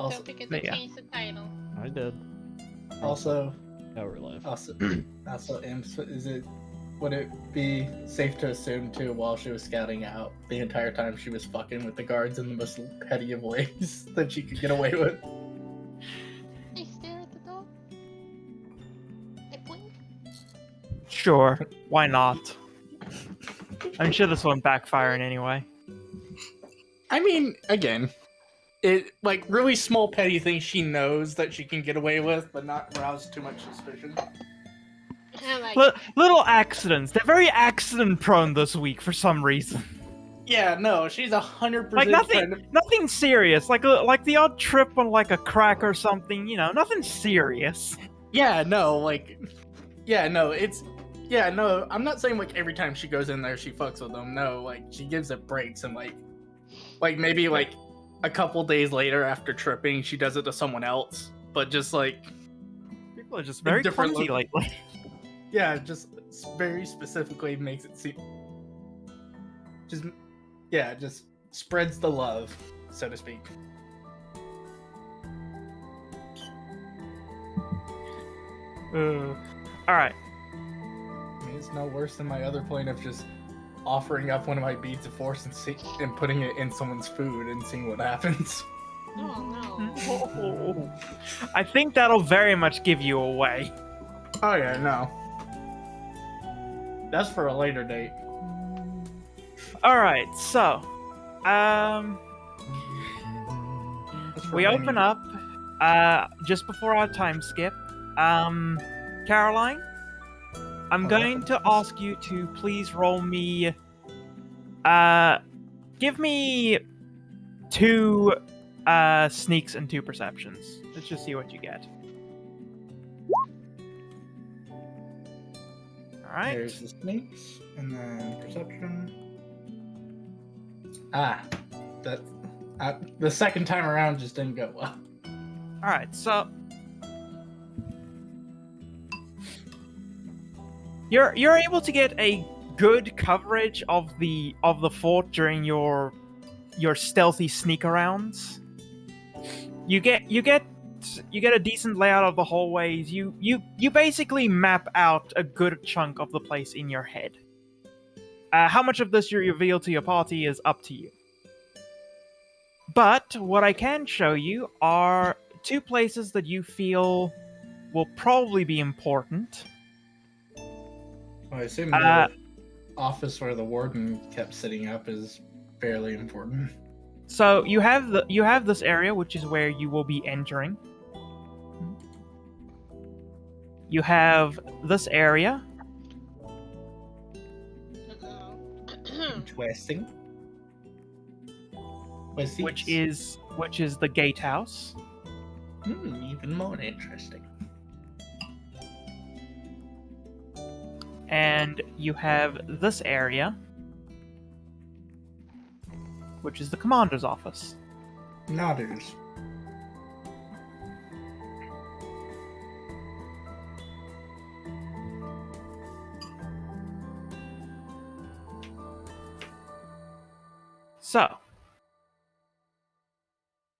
Don't forget to change the title. I did. Also, Power life. Would it be safe to assume too, while she was scouting out, the entire time she was fucking with the guards in the most petty of ways that she could get away with? Hey, stare at the door. I blink. Sure, why not? I'm sure this won't backfire in any way. I mean, again, it like really small petty things she knows that she can get away with, but not rouse too much suspicion. Little accidents. They're very accident-prone this week for some reason. Yeah, no, she's 100%. Like nothing serious. Like the odd trip on like a crack or something. You know, nothing serious. Yeah, no, I'm not saying like every time she goes in there she fucks with them. No, like she gives it breaks and like maybe like a couple days later after tripping she does it to someone else. But just like people are just very clumsy lately. Yeah, just very specifically makes it seem just spreads the love, so to speak. Alright. I mean, it's no worse than my other point of just offering up one of my beads of force and putting it in someone's food and seeing what happens. Oh no. I think that'll very much give you away. Oh yeah, no. That's for a later date. Alright, so we open up just before our time skip. Caroline, I'm going to ask you to please roll me give me 2 sneaks and 2 perceptions. Let's just see what you get. Alright. There's the sneaks, and then perception. The second time around just didn't go well. Alright, so you're able to get a good coverage of the fort during your stealthy sneak arounds. You get a decent layout of the hallways. You basically map out a good chunk of the place in your head. How much of this you reveal to your party is up to you. But what I can show you are 2 places that you feel will probably be important. Well, I assume the office where the warden kept sitting up is fairly important. So you have this area, which is where you will be entering. You have this area. Interesting. Which is the gatehouse. Even more interesting. And you have this area, which is the commander's office. Nodders. So,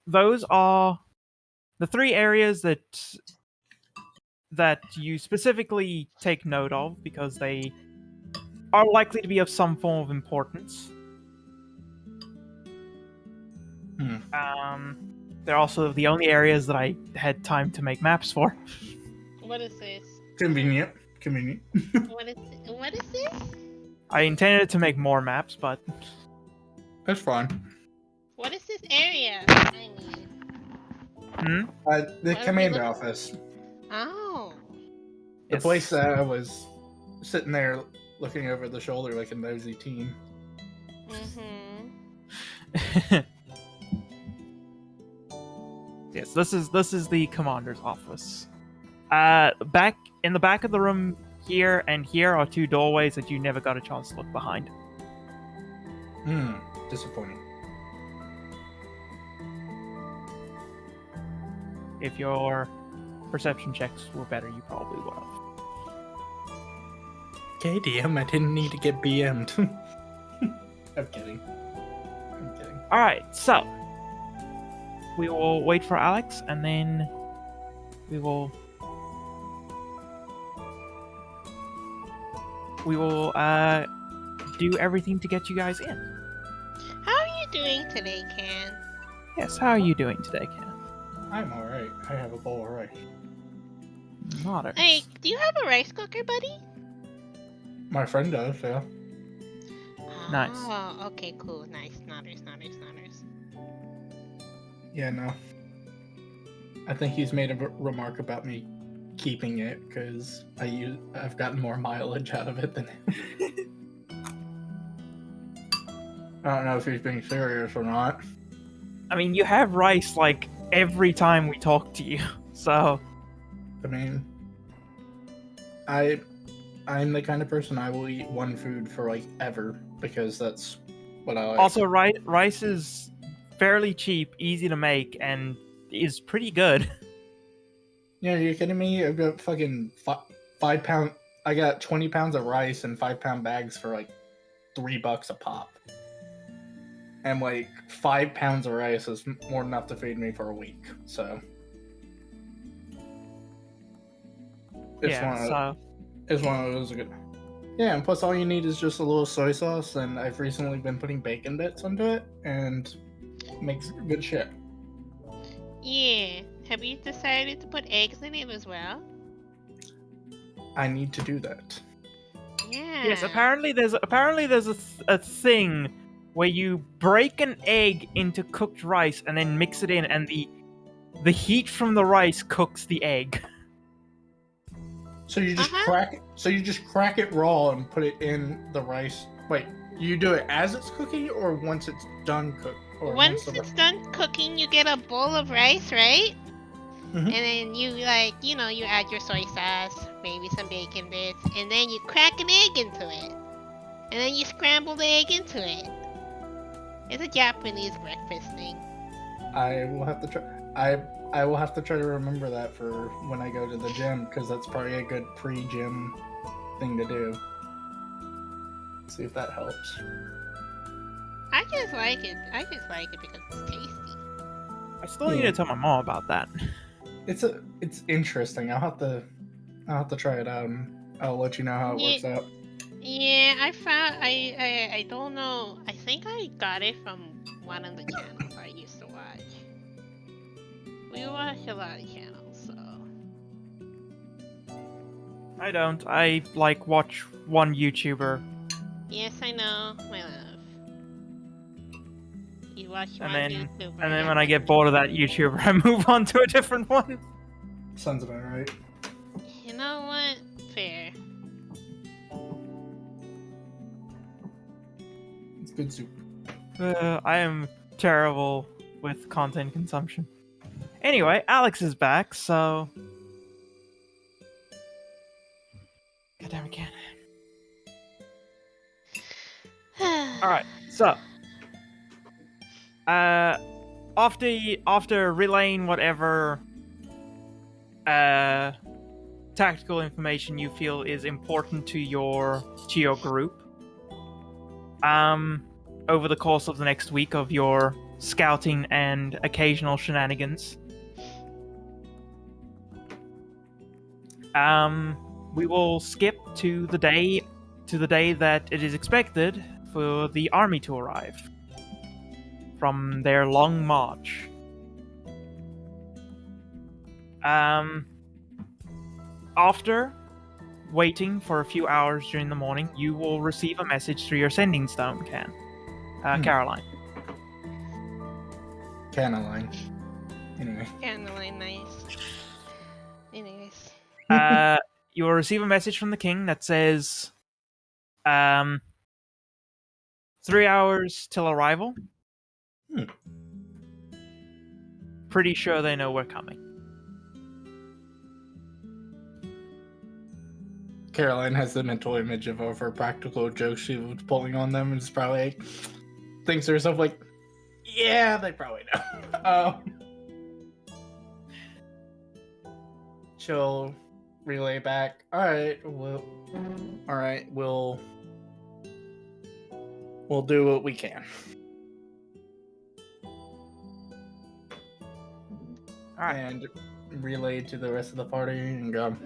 those are the 3 areas that you specifically take note of because they are likely to be of some form of importance. They're also the only areas that I had time to make maps for. What is this? Convenient. What is this? I intended to make more maps, but That's fine. What is this area? I mean. The commander office. Oh. The place that I was sitting there looking over the shoulder like a nosy teen. Yes, this is the commander's office. Back in the back of the room here and here are 2 doorways that you never got a chance to look behind. Disappointing. If your perception checks were better, you probably would have. Okay, DM, I didn't need to get BM'd. I'm kidding. Alright, so we will wait for Alex, and then we will do everything to get you guys in. How are you doing today, Can? Yes, how are you doing today, Ken? I'm alright. I have a bowl of rice. Modders. Hey, do you have a rice cooker, buddy? My friend does, yeah. Nice. Oh, okay, cool. Nice. Nodders. Yeah, no. I think he's made a remark about me keeping it because I've gotten more mileage out of it than him. I don't know if he's being serious or not. I mean, you have rice like every time we talk to you, so I mean, I'm the kind of person I will eat one food for like ever because that's what I like. also rice is fairly cheap, easy to make, and is pretty good. Yeah, you're kidding me? I've got fucking 5 pound. I got 20 pounds of rice in 5-pound bags for like $3 a pop. And like 5 pounds of rice is more than enough to feed me for a week. So it's one of those good. Yeah, and plus all you need is just a little soy sauce, and I've recently been putting bacon bits into it, and it makes good shit. Yeah. Have you decided to put eggs in it as well? I need to do that. Yeah. Yes, apparently there's a thing where you break an egg into cooked rice and then mix it in, and the heat from the rice cooks the egg. So you just crack it raw and put it in the rice. Wait, you do it as it's cooking or once it's done cooked? Once it's done cooking, you get a bowl of rice, right? Mhm. And then you you add your soy sauce, maybe some bacon bits, and then you crack an egg into it. And then you scramble the egg into it. It's a Japanese breakfast thing. I will have to try. I will have to try to remember that for when I go to the gym because that's probably a good pre-gym thing to do. See if that helps. I just like it. I just like it because it's tasty. I still need to tell my mom about that. It's interesting. I'll have to try it out and I'll let you know how it works out. Yeah, I don't know. I think I got it from one of the channels I used to watch. We watch a lot of channels, so. I don't. I watch one YouTuber. Yes, I know, my love. You watch one YouTuber. And then when I get bored of that YouTuber, I move on to a different one. Sounds about right. You know what? Fair. It's good soup. I am terrible with content consumption. Anyway, Alex is back, so... God damn it, Ken. Alright, so... after relaying whatever tactical information you feel is important to your group, over the course of the next week of your scouting and occasional shenanigans, we will skip to the day that it is expected for the army to arrive from their long march. After waiting for a few hours during the morning, you will receive a message through your sending stone, Caroline. Caroline. Anyway. Caroline, nice. Anyways. You will receive a message from the king that says, 3 hours till arrival. Pretty sure they know we're coming. Caroline has the mental image of her practical jokes she was pulling on them, and it's probably like, thinks to herself like, yeah, they probably know. She'll relay back. All right, we'll do what we can. Alright. and relay to the rest of the party and go,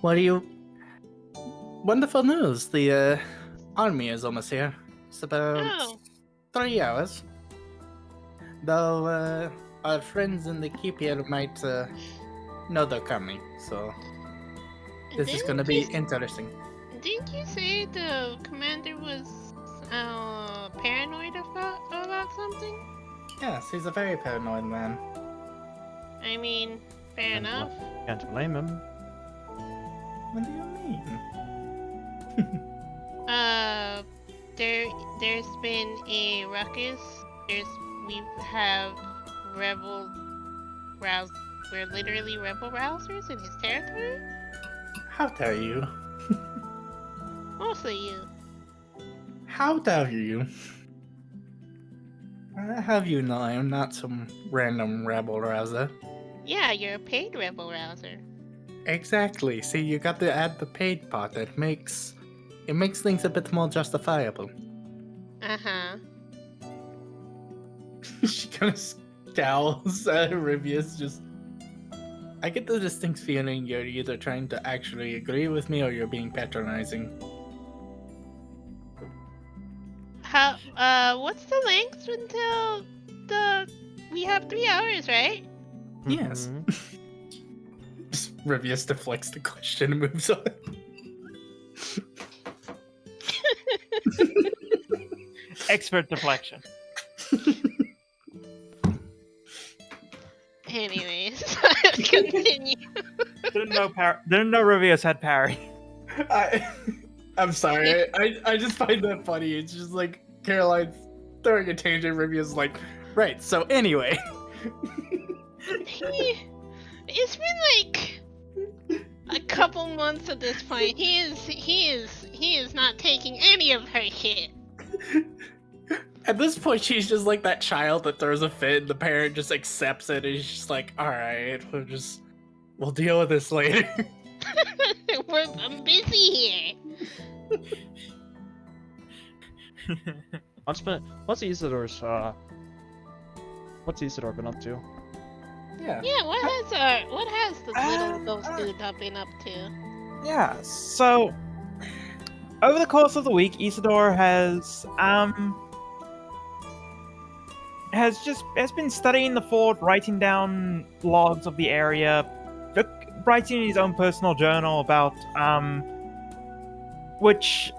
what do you... Wonderful news. The army is almost here. It's about Oh, 3 hours. Though our friends in the keep here might know they're coming, so this is gonna be interesting. Didn't you say the commander was paranoid about something? Yes, he's a very paranoid man. I mean, fair enough. Can't blame him. What do you mean? There's been a ruckus. We have rebel rouse. We're literally rebel rousers in his territory. How dare you? Mostly you. How dare you? Have you know I am not some random rebel rouser. Yeah, you're a paid rebel rouser. Exactly. See, you got to add the paid part. It makes things a bit more justifiable. Uh-huh. She kind of scowls at Rivius. Just, I get the distinct feeling you're either trying to actually agree with me or you're being patronizing. What's the length until we have 3 hours, right? Yes. Mhm. Rivius deflects the question and moves on. Expert deflection. Anyways, continue. Didn't know Rivius had parry. I'm sorry. I just find that funny. It's just like Caroline's throwing a tangent. Rivius is like, right. So anyway, It's been like a couple months at this point. He is not taking any of her shit. at this point, she's just like that child that throws a fit, and the parent just accepts it. And she's just like, all right, we'll deal with this later. I'm busy here. What's Isidore been up to? Yeah. Yeah, what has the little ghost dude been up to? Yeah, so over the course of the week, Isidore has been studying the fort, writing down logs of the area, writing his own personal journal about which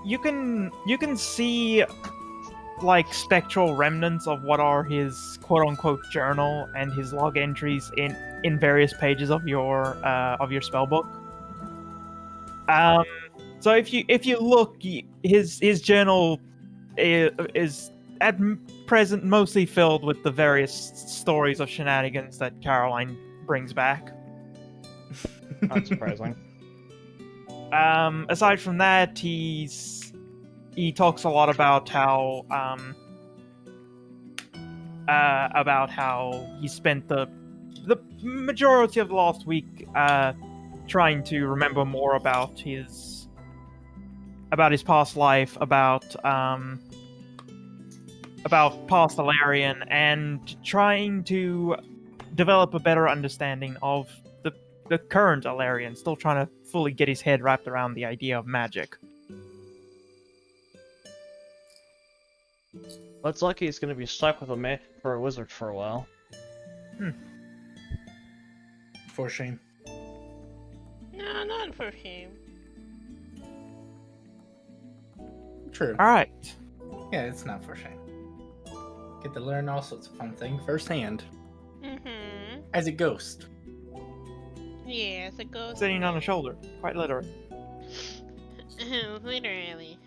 you can see like spectral remnants of what are his quote-unquote journal and his log entries in various pages of your spell book. So if you look, his journal is at present mostly filled with the various stories of shenanigans that Caroline brings back. Not surprising. Aside from that, he talks a lot about how he spent the majority of the last week trying to remember more about his past life, about past Elerian, and trying to develop a better understanding of the current Elerian, still trying to fully get his head wrapped around the idea of magic. Well, it's lucky he's gonna be stuck with for a wizard for a while. For shame. No, not for him. True. Alright. Yeah, it's not for shame. Get to learn all sorts of fun things firsthand Mm-hmm. as a ghost. Yeah, it's a ghost. Sitting on a shoulder, quite literally. Literally.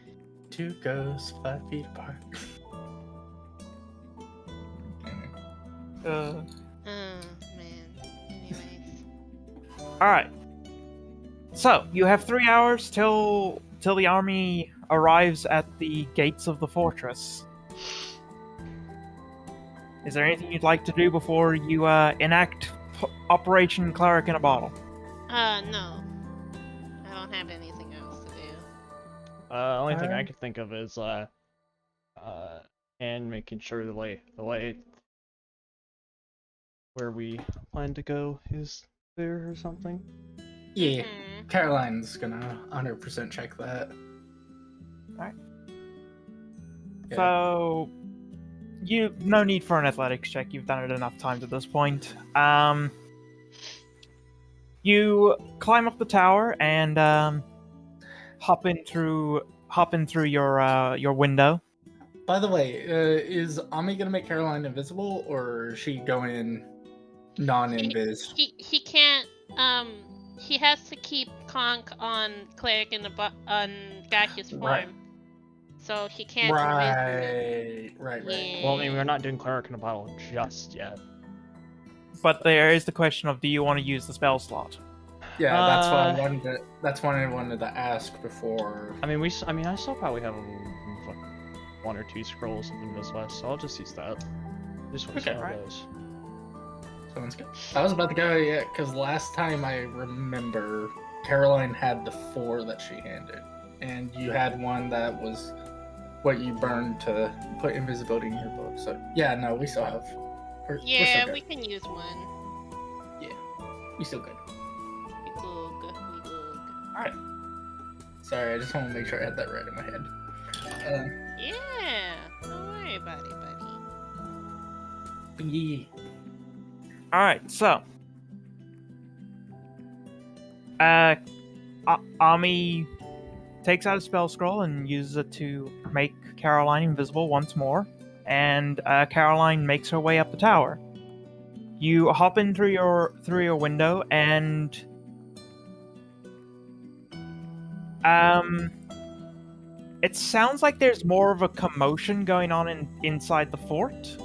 2 ghosts 5 feet apart. Oh, man. Anyways. Alright. So, you have 3 hours till the army arrives at the gates of the fortress. Is there anything you'd like to do before you enact Operation Cleric in a Bottle? No. I don't have anything else to do. Only thing I can think of is and making sure the light where we plan to go is there or something? Yeah, Mhm. Caroline's gonna 100% check that. Alright. Yeah. So, no need for an athletics check. You've done it enough times at this point. You climb up the tower and hop in through your window. By the way, is Ami gonna make Caroline invisible, or is she going non-invis? He can't. He has to keep Conk on cleric in on gaseous form, Right. so he can't invis you. Right. Yeah. Well, I mean, we're not doing cleric in a bottle just yet. But there is the question of, do you want to use the spell slot? Yeah, that's what I wanted to. That's what I wanted to ask before. I mean, I still probably have like 1 or 2 scrolls of Invis, so I'll just use that. Just want to see Okay, how right. it goes. Someone's good. I was about to go, yeah, because last time I remember, Caroline had the 4 that she handed, and you had one that was what you burned to put invisibility in your book. So yeah, no, we still have. We're Yeah, still we good. can use one. We still good. We good. All right. Sorry, I just want to make sure I had that right in my head. Yeah, don't worry about it, buddy. Yeah. Alright, so. Ami takes out a spell scroll and uses it to make Caroline invisible once more, and Caroline makes her way up the tower. You hop in through your window, and it sounds like there's more of a commotion going on inside the fort,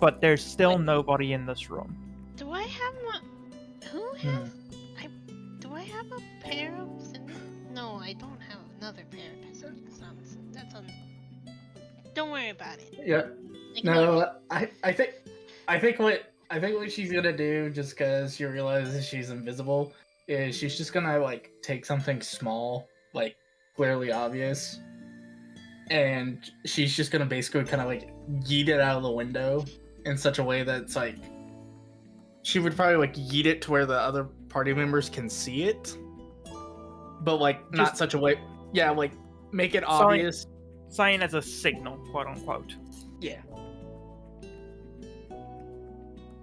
but there's still nobody in this room. Do I have who has? Do I have a pair of? No, I don't have another pair of pessimistic sounds. Don't worry about it. Yeah. Ignore No, it. I think what she's gonna do, just because she realizes she's invisible, is she's just gonna like take something small, like clearly obvious, and she's just gonna basically kind of like yeet it out of the window in such a way that it's like she would probably like yeet it to where the other party members can see it, but like not Just- such a way. Yeah, like make it Sorry. obvious. Sign as a signal, quote unquote. Yeah.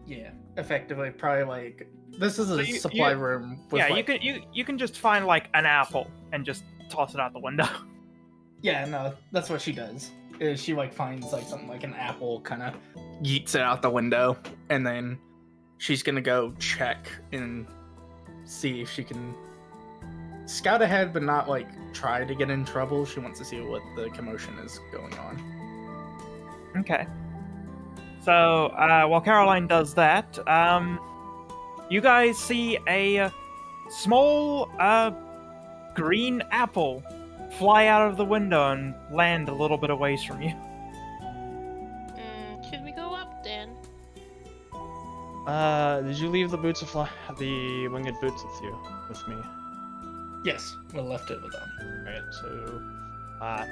Yeah, effectively, probably like this is a So supply room. With Yeah, like, you can just find like an apple and just toss it out the window. Yeah, no, that's what she does. Is she like finds like something like an apple, kind of yeets it out the window, and then she's gonna go check and see if she can scout ahead, but not like try to get in trouble. She wants to see what the commotion is going on. Okay. So while Caroline does that, you guys see a small green apple fly out of the window and land a little bit away from you. Should we go up then? Did you leave the the winged boots with me? Yes, we left it with them. Alright, so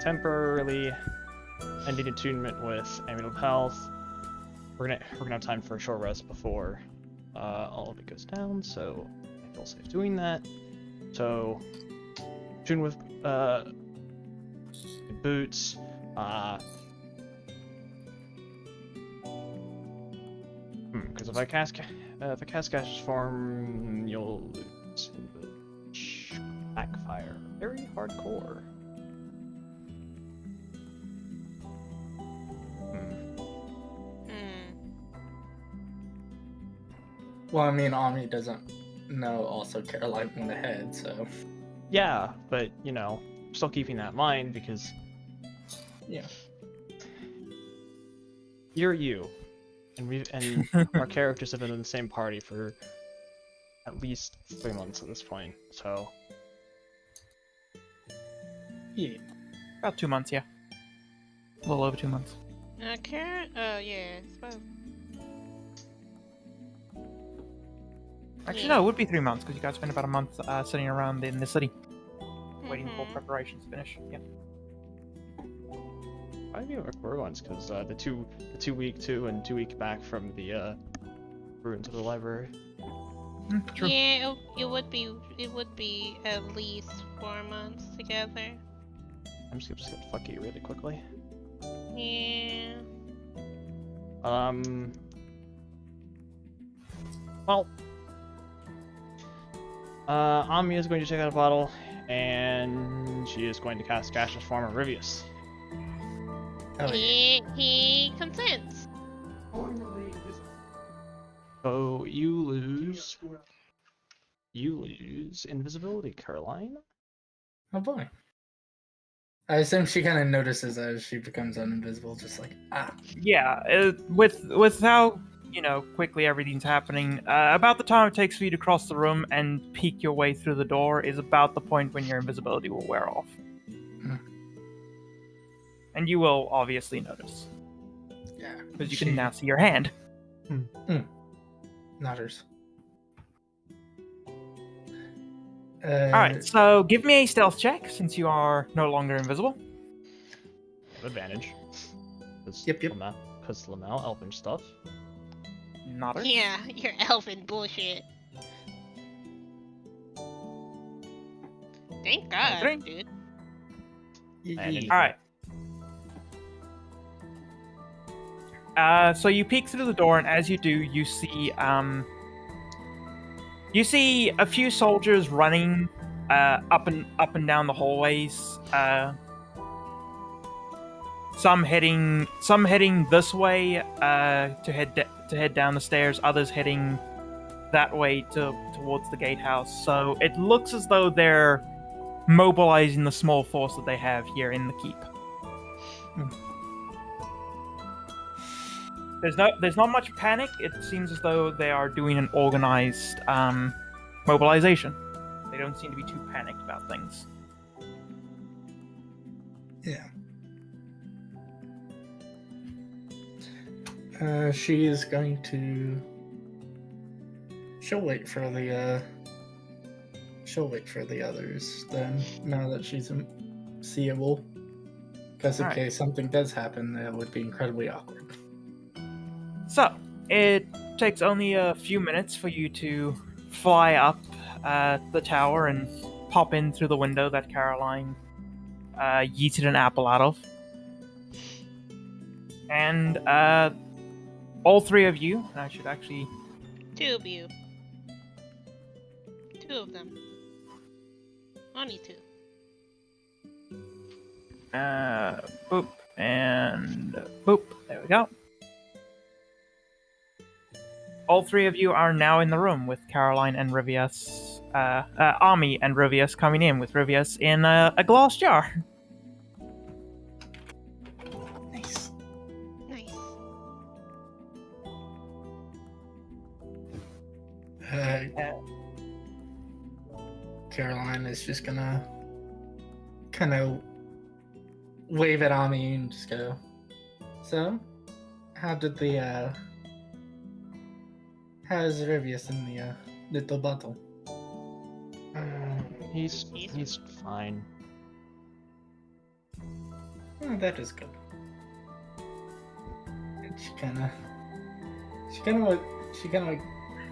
temporarily ending attunement with Amulet of Health. We're gonna have time for a short rest before all of it goes down, so I feel safe doing that. So tune with boots. Because if I cast Gaseous Form, you'll lose backfire. Very hardcore. Well, I mean, Ami doesn't know. Also, Caroline went ahead, so Yeah, but still keeping that in mind because yeah. you're you, and our characters have been in the same party for at least 3 months at this point. So Yeah. About 2 months, yeah. A little over 2 months. Karen? Oh, yeah. Actually, no, it would be 3 months because you guys spent about a month sitting around in the city, waiting for preparations to finish. Yeah. I knew our core ones because the two week 2 and 2 week back from the ruins of the library. True. Yeah, it would be at least 4 months together. I'm just gonna fuck you really quickly. Yeah. Well, Ami is going to take out a bottle, and she is going to cast Gaseous Form of Rivius. Oh, yeah. He consents. So you lose invisibility, Caroline. Oh boy. I assume she kind of notices as she becomes uninvisible, just like, ah. Yeah, with how quickly everything's happening, about the time it takes for you to cross the room and peek your way through the door is about the point when your invisibility will wear off. And you will obviously notice. Yeah. Because you can now see your hand. Nodders. Alright, so give me a stealth check since you are no longer invisible. Advantage. Yep. Because Lamel, elven stuff. Nodders. Yeah, your elfin bullshit. Thank God, 23. dude. Alright. So you peek through the door, and as you do, you see a few soldiers running up and down the hallways. Some heading this way to head down the stairs. Others heading that way towards the gatehouse. So it looks as though they're mobilizing the small force that they have here in the keep. There's not much panic. It seems as though they are doing an organized mobilization. They don't seem to be too panicked about things. Yeah. She is going to. She'll wait for the others then. Now that she's seeable, because in case something does happen, that would be incredibly awkward. So it takes only a few minutes for you to fly up the tower and pop in through the window that Caroline yeeted an apple out of. And all three of you, and I should actually... 2 of you. 2 of them. Only 2. Boop, and boop. There we go. All three of you are now in the room with Caroline and Rivius, Ami and Rivius coming in, with Rivius in a glass jar. Nice. Nice. Caroline is just gonna kind of wave at Ami and just go, so, how's Rivius in the little bottle? He's fine. Oh, that is good. And she kind of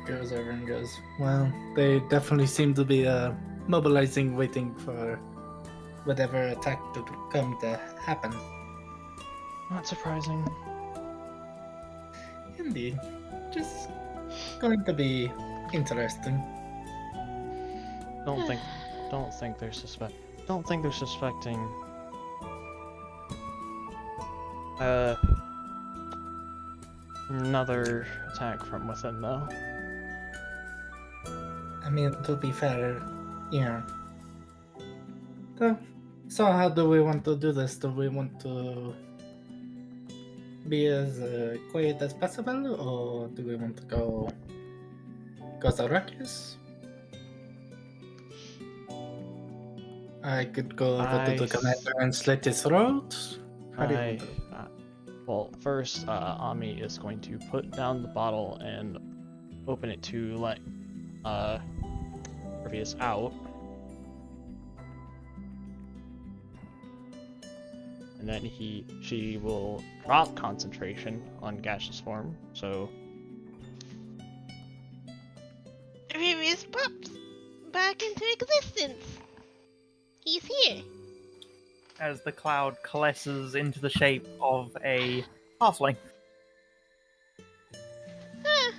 goes over and goes, well, they definitely seem to be mobilizing, waiting for whatever attack to come to happen. Not surprising. Indeed. Just going to be interesting. Don't think they're suspecting another attack from within, though. I mean, to be fair, yeah. So how do we want to do this? Do we want to be as quiet as possible, or do we want to go ruckus? I could go over to the commander and slit his throat. How do you want to? Well, first, Ami is going to put down the bottle and open it to let Rivius out. And then she will drop concentration on gaseous form, so Darius pops back into existence. He's here. As the cloud coalesces into the shape of a halfling Huh.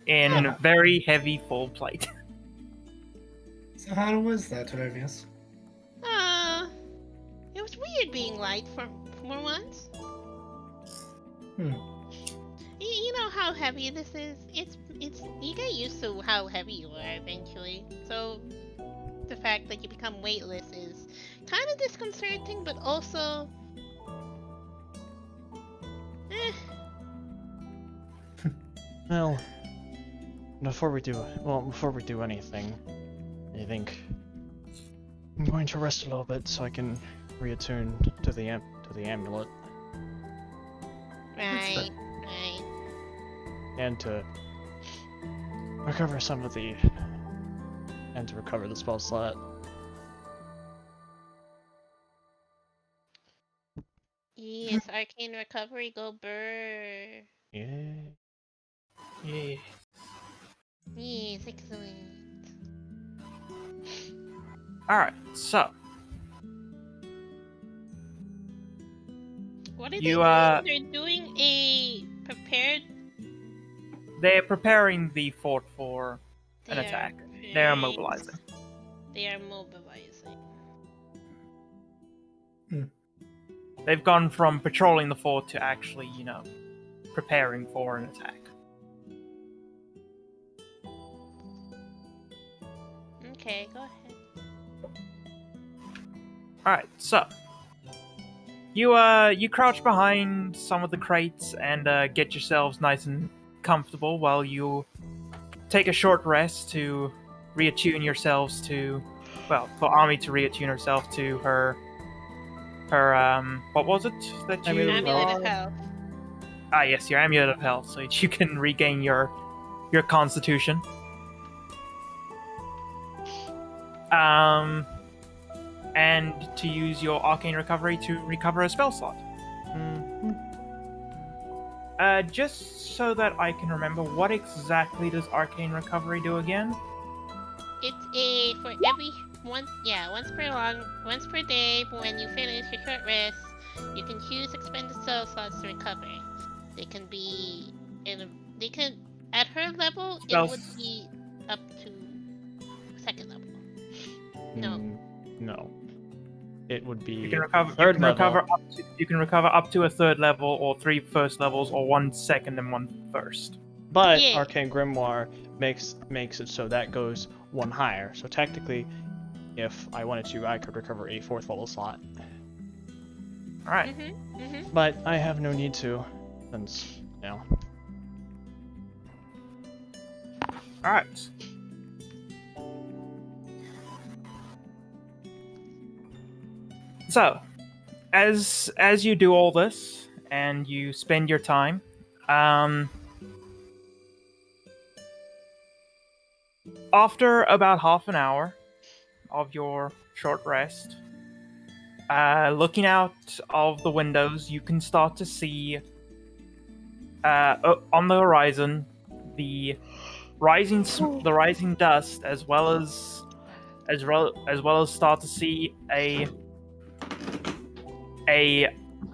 in very heavy full plate. So how was that, Travius? It was weird being light for once. You know how heavy this is? It's you get used to how heavy you are eventually. So the fact that you become weightless is kind of disconcerting, but also Well, before we do anything, I think I'm going to rest a little bit so I can reattune to the amulet right. and to recover the spell slot. Yes, arcane recovery, go burr. Yeah. Yeah. Yes, excellent. Alright, so What are You, they doing? They're doing a prepared. they're preparing the fort for an They are attack. They are preparing- mobilizing. They are mobilizing. They've gone from patrolling the fort to actually, preparing for an attack. Okay, go ahead. Alright, so you crouch behind some of the crates and get yourselves nice and comfortable while you take a short rest to reattune yourselves to, well, for Ami to reattune herself to her what was it that you Amulet of Health. Ah, yes, your amulet of health, so that you can regain your constitution. And to use your arcane recovery to recover a spell slot. Just so that I can remember, what exactly does arcane recovery do again? It's for every once per day. When you finish your short rest, you can choose expended spell slots to recover. They can be at her level. Spells. It would be up to second level. No. No. It would be You can recover. third level. You can recover up to a third level, or 3 first levels, or 1 second and 1 first. But Yeah. Arcane Grimoire makes it so that goes 1 higher. So technically, if I wanted to, I could recover a 4th level slot. All right. But I have no need to, since All right. So, as you do all this and you spend your time, after about half an hour of your short rest, looking out of the windows, you can start to see on the horizon the rising dust, as well as start to see a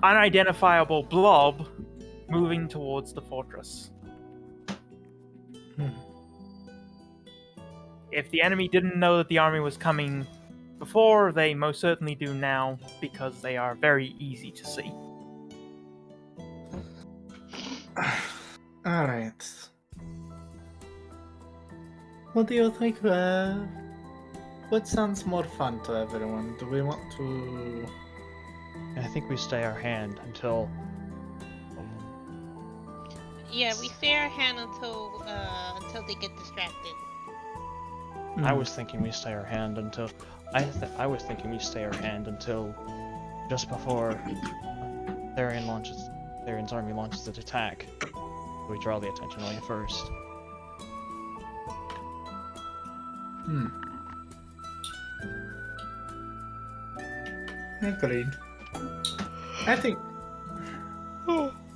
unidentifiable blob moving towards the fortress. If the enemy didn't know that the army was coming before, they most certainly do now, because they are very easy to see. Alright. What do you think? What sounds more fun to everyone? Do we want to... I think we stay our hand until Yeah, we stay our hand until they get distracted. I was thinking we stay our hand until I was thinking we stay our hand until just before Elerian's army launches its attack. We draw the attention on you first. Agreed. I think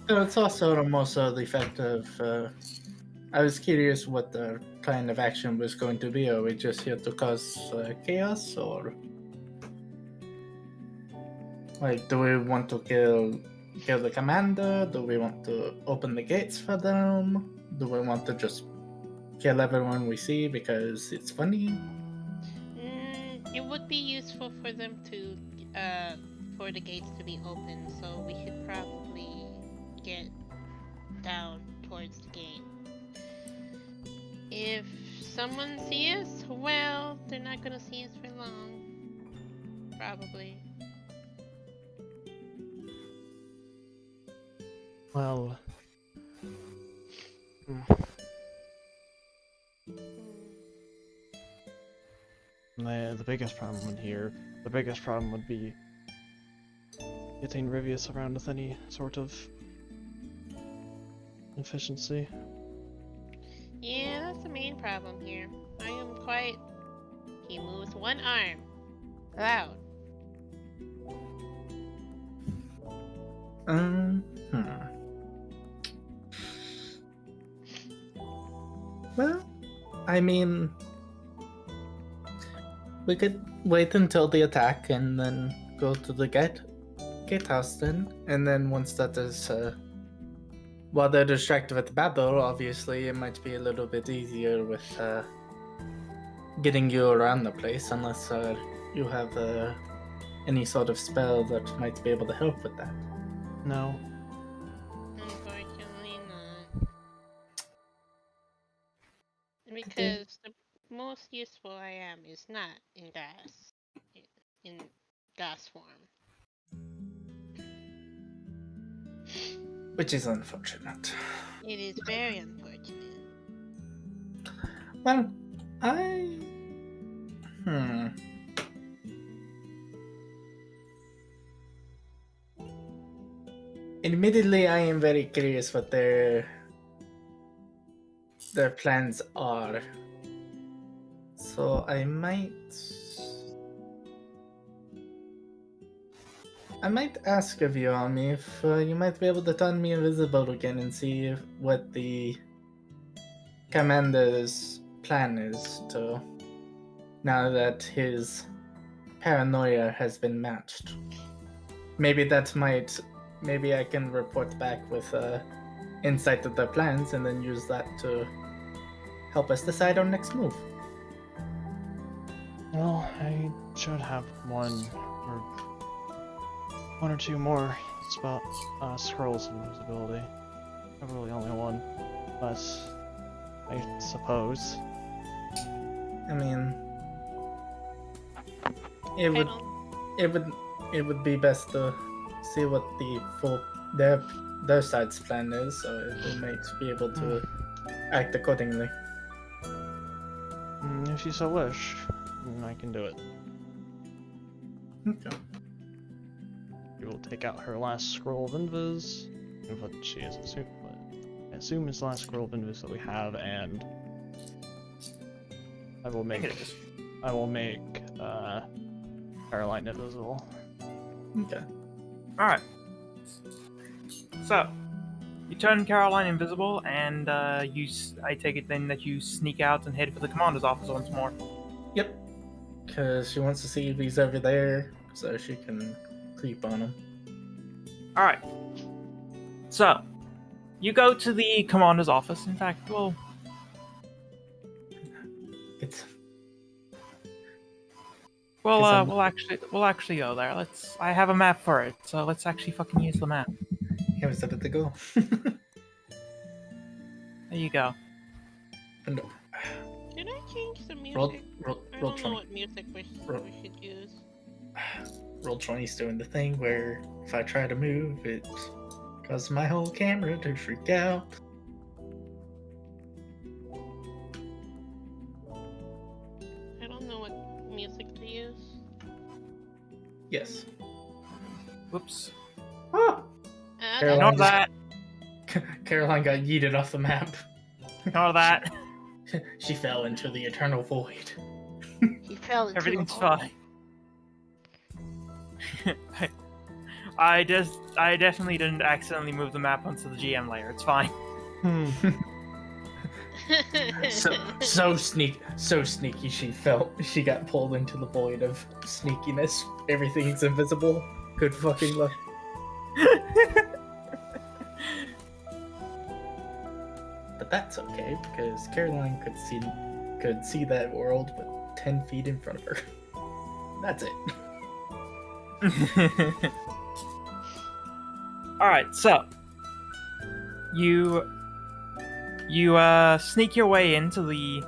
it's also the most effective I was curious what the kind of action was going to be. Are we just here to cause chaos, or like, do we want to kill the commander? Do we want to open the gates for them? Do we want to just kill everyone we see because it's funny? It would be useful for them to, for the gates to be open, so we should probably get down towards the gate. If someone sees us, well, they're not gonna see us for long. Probably. Well, the biggest problem here, the biggest problem would be getting Rivius around with any sort of efficiency. Yeah, that's the main problem here. I am quite... He moves one arm. Loud. Well, I mean, we could wait until the attack and then go to the gatehouse then. And then once that is, while they're distracted with the battle, obviously it might be a little bit easier with getting you around the place, unless you have any sort of spell that might be able to help with that. No. Unfortunately not. Because the most useful I am is not in gas. In gas form. Which is unfortunate. It is very unfortunate. Well, Admittedly, I am very curious what their plans are. So I might ask of you, Ami, if you might be able to turn me invisible again and see what the commander's plan is to, now that his paranoia has been matched. Maybe I can report back with insight of their plans and then use that to help us decide our next move. Well, I should have one or two more scrolls of invisibility. Probably only one, but I suppose. I mean, it would be best to see what their side's plan is, so we might be able to act accordingly. If you so wish, I can do it. Okay. We will take out her last scroll of invis, what she is I assume it's the last scroll of invis that we have, and I will make Caroline invisible. Okay. Alright. So, you turn Caroline invisible, and I take it then that you sneak out and head for the commander's office once more. Yep. Because she wants to see if he's over there, so she can creep on him. Alright. So, you go to the commander's office. In fact, we'll actually go there. I have a map for it, so let's actually fucking use the map. Yeah, we said it to go. There you go. Did I change the music? Roll I don't know 20. what music we should use. Roll 20's doing the thing where if I try to move, it causes my whole camera to freak out. I don't know what music to use. Yes. Whoops. Ah! Ignore that. Caroline got yeeted off the map. Ignore that. She fell into the eternal void. He fell into Everything's the hole. fine. I definitely didn't accidentally move the map onto the GM layer. It's fine. So sneaky. She got pulled into the void of sneakiness. Everything's invisible. Good fucking luck. But that's okay because Caroline could see that world, but 10 feet in front of her. That's it. Alright, so you sneak your way into the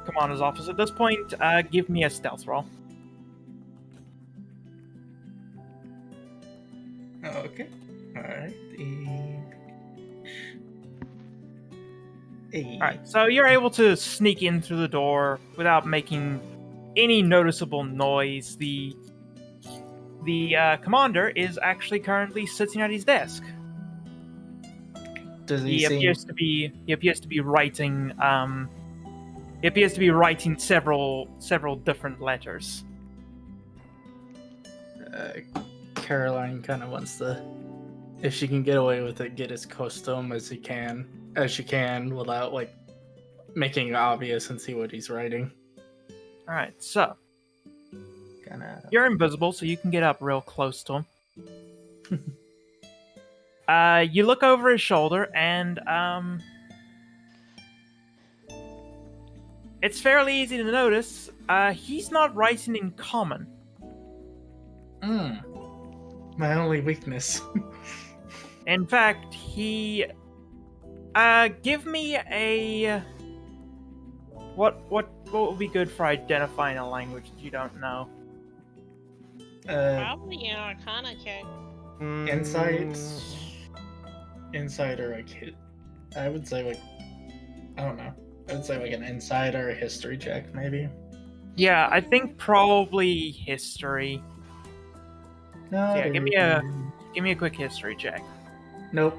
commander's office. At this point, give me a stealth roll. Okay. Alright. Alright, so you're able to sneak in through the door without making any noticeable noise. The commander is actually currently sitting at his desk. Does He appears to be writing several different letters. Caroline kind of wants to, if she can get away with it, get as custom as she can without like making it obvious and see what he's writing. Alright, so Kinda. you're invisible, so you can get up real close to him. You look over his shoulder, and it's fairly easy to notice. He's not writing in common. My only weakness. In fact, he give me a what would be good for identifying a language that you don't know? Probably an Arcana check. Insight or like hit. I would say like, I don't know. I would say like an insight or a history check maybe. Yeah, I think probably history. No. Yeah, give me a quick history check. Nope.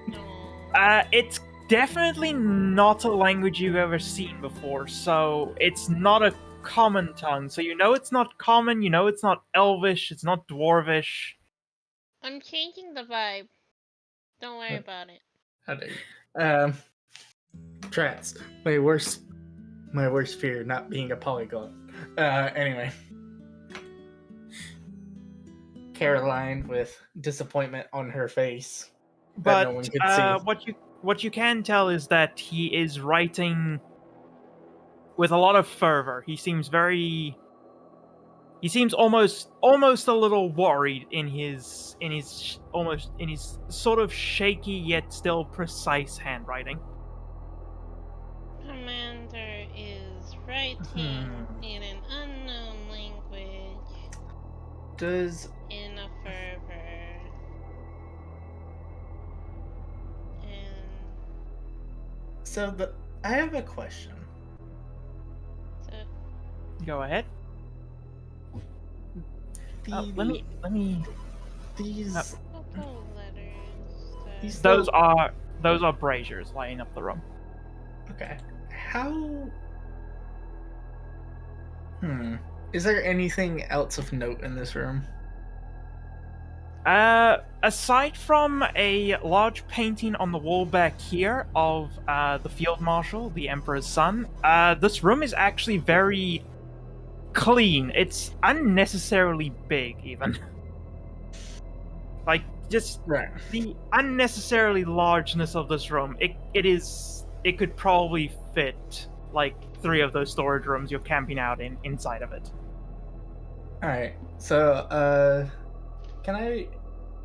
No. It's definitely not a language you've ever seen before, so it's not a common tongue. So you know it's not common, you know it's not Elvish, it's not Dwarvish. I'm changing the vibe. Don't worry about it. How dare you? Trats. My worst fear, not being a polyglot. Anyway. Caroline with disappointment on her face. That But no one could see. what you can tell is that he is writing with a lot of fervor. He seems almost a little worried in his sort of shaky yet still precise handwriting. Commander is writing in an unknown language Does in a fervor. And I have a question. so Go ahead. Let me. These couple letters. These Those are braziers lighting up the room. Okay. How? Is there anything else of note in this room? Aside from a large painting on the wall back here of the field marshal, the Emperor's son, this room is actually very clean. It's unnecessarily big, even. Like, just Right. the unnecessarily largeness of this room. It could probably fit like 3 of those storage rooms you're camping out inside of it. All right. So,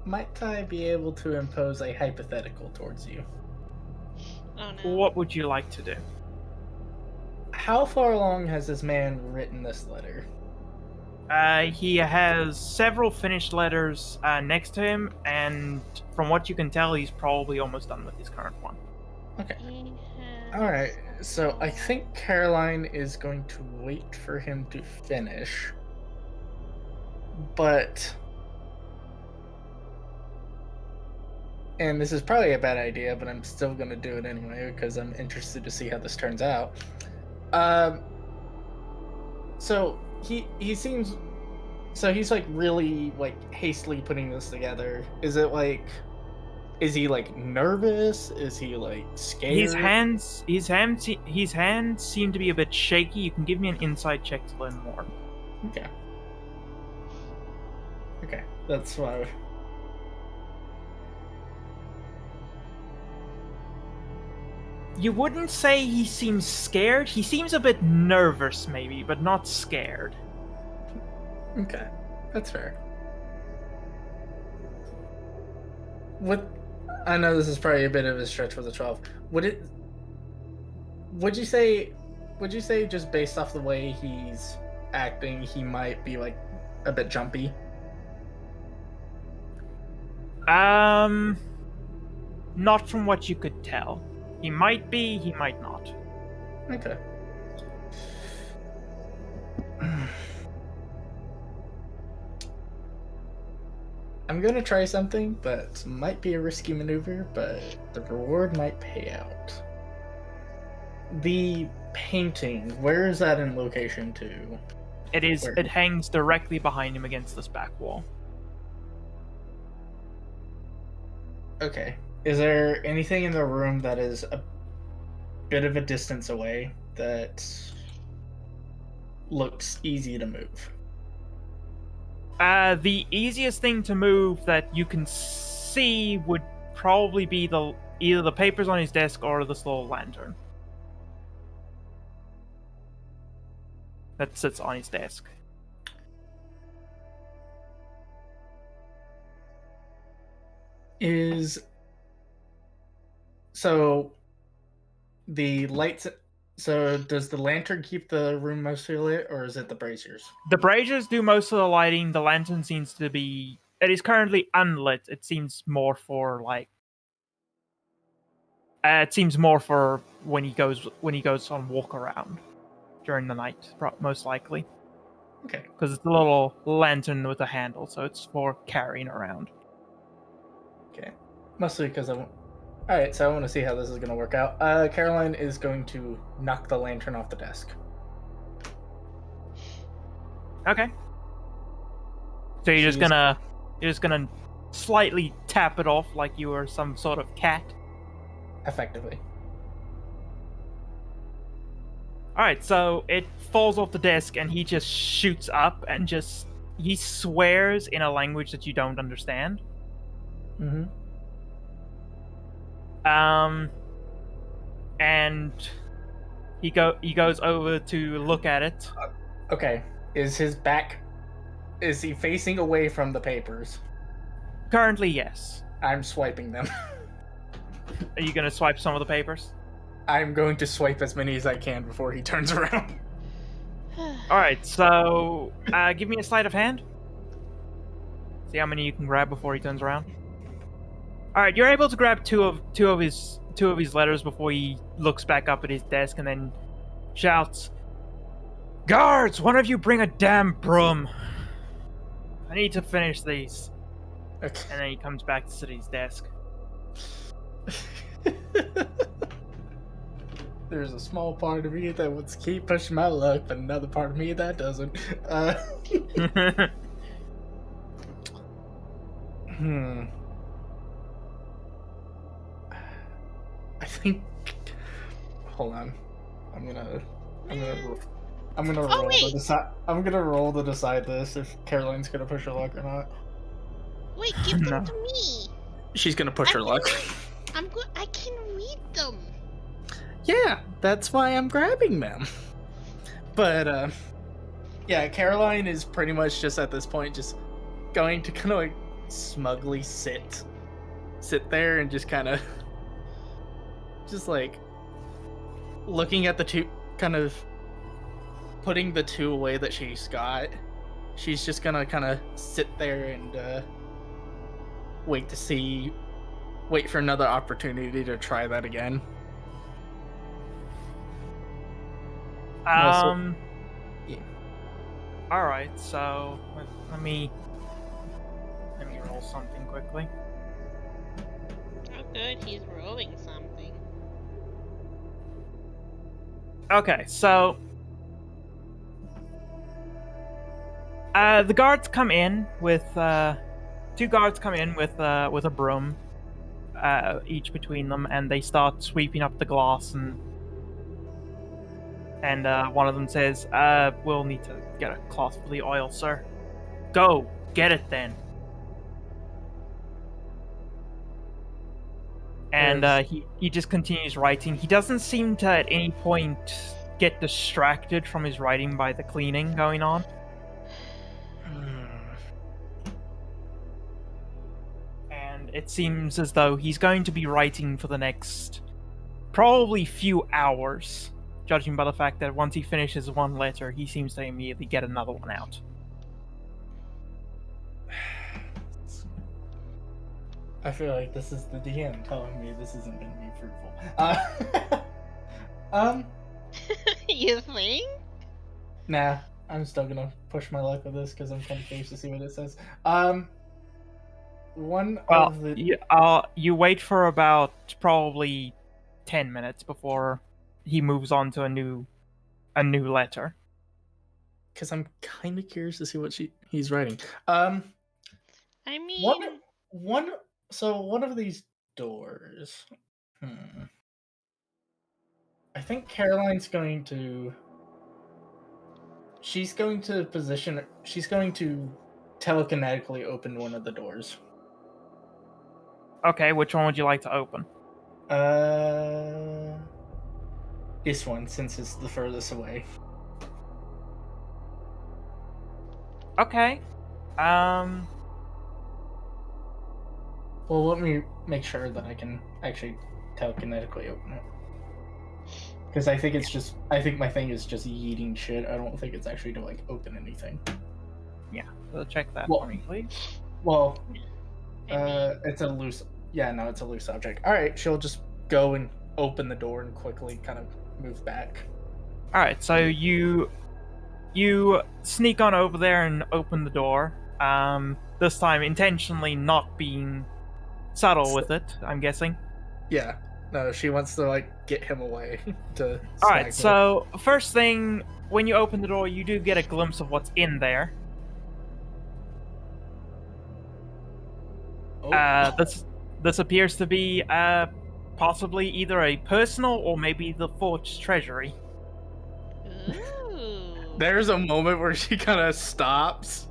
might I be able to impose a hypothetical towards you? Oh no. What would you like to do? How far along has this man written this letter? He has several finished letters next to him, and from what you can tell, he's probably almost done with his current one. Okay. He has- All right. So I think Caroline is going to wait for him to finish. But, and this is probably a bad idea, but I'm still going to do it anyway because I'm interested to see how this turns out. So he seems, so he's like really like hastily putting this together. Is it like Is he like nervous? Is he like scared? His hands seem to be a bit shaky. You can give me an insight check to learn more. Okay. Okay, that's why. You wouldn't say he seems scared. He seems a bit nervous, maybe, but not scared. Okay, that's fair. What? I know this is probably a bit of a stretch with a 12. Would you say just based off the way he's acting, he might be like a bit jumpy? Not from what you could tell. He might be, he might not. Okay. I'm gonna try something that might be a risky maneuver, but the reward might pay out. The painting, where is that in location to? Where? It hangs directly behind him against this back wall. Okay. Is there anything in the room that is a bit of a distance away that looks easy to move? The easiest thing to move that you can see would probably be either the papers on his desk or this little lantern that sits on his desk. So the lights. So does the lantern keep the room mostly lit, or is it the braziers? The braziers do most of the lighting. The lantern seems to be. It is currently unlit. It seems more for like. It seems more for when he goes on walk around during the night, most likely. Okay. Because it's a little lantern with a handle, so it's for carrying around. Okay. Mostly because I want. All right, so I want to see how this is going to work out. Caroline is going to knock the lantern off the desk. Okay. So you're just gonna slightly tap it off like you were some sort of cat. Effectively. All right, so it falls off the desk and he just shoots up and he swears in a language that you don't understand. Mm-hmm. And he goes over to look at it. Okay. Is he facing away from the papers? Currently, yes. I'm swiping them. Are you gonna swipe some of the papers? I'm going to swipe as many as I can before he turns around. All right, so give me a sleight of hand. See how many you can grab before he turns around. All right, you're able to grab two of his letters before he looks back up at his desk and then shouts, "Guards, one of you bring a damn broom. I need to finish these." Okay. And then he comes back to sit at his desk. There's a small part of me that wants to keep pushing my luck, but another part of me that doesn't. I think. Hold on. I'm gonna roll wait. to decide. I'm gonna roll to decide this if Caroline's gonna push her luck or not. Wait, give them No. to me. She's gonna push her luck. I'm good. I can read them. Yeah, that's why I'm grabbing them. But yeah, Caroline is pretty much just at this point just going to kind of like smugly sit there and just kind of just like looking at the two, kind of putting the two away that she's got. She's just gonna kind of sit there and wait for another opportunity to try that again. Yeah. Yeah. All right, so let me roll something quickly. Oh, good. He's rolling something. Okay, so the guards come in with two guards come in with a broom, each between them, and they start sweeping up the glass. And one of them says, "We'll need to get a cloth for the oil, sir." "Go get it then." And he just continues writing. He doesn't seem to at any point get distracted from his writing by the cleaning going on. And it seems as though he's going to be writing for the next probably few hours, judging by the fact that once he finishes one letter, he seems to immediately get another one out. I feel like this is the DM telling me this isn't going to be fruitful. You think? Nah, I'm still gonna push my luck with this because I'm kind of curious to see what it says. One Well, of the you wait for about probably 10 minutes before he moves on to a new letter. because I'm kind of curious to see what he's writing. I mean, One of these doors. I think Caroline's going to. She's going to telekinetically open one of the doors. Okay, which one would you like to open? This one, since it's the furthest away. Okay. Well, let me make sure that I can actually telekinetically open it. Because I think my thing is just yeeting shit. I don't think it's actually to like open anything. Yeah, so check that Well- for me, please. Well, I mean, it's a loose. Yeah, no, it's a loose object. All right, she'll just go and open the door and quickly kind of move back. All right, so you sneak on over there and open the door. This time intentionally not being subtle with it, I'm guessing. Yeah, no, she wants to like get him away. To All right, snag so first thing, when you open the door, you do get a glimpse of what's in there. him. Oh. This appears to be possibly either a personal or maybe the fort's treasury. ooh. There's a moment where she kind of stops,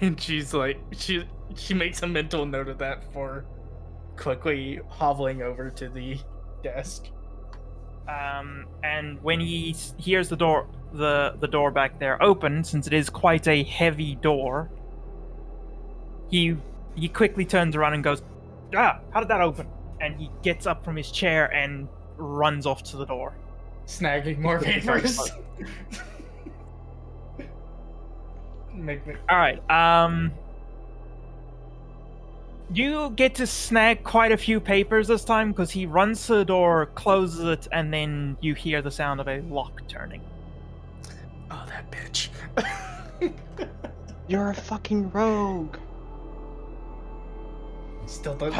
and she's like, she makes a mental note of that for quickly hobbling over to the desk. And when he hears the door back there open, since it is quite a heavy door, he quickly turns around and goes, "Ah, how did that open?" And he gets up from his chair and runs off to the door. Snagging more papers. Make me. All right. You get to snag quite a few papers this time because he runs to the door, closes it, and then you hear the sound of a lock turning. Oh, that bitch. You're a fucking rogue. Still does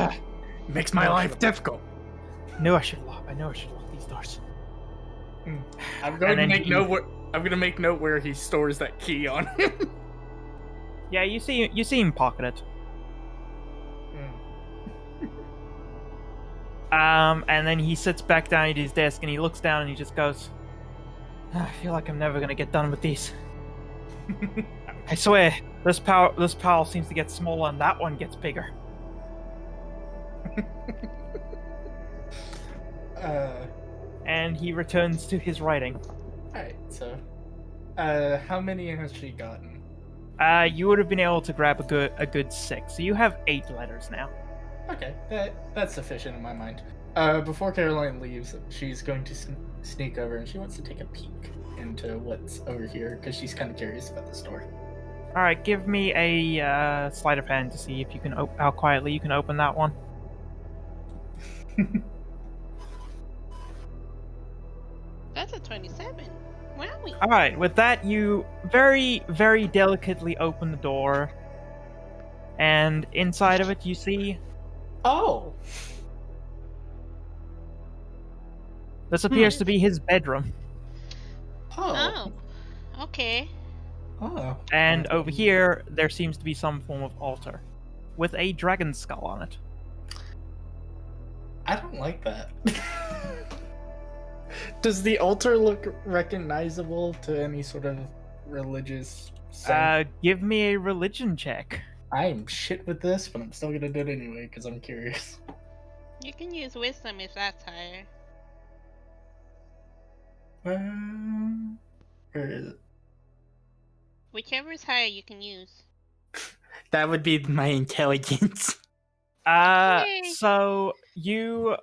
Makes my life difficult. I knew I should lock these doors. I'm going to then make he- note where. I'm gonna make note where he stores that key on him. Yeah, you see him pocket it. And then he sits back down at his desk and he looks down and he just goes, "I feel like I'm never gonna get done with these. I swear, this pile seems to get smaller and that one gets bigger." And he returns to his writing. Alright, so. How many has she gotten? You would have been able to grab a good 6, so you have 8 letters now. Okay, that's sufficient in my mind. Before Caroline leaves, she's going to sneak over and she wants to take a peek into what's over here because she's kind of curious about the store. All right, give me a sleight of hand to see if you can how quietly you can open that one. That's a 27. Wowie. All right, with that, you very, very delicately open the door, and inside of it, you see Oh! this appears to be his bedroom, Oh! Oh. Okay. Oh. and over here there seems to be some form of altar with a dragon skull on it. I don't like that. Does the altar look recognizable to any sort of religious saint? Give me a religion check. I'm shit with this, but I'm still gonna do it anyway because I'm curious. You can use wisdom if that's higher. Where is it? Whichever is higher, you can use. That would be my intelligence. Yay. So you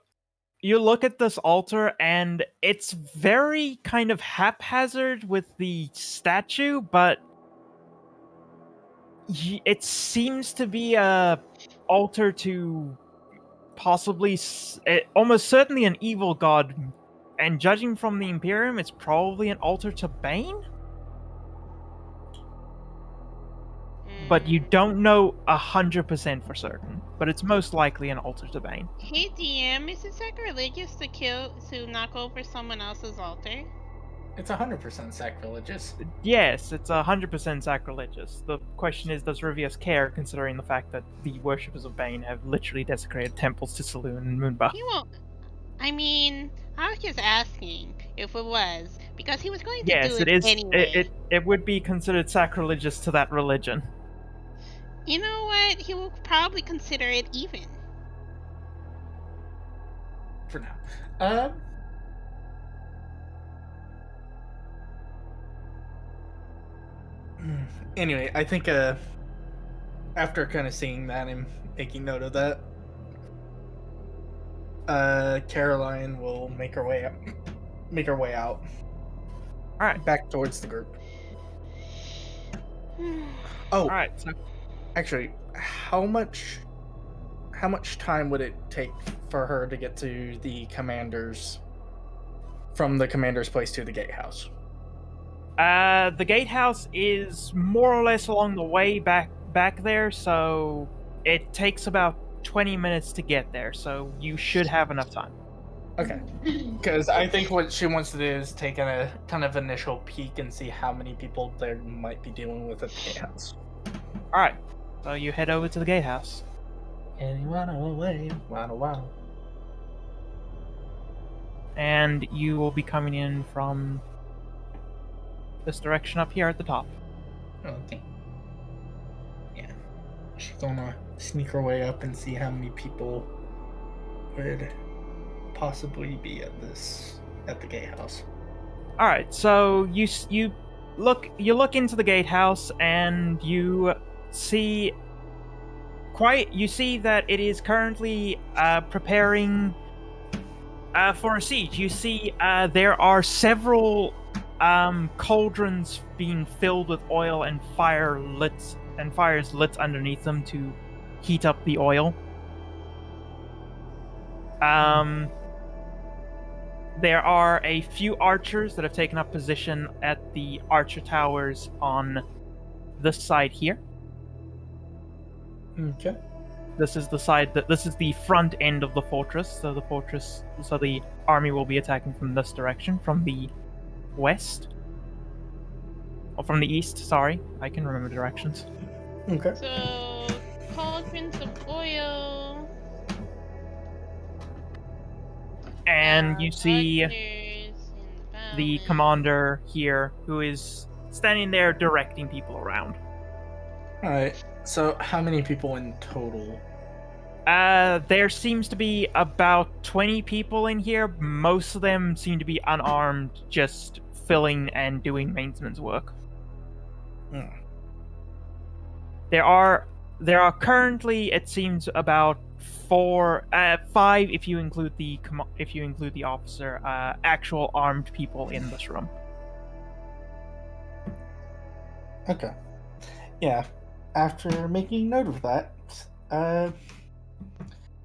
look at this altar and it's very kind of haphazard with the statue, but it seems to be a altar to possibly almost certainly an evil god, and judging from the Imperium, it's probably an altar to Bane. But you don't know 100% for certain. But it's most likely an altar to Bane. Hey DM, is it sacrilegious to knock over someone else's altar? It's 100% sacrilegious. Yes, it's 100% sacrilegious. The question is, does Rivius care, considering the fact that the worshippers of Bane have literally desecrated temples to Saloon and Moonba? He won't. I mean, I was just asking if it was, because he was going to Yes, do it it is. anyway. It would be considered sacrilegious to that religion. You know what? He will probably consider it even. For now. Anyway, I think after kind of seeing that and making note of that, Caroline will make her way out. All right. Back towards the group. Oh, All right. So actually, how much time would it take for her to get to the commander's from the commander's place to the gatehouse? the gatehouse is more or less along the way back there, so it takes about 20 minutes to get there. So you should have enough time. Okay, because I think what she wants to do is take a kind of initial peek and see how many people there might be dealing with at the gatehouse. All right. So you head over to the gatehouse. Anyone away? Wow. And you will be coming in from this direction up here at the top. Okay. Yeah. She's gonna sneak her way up and see how many people would possibly be at the gatehouse. All right. So you look into the gatehouse and you see that it is currently preparing for a siege. You see there are several cauldrons being filled with oil and fires lit underneath them to heat up the oil. There are a few archers that have taken up position at the archer towers on this side here. Okay. This is the front end of the fortress. So the army will be attacking from this direction, from the west. Or from the east, sorry. I can remember directions. Okay. So, cauldrons of oil. And you see Archers in the balance. commander here, who is standing there directing people around. Alright. So how many people in total? There seems to be about 20 people in here. Most of them seem to be unarmed, just filling and doing maintenance work. There are currently, it seems, about 5 if you include the officer, actual armed people in this room. Okay. Yeah. After making note of that,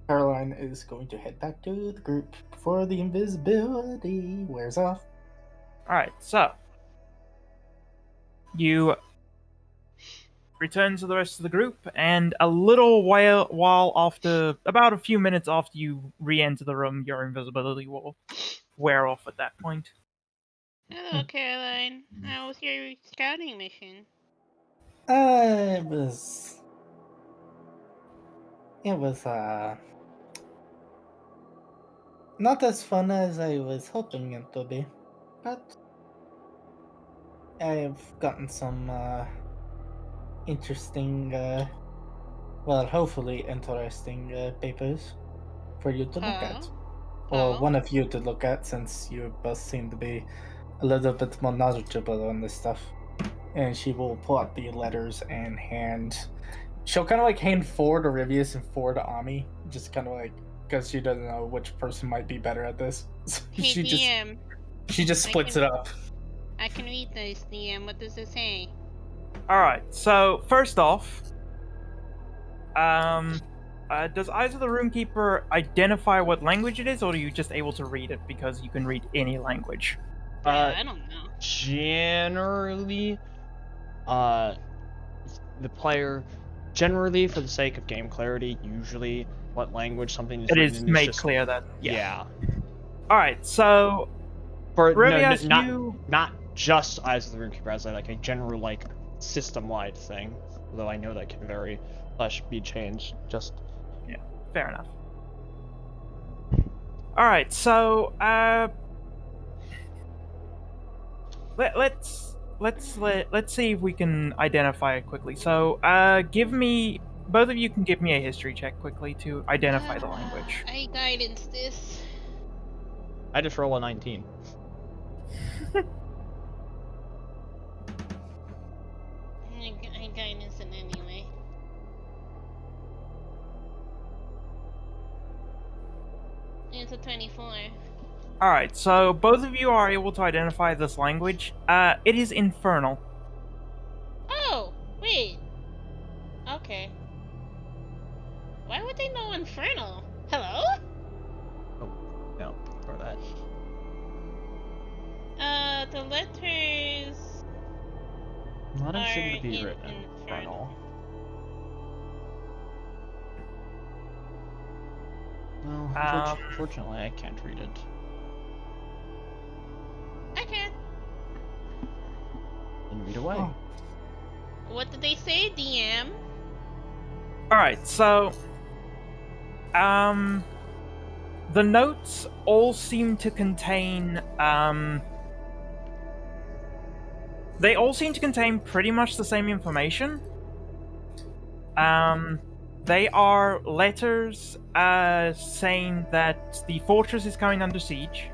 Caroline is going to head back to the group before the invisibility wears off. Alright, so you return to the rest of the group, and a little while after, about a few minutes after you re-enter the room, your invisibility will wear off at that point. Hello, Caroline. How was your scouting mission? It was Not as fun as I was hoping it to be, but I've gotten some interesting, well, hopefully interesting papers for you to look at. Or Oh. one of you to look at, since you both seem to be a little bit more knowledgeable on this stuff. And she will pull out the letters and she'll kind of like hand four to Rivius and four to Ami, just kind of like, because she doesn't know which person might be better at this. So Hey, she DM. just splits it up. I can read this, DM. What does it say? All right. So first off, does either the Runekeeper identify what language it is, or are you just able to read it because you can read any language? I don't know. Generally, the player, generally for the sake of game clarity, usually what language something is It written is in is made just clear that. yeah. All right. So For Rivias, not just Eyes of the Runekeeper as like a general like system-wide thing, although I know that can vary / be changed. Just fair enough. All right. So let's see if we can identify it quickly. So both of you can give me a history check quickly to identify the language. I guidance this. I just roll a 19. I guidance it anyway. It's a 24. All right, so both of you are able to identify this language. It is Infernal. Oh, wait. Okay. Why would they know Infernal? Hello? No, for that. The letters Letters are shouldn't be in written in Infernal. No, unfortunately I can't read it. I can. Then read away. Oh. What did they say, DM? All right, so the notes all seem to contain they all seem to contain pretty much the same information. They are letters saying that the fortress is coming under siege.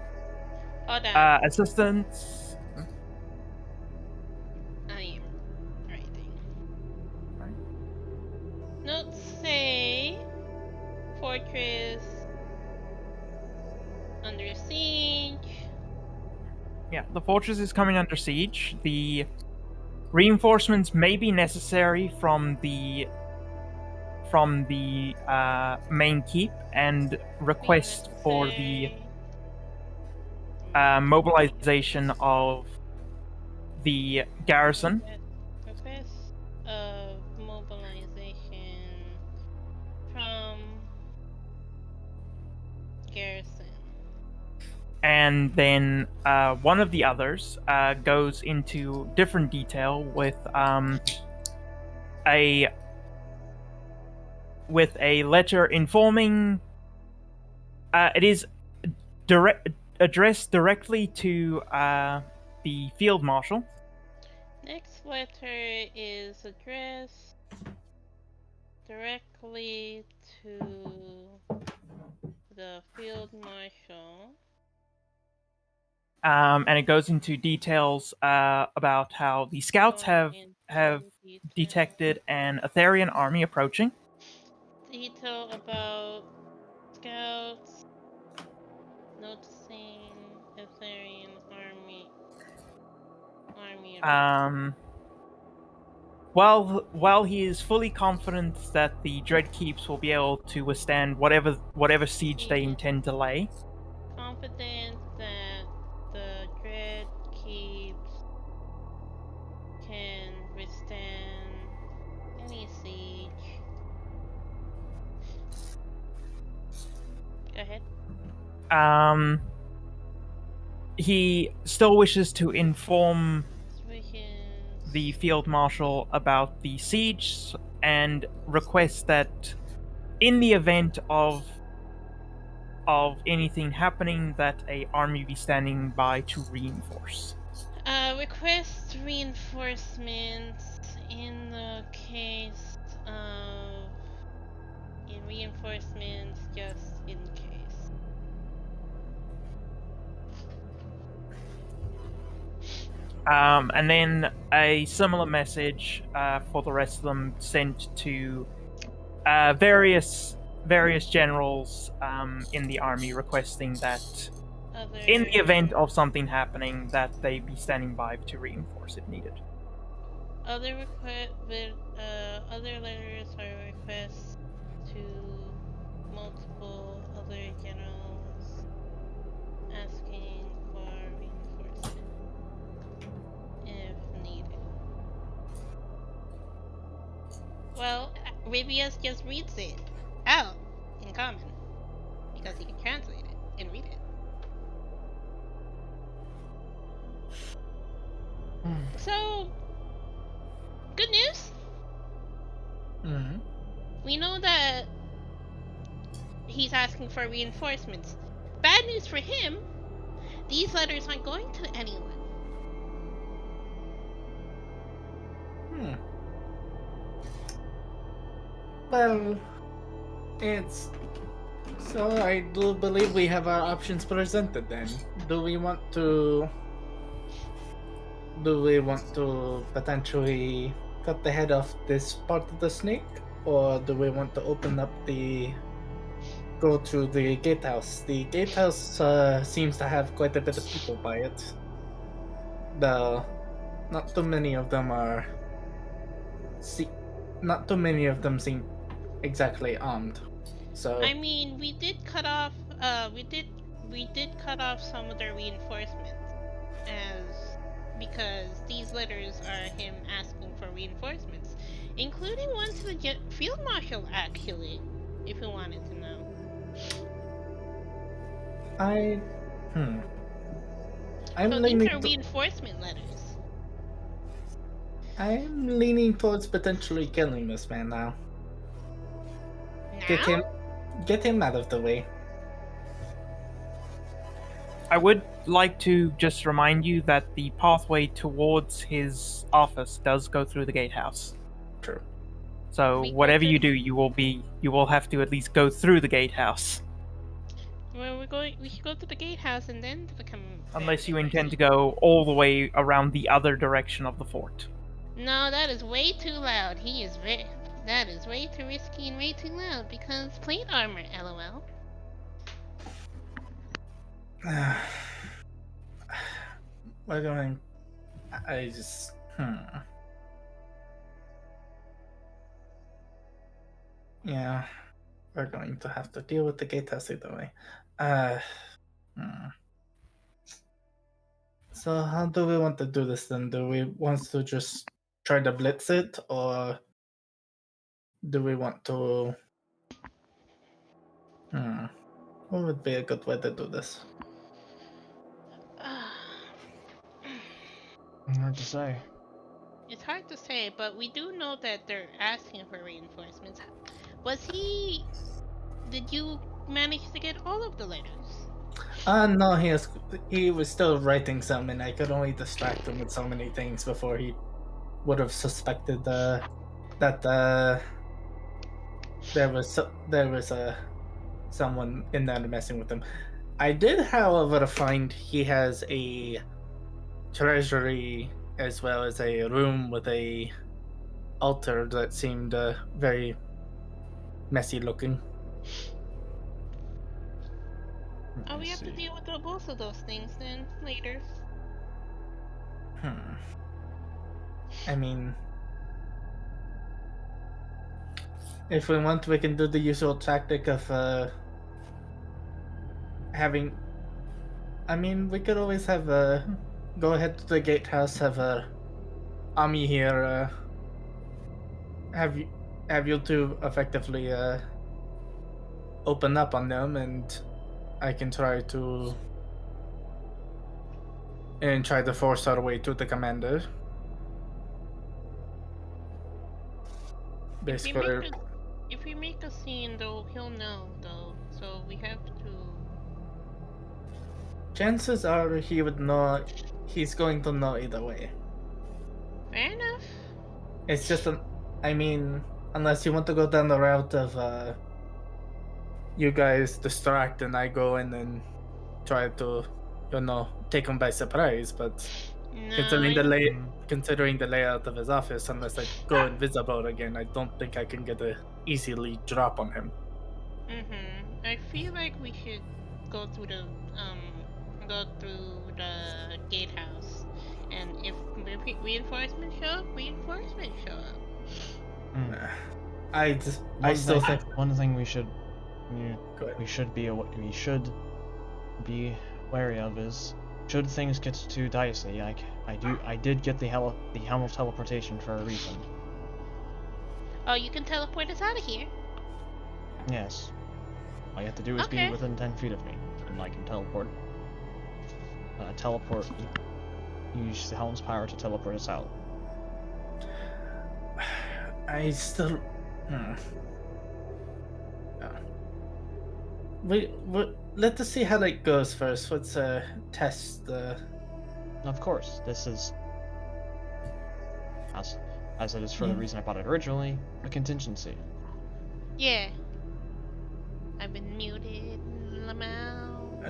Hold on. Assistance. I am writing. Right. Notes say fortress under siege. Yeah, the fortress is coming under siege. The reinforcements may be necessary from the main keep, and request for the mobilization of the garrison. Request of mobilization from garrison. And then one of the others goes into different detail with a letter informing. It is addressed directly to the field marshal. Next letter is addressed directly to the field marshal. And it goes into details about how the scouts have detected an Elerian army approaching. Detail about scouts noticing Elerian army. While he is fully confident that the Dread Keeps will be able to withstand whatever siege they intend to lay. Confident that the Dread Keeps can withstand any siege. Go ahead. He still wishes to inform the field marshal about the siege and requests that in the event of of anything happening that a army be standing by to reinforce. Request reinforcements in the case of reinforcements just in case. And then a similar message for the rest of them sent to various generals in the army, requesting that Other in the event of something happening, that they be standing by to reinforce if needed. other other letters or requests to multiple other generals asking for reinforcement if needed. Well, Rivius just reads it out in common because he can translate it and read it. So, good news. Mm-hmm. We know that he's asking for reinforcements. Bad news for him, these letters aren't going to anyone. Hmm. Well, it's so I do believe we have our options presented then. Do we want to potentially cut the head off this part of the snake? Or do we want to open up go to the gatehouse? The gatehouse seems to have quite a bit of people by it. Though not too many of them are not too many of them seem exactly armed. So I mean, we did cut off. We did cut off some of their reinforcements, as because these letters are him asking for reinforcements, including one to the field marshal. Actually, if you wanted to know. I I'm So these leaning are reinforcement letters. I'm leaning towards potentially killing this man now. Now? Get him out of the way. I would like to just remind you that the pathway towards his office does go through the gatehouse. True. So We go whatever to- you do, you will have to at least go through the gatehouse. Well, we should go to the gatehouse and then to become. Unless you intend to go all the way around the other direction of the fort. No, that is way too loud. That is way too risky and way too loud because plate armor, lol. We're going. I just. Yeah, we're going to have to deal with the gatehouse either way. So how do we want to do this then? Do we want to just try to blitz it, or do we want to? What would be a good way to do this? Hard to say. It's hard to say, but we do know that they're asking for reinforcements. Did you manage to get all of the letters? No, he was still writing some, and I could only distract him with so many things before he would have suspected that there was someone in there messing with him. I did, however, find he has a treasury as well as a room with a altar that seemed very messy looking. Oh, we have to deal with both of those things then later. I mean, if we want, we can do the usual tactic of having. I mean, we could always have go ahead to the gatehouse, have Ami here, have you two effectively open up on them, and I can try to force our way to the commander. Basically, If we make a scene, though, he'll know, though. So so we have to. Chances are he would know. He's going to know either way. Fair enough. It's just I mean, unless you want to go down the route of you guys distract and I go in and try to, take him by surprise. But No, considering the layout of his office, unless I go invisible again, I don't think I can get a easily drop on him. I feel like we should go through the gatehouse, and if reinforcements show up, reinforcements show up. I still think one thing we should Go ahead. we should be wary of is, should things get too dicey, I did get the helm of teleportation for a reason. Oh, you can teleport us out of here. Yes. All you have to do is Okay. be within 10 feet of me, and I can teleport. Use the helm's power to teleport us out. I still. We let us see how that goes first. Let's test the. Of course, this is, as it is for the reason I bought it originally, a contingency. Yeah. I've been muted, Lamau.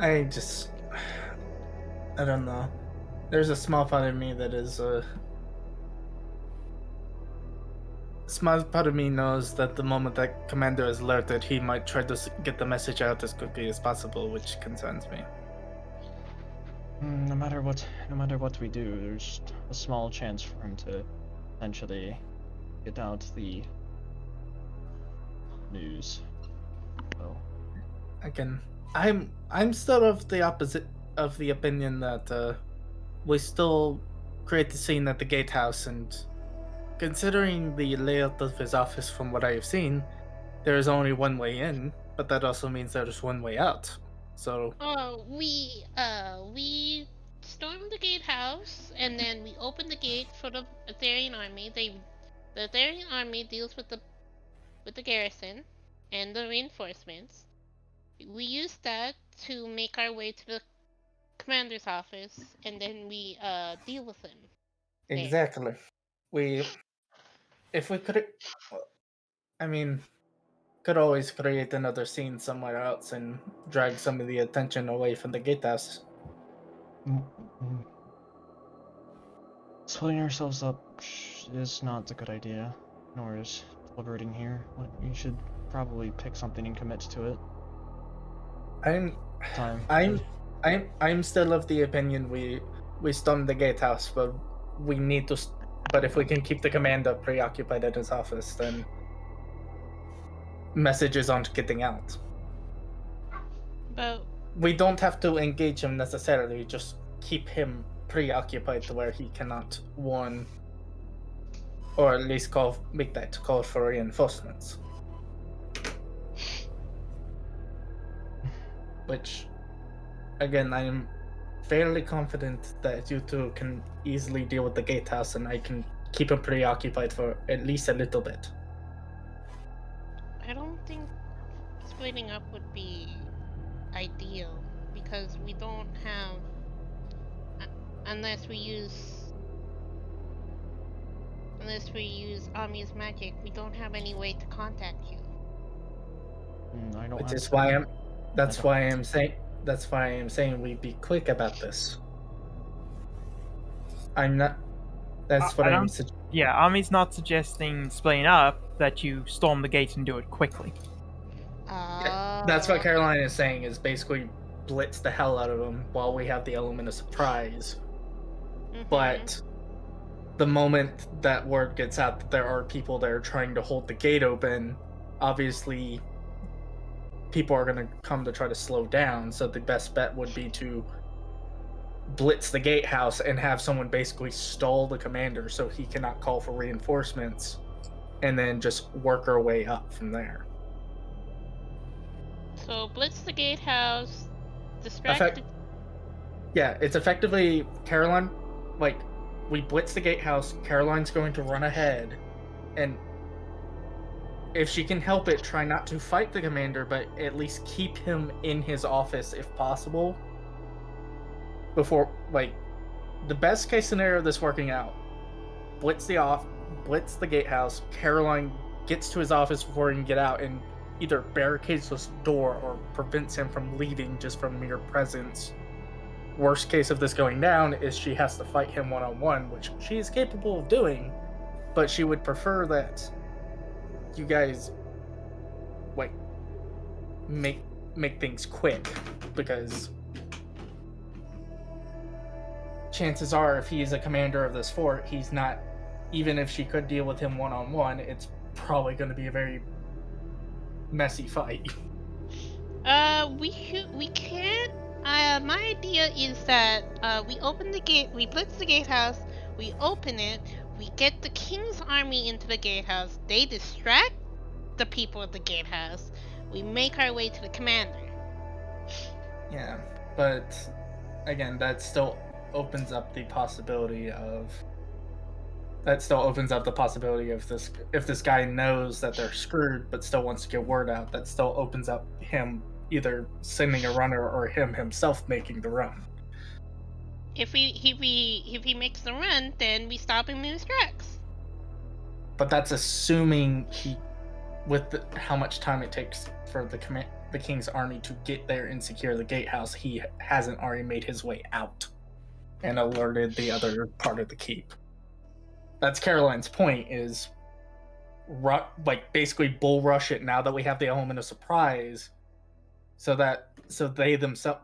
I don't know. There's a small part of me that is small part of me knows that the moment that Commander is alerted, he might try to get the message out as quickly as possible, which concerns me. No matter what we do, there's a small chance for him to eventually get out the news. So, Again, I'm still of the opinion that we still create the scene at the gatehouse, and considering the layout of his office from what I have seen, there is only one way in, but that also means there's one way out. So Oh, we stormed the gatehouse, and then we opened the gate for the Elerian army. The Elerian army deals with the garrison and the reinforcements. We used that to make our way to the commander's office, and then we deal with him. There. exactly, if we could, could always create another scene somewhere else and drag some of the attention away from the gatehouse. Splitting ourselves up is not a good idea, nor is deliberating here. We should probably pick something and commit to it. I'm still of the opinion we storm the gatehouse, but we need to. But if we can keep the commander preoccupied at his office, then messages aren't getting out. But We don't have to engage him necessarily. Just keep him preoccupied to where he cannot warn, or at least make that call for reinforcements. Which, again, I am fairly confident that you two can easily deal with the gatehouse, and I can keep him preoccupied for at least a little bit. I don't think splitting up would be ideal, because we don't have, unless we use Ami's magic, we don't have any way to contact you. I don't. Which is why I'm. That's why I'm saying we be quick about this. I'm not. That's what I'm. Yeah, Army's not suggesting splitting up, that you storm the gate and do it quickly. That's what Caroline is saying, is basically blitz the hell out of them while we have the element of surprise. But the moment that word gets out that there are people that are trying to hold the gate open, obviously people are going to come to try to slow down, so the best bet would be to blitz the gatehouse and have someone basically stall the commander so he cannot call for reinforcements, and then just work our way up from there. So blitz the gatehouse, distract. Yeah, it's effectively Caroline. Like, we blitz the gatehouse. Caroline's going to run ahead, and if she can help it, try not to fight the commander, but at least keep him in his office if possible. Before, like, the best case scenario of this working out, blitz the gatehouse. Caroline gets to his office before he can get out and either barricades this door or prevents him from leaving just from mere presence. Worst case of this going down is she has to fight him one-on-one, which she is capable of doing, but she would prefer that you guys like make things quick, because chances are if he's a commander of this fort, he's not, even if she could deal with him one-on-one, it's probably going to be a very messy fight. We can't. My idea is that we open the gate, we blitz the gatehouse, we open it, we get the king's army into the gatehouse, they distract the people at the gatehouse, we make our way to the commander. Yeah, but again, that still opens up the possibility of this, if this guy knows that they're screwed but still wants to get word out, that still opens up him either sending a runner or him himself making the run. If he makes the run, then we stop him in his tracks. But that's assuming how much time it takes for the king's army to get there and secure the gatehouse, he hasn't already made his way out and alerted the other part of the keep. That's Caroline's point, is basically bull rush it now that we have the element of surprise, so they themselves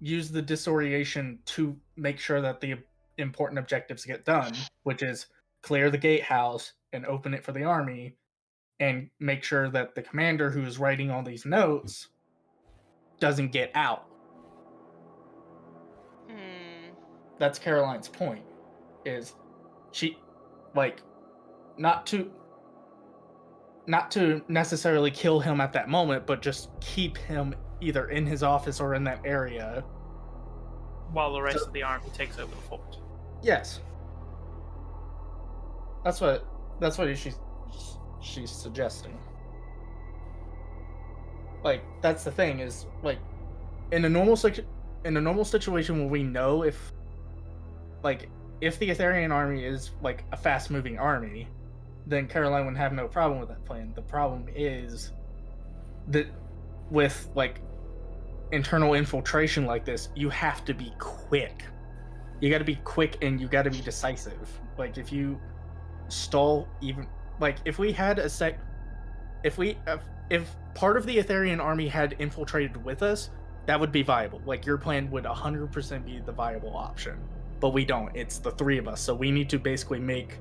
use the disorientation to make sure that the important objectives get done, which is clear the gatehouse and open it for the army, and make sure that the commander who's writing all these notes doesn't get out. That's Caroline's point, is she not to necessarily kill him at that moment, but just keep him either in his office or in that area while the rest of the army takes over the fort. Yes, that's what she's suggesting. That's the thing, is in a normal situation where we know if the Elerian army is a fast-moving army, then Caroline would have no problem with that plan. The problem is that with internal infiltration like this, you have to be quick. You got to be quick and you got to be decisive. If you stall, even if we had if part of the Elerian army had infiltrated with us, that would be viable. Your plan would 100% be the viable option. But we don't. It's the three of us, so we need to basically make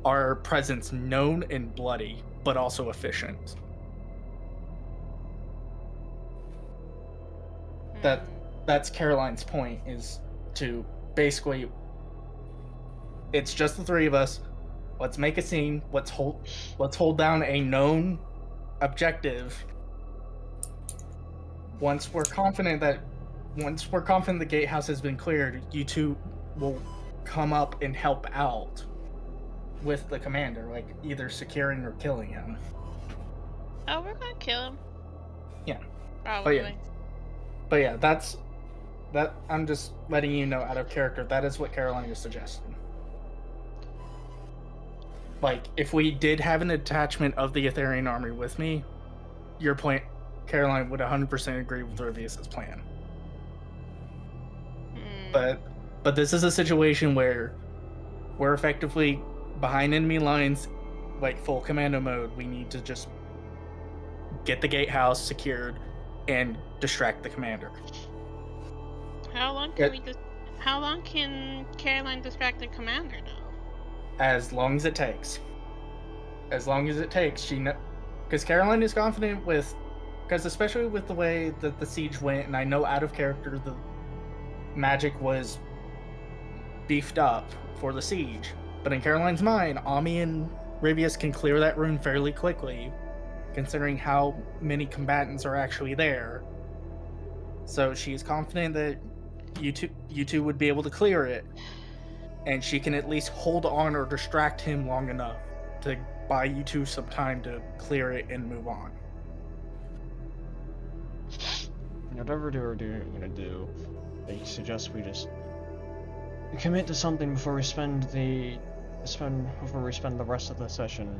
our presence known and bloody, but also efficient. That's Caroline's point, is to basically, it's just the three of us. Let's make a scene. Let's hold down a known objective. Once we're confident the gatehouse has been cleared, you two will come up and help out with the commander, either securing or killing him. Oh, we're gonna kill him. Yeah. Probably. But yeah, that I'm just letting you know out of character, that is what Caroline is suggesting. If we did have an attachment of the Elerian army with me, your point, Caroline would 100% agree with Rivius's plan. But this is a situation where we're effectively behind enemy lines, full commando mode. We need to just get the gatehouse secured and distract the commander. How long can Caroline distract the commander, though? As long as it takes. Because Caroline is confident because especially with the way that the siege went, and I know out of character the magic was beefed up for the siege, but in Caroline's mind, Ami and Rivius can clear that room fairly quickly, considering how many combatants are actually there. So she's confident that you two would be able to clear it, and she can at least hold on or distract him long enough to buy you two some time to clear it and move on. Whatever we're gonna do, I suggest we just commit to something before we spend the rest of the session.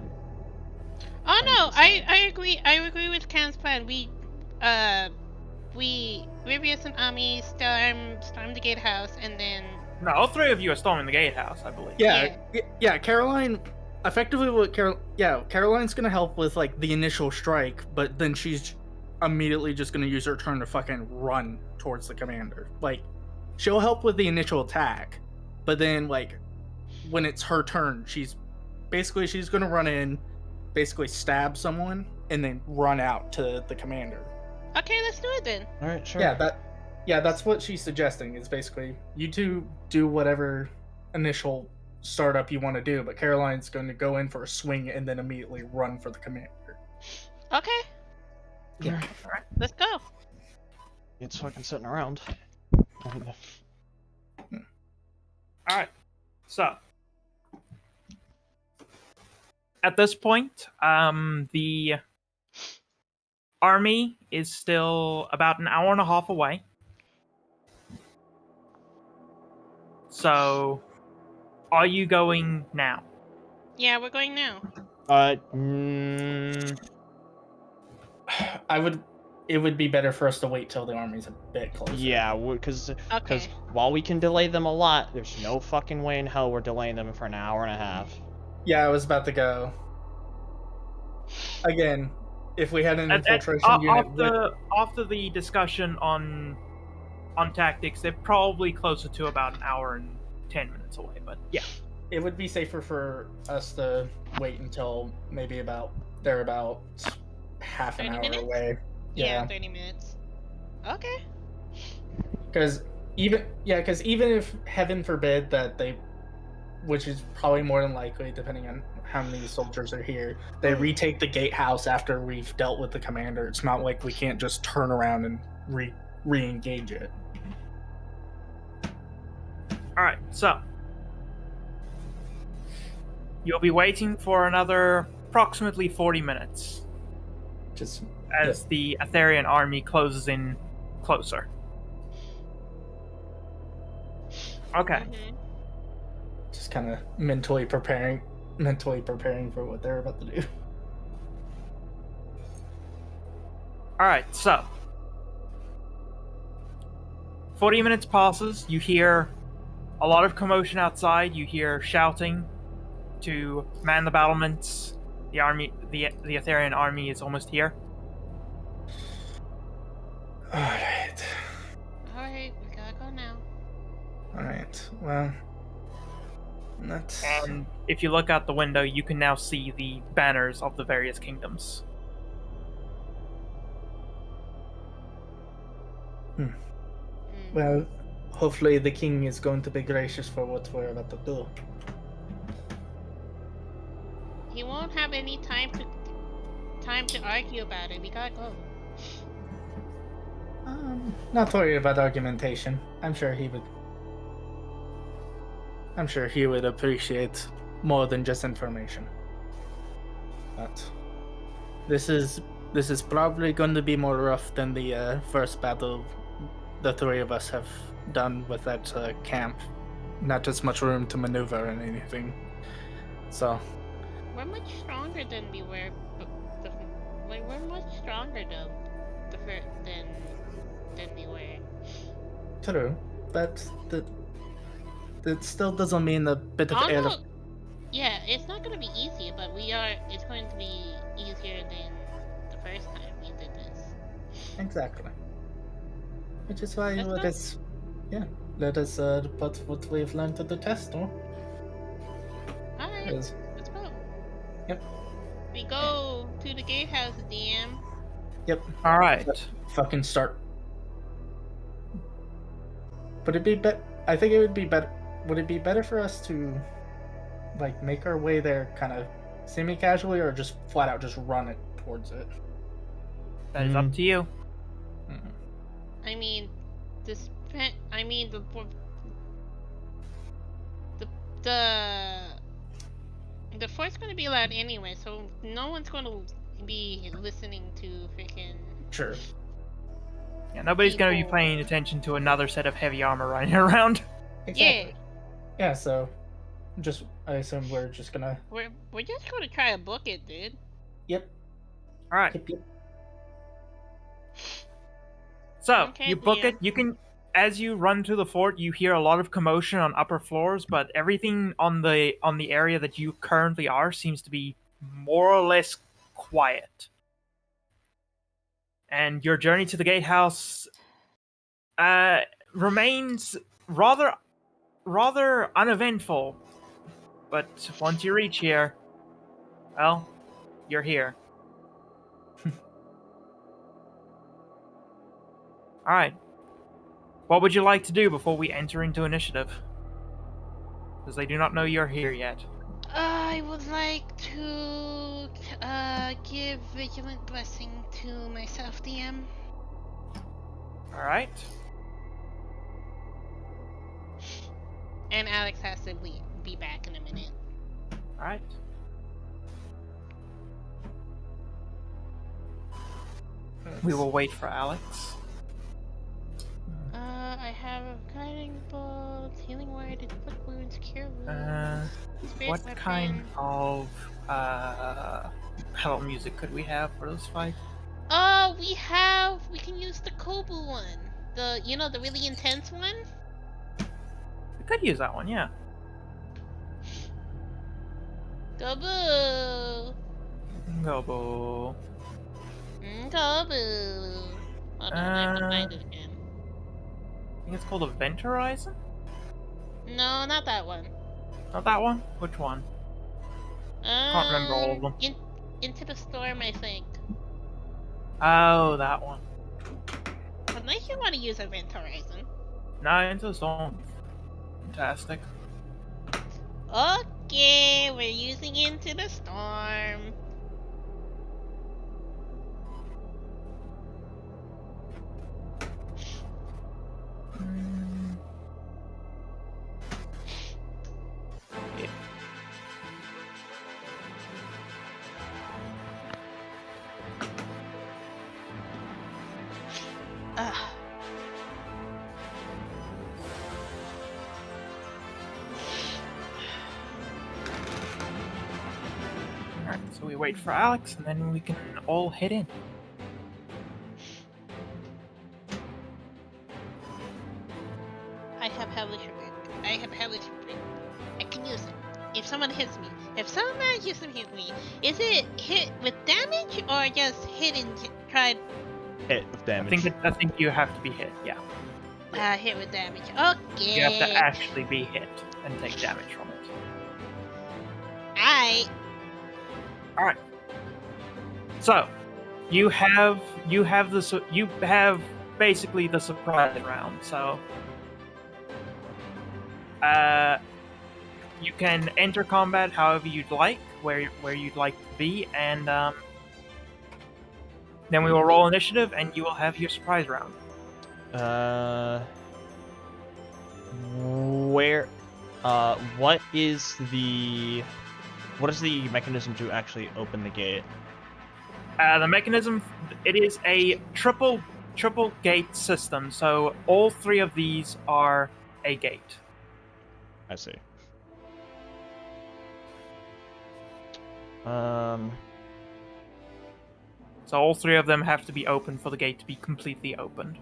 Oh trying no, to decide. I agree. I agree with Cam's plan. We review some army, storm the gatehouse, and then No, all three of you are storming the gatehouse, I believe. Yeah, Caroline. Effectively, Caroline's gonna help with like the initial strike, but then she's immediately just gonna use her turn to fucking run towards the commander. Like, she'll help with the initial attack, but then like when it's her turn, she's gonna run in, basically stab someone, and then run out to the commander. okay, let's do it then. All right, sure. That's what she's suggesting. Is basically you two do whatever initial startup you want to do, but Caroline's going to go in for a swing and then immediately run for the commander. Okay, Yeah. let's go. It's fucking sitting around. Alright, so at this point, the army is still about an hour and a half away. So, are you going now? Yeah, we're going now. It would be better for us to wait till the army's a bit closer. Yeah, because Okay. while we can delay them a lot, there's no fucking way in hell we're delaying them for an hour and a half. Yeah, I was about to go. Again, if we had an And- infiltration unit, after the discussion on tactics, they're probably closer to about an hour and 10 minutes away. But yeah, it would be safer for us to wait until maybe they're about half an 30 hour minutes? away. Yeah, 30 minutes. Okay. Because even if heaven forbid that they, which is probably more than likely depending on how many soldiers are here, they retake the gatehouse after we've dealt with the commander. It's not like we can't just turn around and re-engage it. all right. So you'll be waiting for another approximately 40 minutes Just as the Elerian army closes in closer. Okay. Mhm. just kind of mentally preparing for what they're about to do. All right. So 40 minutes passes. You hear a lot of commotion outside. You hear shouting to man the battlements. The army, the Elerian army is almost here. Alright. Alright, we gotta go now. Alright. Well, that's... And if you look out the window, you can now see the banners of the various kingdoms. Mm. Well, hopefully the king is going to be gracious for what we're about to do. He won't have any time to argue about it. We gotta go. Not worry about argumentation. I'm sure he would appreciate more than just information. But this is probably going to be more rough than the first battle the three of us have done with that camp. Not as much room to maneuver and anything. So We're much stronger than we were. We're much stronger though, than we were. true, but that still doesn't mean a bit of air. No, yeah, it's not gonna be easy, but it's going to be easier than the first time we did this. Exactly. Which is why Let's let us put what we've learned to the test, no? Alright, Yes. let's go. Yep. We go to the gatehouse, DM. Yep. All right. Fucking start. Would it be I think it would be better. Would it be better for us to, like, make our way there kind of semi-casually, or just flat out just run it towards it? That is up to you. Mm. I mean, the The fort's gonna be loud anyway, so no one's gonna be listening to freaking. Sure. Yeah, nobody's going to be People. paying attention to another set of heavy armor running around. Exactly. Yeah, so I assume we're just gonna. We're just gonna try to book it, dude. Yep. All right. Yep. So Okay, you book Liam. it. You can, as you run to the fort, you hear a lot of commotion on upper floors, but everything on the area that you currently are seems to be more or less quiet. And your journey to the gatehouse remains rather uneventful. But once you reach here, well, you're here. All right. What would you like to do before we enter into initiative? Because they do not know you're here yet. I would like to give Vigilant Blessing to myself, DM. All right. And Alex has to be back in a minute. All right. We will wait for Alex. I have a guiding bolt, healing word, inflict wounds, cure wounds. Spirit What weapon. kind of battle music could we have for this fight? Oh, we can use the Kobu one. The really intense one? We could use that one, yeah. Kobu! Gobo. Kobu! Hold on, I have to find it again. I think it's called a Vent Horizon? No, not that one. Not that one? Which one? Can't remember all of them. Into the Storm, I think. Oh, that one. Unless you want to use Event Horizon. No, Into the Storm. Fantastic. Okay, we're using Into the Storm. Yeah. Ugh. Alright, so we wait for Alex and then we can all head in. I have Hellish Brick. I can use it. If someone hits me. If someone manages to hit me, is it hit with damage or just hit and try Hit with damage. I think you have to be hit, yeah. hit with damage? Okay. You have to actually be hit and take damage from it. Alright. So, you have basically the surprise round. So, you can enter combat however you'd like, where you'd like to be, and then we will roll initiative, and you will have your surprise round. What is the mechanism to actually open the gate? The mechanism, it is a triple gate system, so all three of these are a gate. I see. So all three of them have to be open for the gate to be completely opened.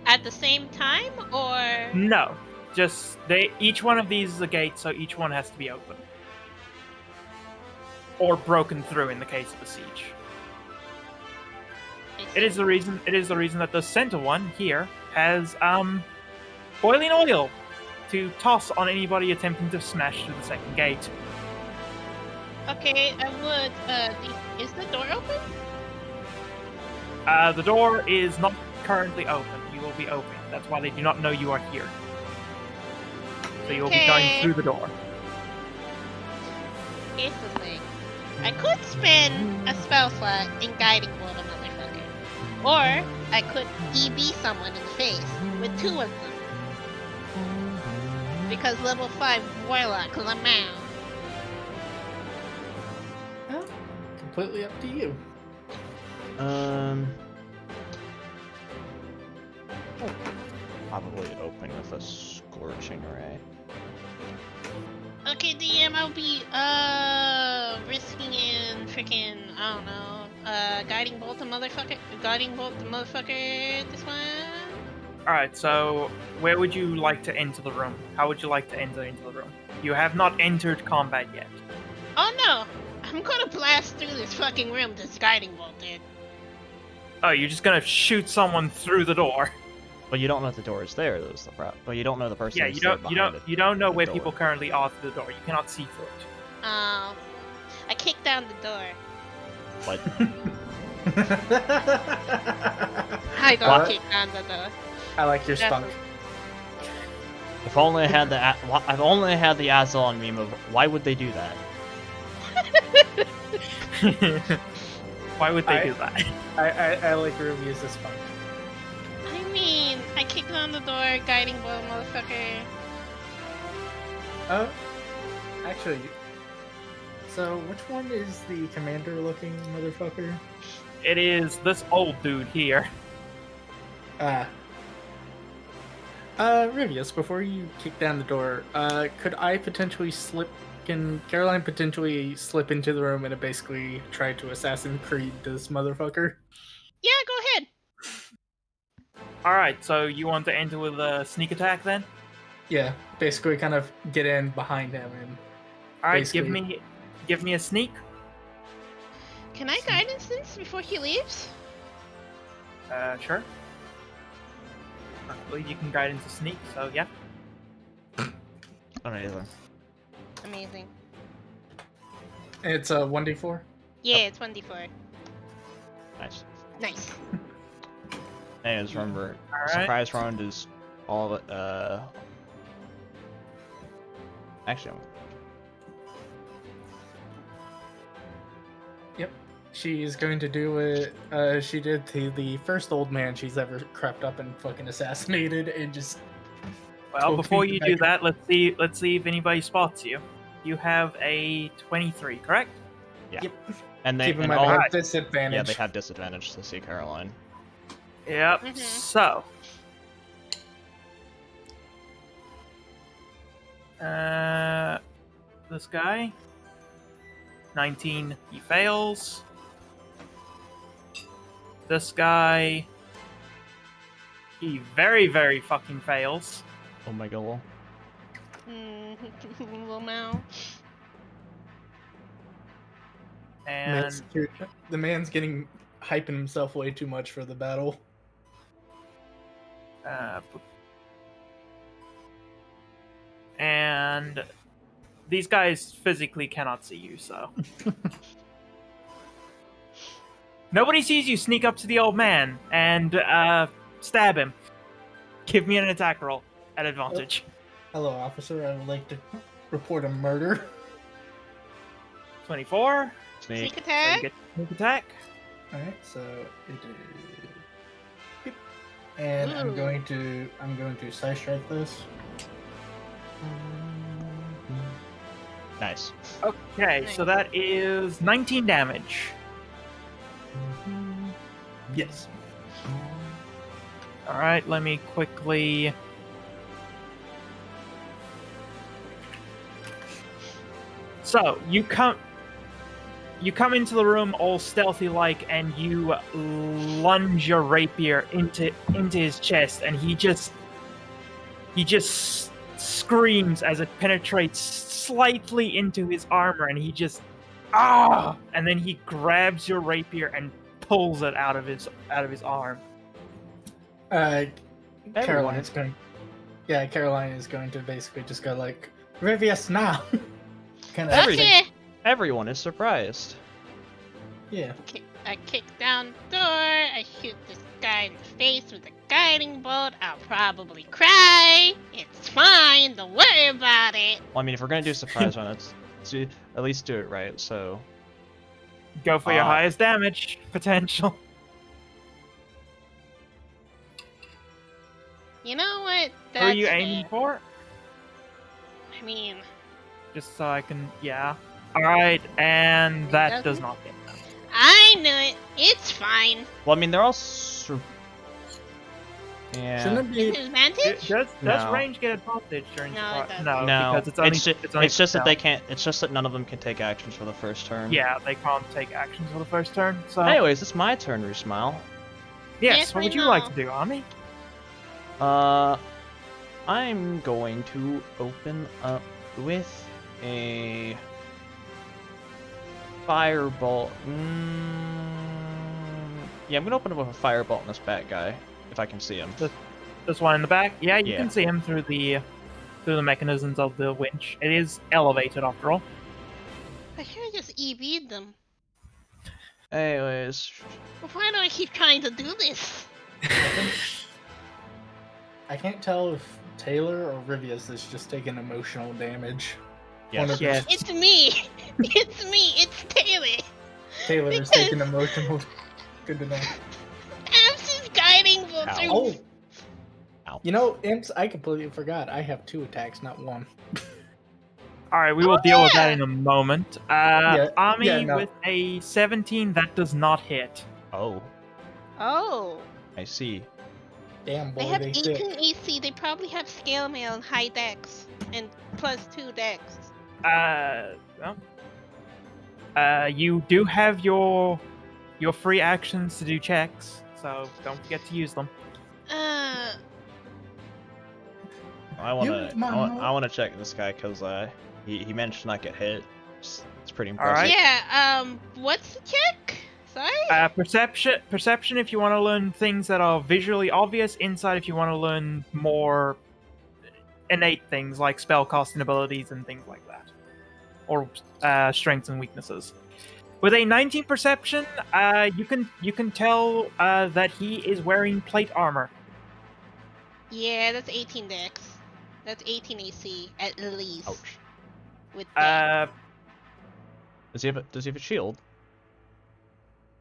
At the same time, or No, just each one of these is a gate, so each one has to be open. Or broken through in the case of a siege. It is the reason that the center one here has boiling oil to toss on anybody attempting to smash through the second gate. Okay, I would. Is the door open? The door is not currently open. You will be open. That's why they do not know you are here. So you will be going Okay. through the door. Here's the thing. I could spend a spell slot in Guiding Bolt a motherfucker. Or I could EB someone in the face with two of them. Because level 5 Warlock, Lamau. Well, completely up to you. Probably open with a scorching ray. Okay, DM, I'll be, risking in freaking, I don't know, guiding bolt the motherfucker, this one? Alright, so where would you like to enter the room? How would you like to enter into the room? You have not entered combat yet. Oh no! I'm gonna blast through this fucking room this guiding bolt did. Oh, you're just gonna shoot someone through the door. But you don't know if the door is there. That's the problem. But you don't know the person. Yeah, who's you there don't behind you don't know the where door. people currently are through the door. You cannot see through it. Oh. I kicked down the door. What? I don't What? kick down the door. I like your spunk. If only I had the I've only had the Azalon meme of why would they do that? Why would they do that? I like Rubius' spunk. I mean, I kicked down the door, guiding bolt motherfucker. Actually, so which one is the commander-looking motherfucker? It is this old dude here. Rivius, before you kick down the door, could I potentially can Caroline potentially slip into the room and basically try to Assassin's Creed this motherfucker? Yeah, go ahead. Alright, so you want to enter with a sneak attack then? Yeah, basically kind of get in behind him and Alright, basically- give me a sneak. Can I guidance this before he leaves? Sure. I believe you can guide into sneak, so yeah. Amazing. Amazing. it's a 1d4. Yeah, it's 1d4. Nice. Nice. Anyways, remember, Alright. surprise round is all of it. Actually, She is going to do it. She did to the first old man she's ever crept up and fucking assassinated, and just. Well, Well, before keep you it do back. that, let's see if anybody spots you. You have a 23, correct? yeah. Yep. And they Keep in and mind, all, I have disadvantage. yeah, they have disadvantage to see Caroline. Yep. Mhm. So, this guy, 19, he fails. This guy, he very, very fucking fails. Oh my god. Lamau. And The man's getting hyping himself way too much for the battle. and these guys physically cannot see you, so. Nobody sees you sneak up to the old man and stab him. Give me an attack roll at advantage. Hello, officer. I would like to report a murder. 24. Sneak. Sneak So you attack? get sneak attack. All right, so it is. Beep. And I'm Ooh. going to side strike this. Nice. Okay, so that is 19 damage. Yes. All right, let me quickly. So you come into the room all stealthy like, and you lunge your rapier into his chest, and he just screams as it penetrates slightly into his armor, and he just and then he grabs your rapier and pulls it out of his arm. Caroline is going. Yeah, Caroline is going to basically just go like, Rivius now. kind of. Everything. Okay. Everyone is surprised. Yeah. I kick down the door. I shoot this guy in the face with a guiding bolt. I'll probably cry. It's fine. Don't worry about it. Well, I mean, if we're gonna do a surprise one, let's at least do it right. So, Go for your highest damage potential. You know what? Who are you That's aiming fair. for? I mean, Just so I can, yeah. Alright, and that does doesn't? not hit. I knew it. It's fine. Well, I mean, they're all. Yeah. Shouldn't it Is be? it advantage? Does No. range get advantage during No, it doesn't. No, No, because it's only it's just that spell. they can't. It's just that none of them can take actions for the first turn. Yeah, they can't take actions for the first turn. So, Anyways, it's my turn, Rusmile. yes, what I would you like know. to do, Army? I'm going to open up with a firebolt. Yeah, I'm gonna open up with a firebolt in this bat guy, if I can see him. This one in the back. Yeah, you Yeah. can see him through the mechanisms of the winch. It is elevated after all. I should have just EV'd them. Anyways, But why do I keep trying to do this? I can't tell if Taylor or Rivius is just taking emotional damage. yes. One of Yes. It's me. It's me. It's Taylor. Taylor is taking emotional. Good to know. Amps' guiding bolts are. Oh, Ow. you know, Imps, I completely forgot. I have 2 attacks, not 1. All right, we will deal with that yeah. in a moment. Army no. with a 17 that does not hit. Oh, Oh. I see. Damn, boy, They have they 18 sick. AC. They probably have scale mail and high dex. And +2 dex. You do have your free actions to do checks, so don't forget to use them. I wanna, Use my I wanna check this guy because he managed to not get hit. It's pretty All impressive. right. Yeah, what's the check? Sorry? Perception if you want to learn things that are visually obvious. Insight if you want to learn more innate things like spell casting abilities and things like that, or strengths and weaknesses. With a 19 perception, you can tell that he is wearing plate armor. Yeah, that's 18 dex. That's 18 AC at least. Ouch. With that. Does he have a shield?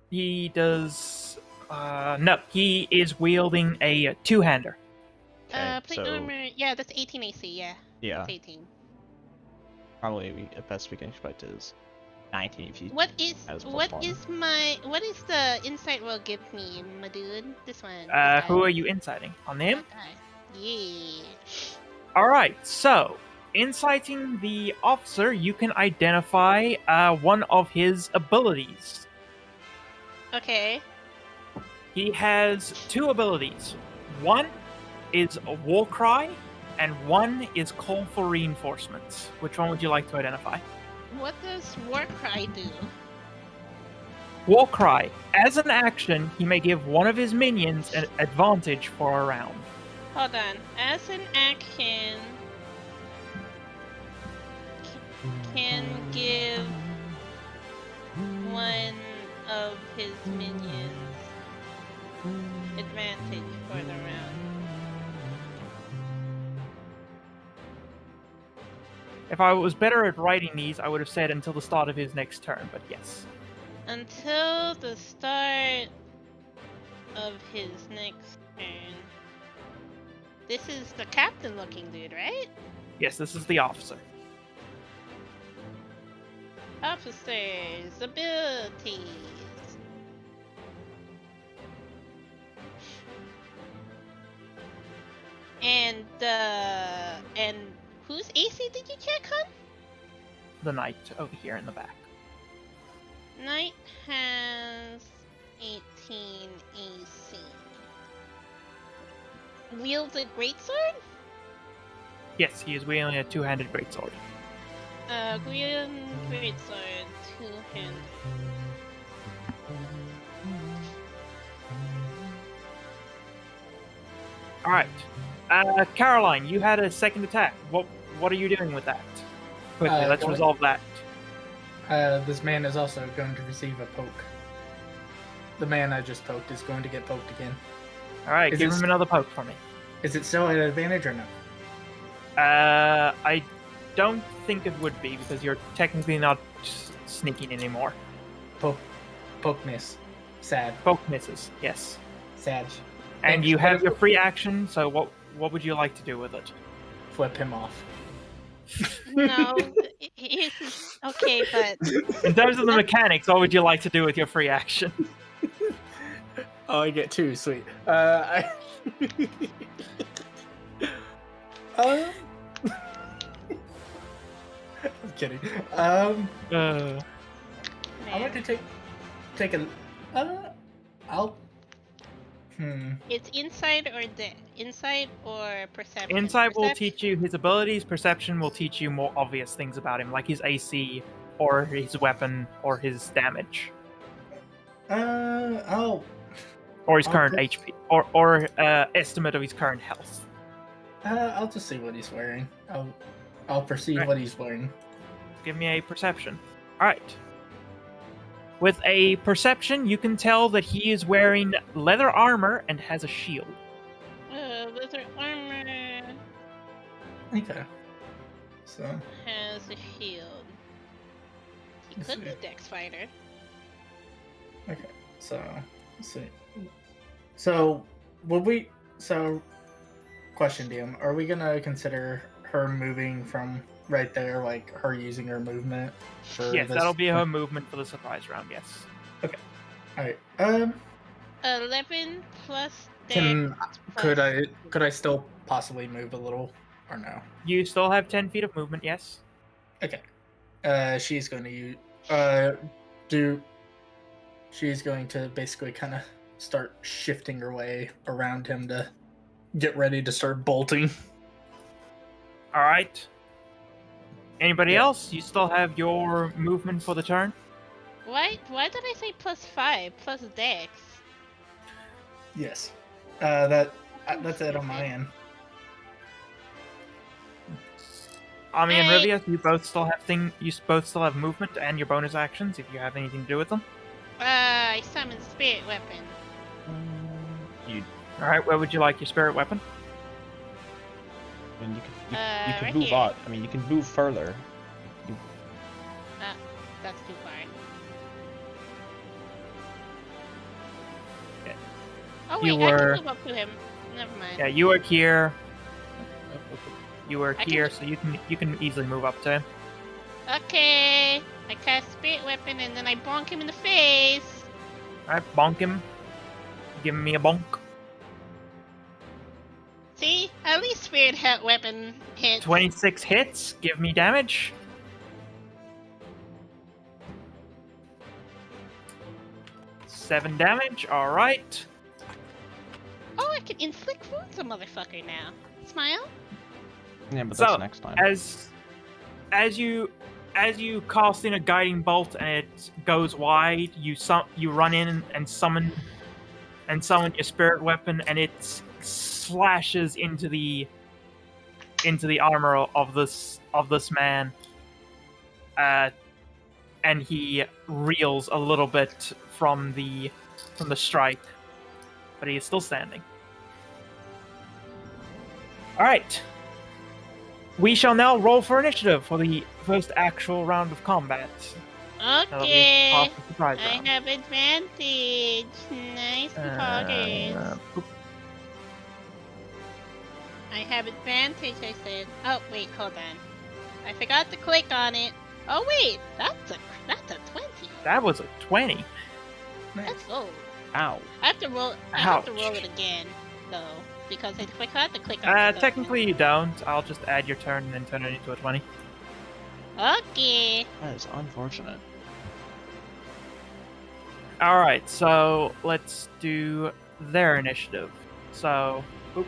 He does. No, he is wielding a two-hander. Okay, Plate so armor. Yeah, that's 18 AC. Yeah, yeah, that's 18. probably the best we can expect is 19 if you. What is As what +1. is my what is the insight roll give me, my dude? This one. Who are you inciting? On him? Yeah. All right. So, inciting the officer, you can identify one of his abilities. Okay. He has 2 abilities. One is a war cry, and one is call for reinforcements. Which one would you like to identify? What does Warcry do? War cry. As an action, he may give one of his minions an advantage for a round. Hold on. As an action, can give one of his minions advantage for the round. If I was better at writing these, I would have said until the start of his next turn, but yes. Until the start of his next turn. This is the captain looking dude, right? Yes, this is the officer. Officers, abilities. And whose AC did you check, hun? The knight over here in the back. Knight has 18 AC. Wields a greatsword? Yes, he is wielding a two-handed greatsword. Wield greatsword, two-handed. Alright. Caroline, you had a second attack. What are you doing with that? Quickly, let's going- resolve that. This man is also going to receive a poke. The man I just poked is going to get poked again. Alright, Is give this- him another poke for me. Is it still at advantage or no? I don't think it would be, because you're technically not sneaking anymore. Poke miss. Sad. Poke misses, yes. Sad. And Thanks, you but have if- your free action, so what would you like to do with it? Flip him off. No, okay, but In terms of the mechanics, what would you like to do with your free action? Oh, I get 2. Sweet. I... I'm kidding. Uh, I want to take a. I'll. it's insight or perception. Insight will Perception? teach you his abilities. Perception will teach you more obvious things about him, like his AC, or his weapon, or his damage, I'll. or his I'll current put- HP, or estimate of his current health. I'll just see what he's wearing. I'll perceive Right. what he's wearing. Give me a perception. All right. With a perception, you can tell that he is wearing leather armor and has a shield. Leather armor Okay. So. has a shield. He Let's could be see. Dex fighter. Okay. So. Let's see. So, would we? So, question, DM: are we gonna consider her moving from right there, like her using her movement? For Yes, this? that'll be her movement for the surprise round. Yes. All right. 11 plus Dex. Can plus... could I still possibly move a little or no? You still have 10 feet of movement. Yes. Okay. She's going to use she's going to basically kind of start shifting her way around him to get ready to start bolting. All right. Anybody Yeah. else? You still have your movement for the turn. Why did I say plus 5? Plus Dex? Yes. That's it on my end. Ami and Hey. Rivia, you both still have movement and your bonus actions if you have anything to do with them. I summon spirit weapon. All right, where would you like your spirit weapon? And you can Right move here. on. I mean, you can move further. That's too far. Yeah. Oh wait, You I were- can move up to him. Never mind. Yeah, you were here. You were I can- here, so you can easily move up to him. Okay. I cast spirit weapon and then I bonk him in the face. All right, bonk him. Give me a bonk. See, at least spirit weapon hits. 26 hits. Give me damage. Seven damage. All right. Oh, I can inflict wounds on motherfucker now. Smile. Yeah, but So, that's next time. As you cast in a guiding bolt and it goes wide, you run in and summon your spirit weapon, and it slashes into the armor of this man, and he reels a little bit from the strike, but he is still standing. All right. We shall now roll for initiative for the first actual round of combat. Now that we've Okay. passed the surprise I round. have advantage. Nice poggers. Boop. I have advantage, I said. Oh, wait, hold on. I forgot to click on it. Oh, wait, that's a 20. That was a 20. That's low. Ow. I have to roll Ouch. it again, though, because I forgot to click on it. Technically you don't. I'll just add your turn and then turn it into a 20. Okay. That is unfortunate. Alright, so let's do their initiative. So, oop.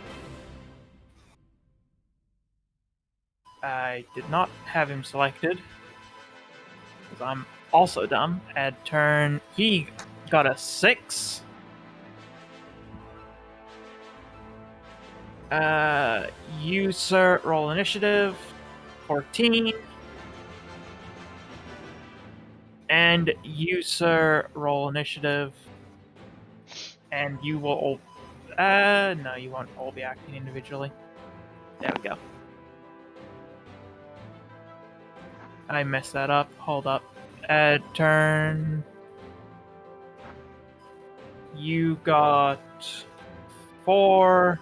I did not have him selected, because I'm also dumb. At turn, he got a 6. You, sir, roll initiative. 14. And you, sir, roll initiative. And you will all... no, you won't all be acting individually. There we go. I messed that up. Hold up. Turn... You got 4.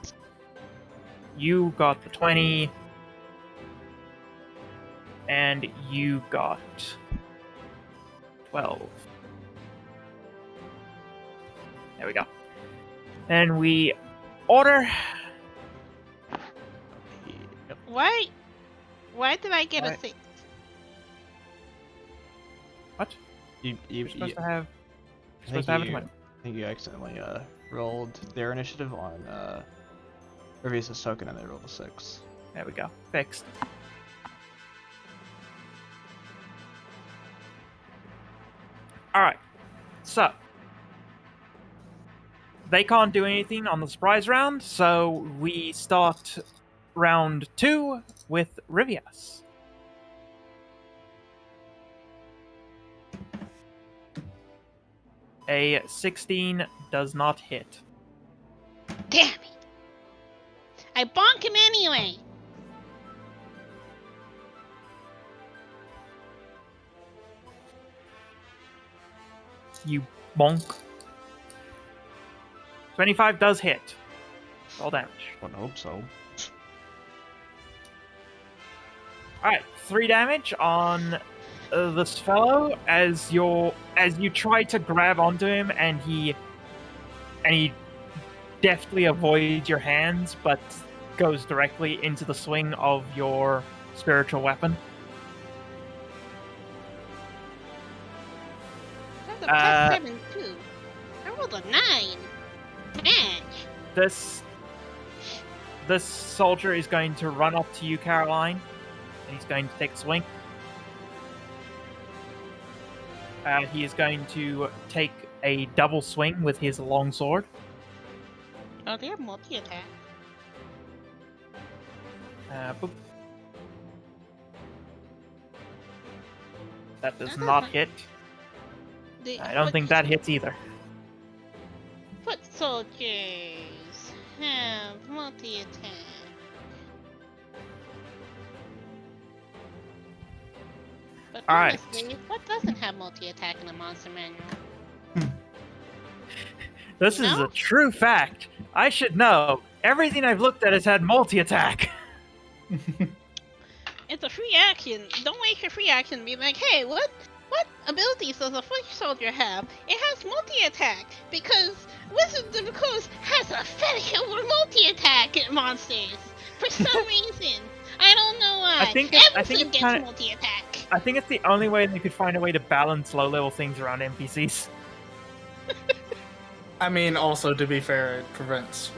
You got the 20. and you got 12. There we go. And we order. Yep. Why did I get a What? 6? What? You, You're supposed to have. I You're supposed think to have a you, 20. I think you accidentally rolled their initiative on Rivius' token and they rolled a 6. There we go. Fixed. Alright. So. They can't do anything on the surprise round, so we start round 2 with Rivias. A 16 does not hit. Damn it! I bonk him anyway. You bonk. 25 does hit. Roll damage. I hope so. Alright, 3 damage on this fellow as you try to grab onto him and he deftly avoids your hands but goes directly into the swing of your spiritual weapon. That's a +7 too. I rolled a 9. Match. This soldier is going to run up to you, Caroline, and he's going to take a swing. He is going to take a double swing with his long sword. Oh, they have multi-attack. Boop. That does not hit. The I don't think that hits either. Foot soldiers have multi-attack. But Alright. honestly, what doesn't have multi-attack in the monster manual? This is No? a true fact. I should know. Everything I've looked at has had multi-attack. It's a free action. Don't waste your free action and be like, hey, what abilities does a foot soldier have? It has multi-attack because Wizards of the Coast has a fetish over multi-attack monsters for some reason. I don't know why. I think it's Everything gets kinda- multi-attack. I think it's the only way they could find a way to balance low-level things around NPCs. I mean, also to be fair, it prevents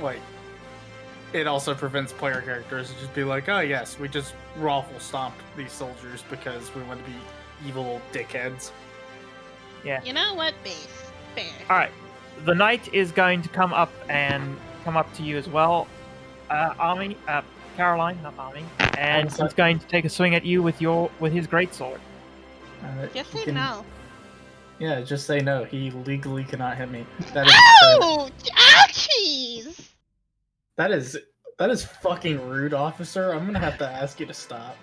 it also prevents player characters to just be like, oh yes, we just raffle stomp these soldiers because we want to be evil dickheads. Yeah. You know what, base? Fair. Alright. The knight is going to come up to you as well. Caroline, not Army. And I'm sorry. he's going to take a swing at you with his greatsword. Just he say can- no. Yeah, just say no. He legally cannot hit me. That is Ouch! Ouchies! that is fucking rude, officer. I'm gonna have to ask you to stop.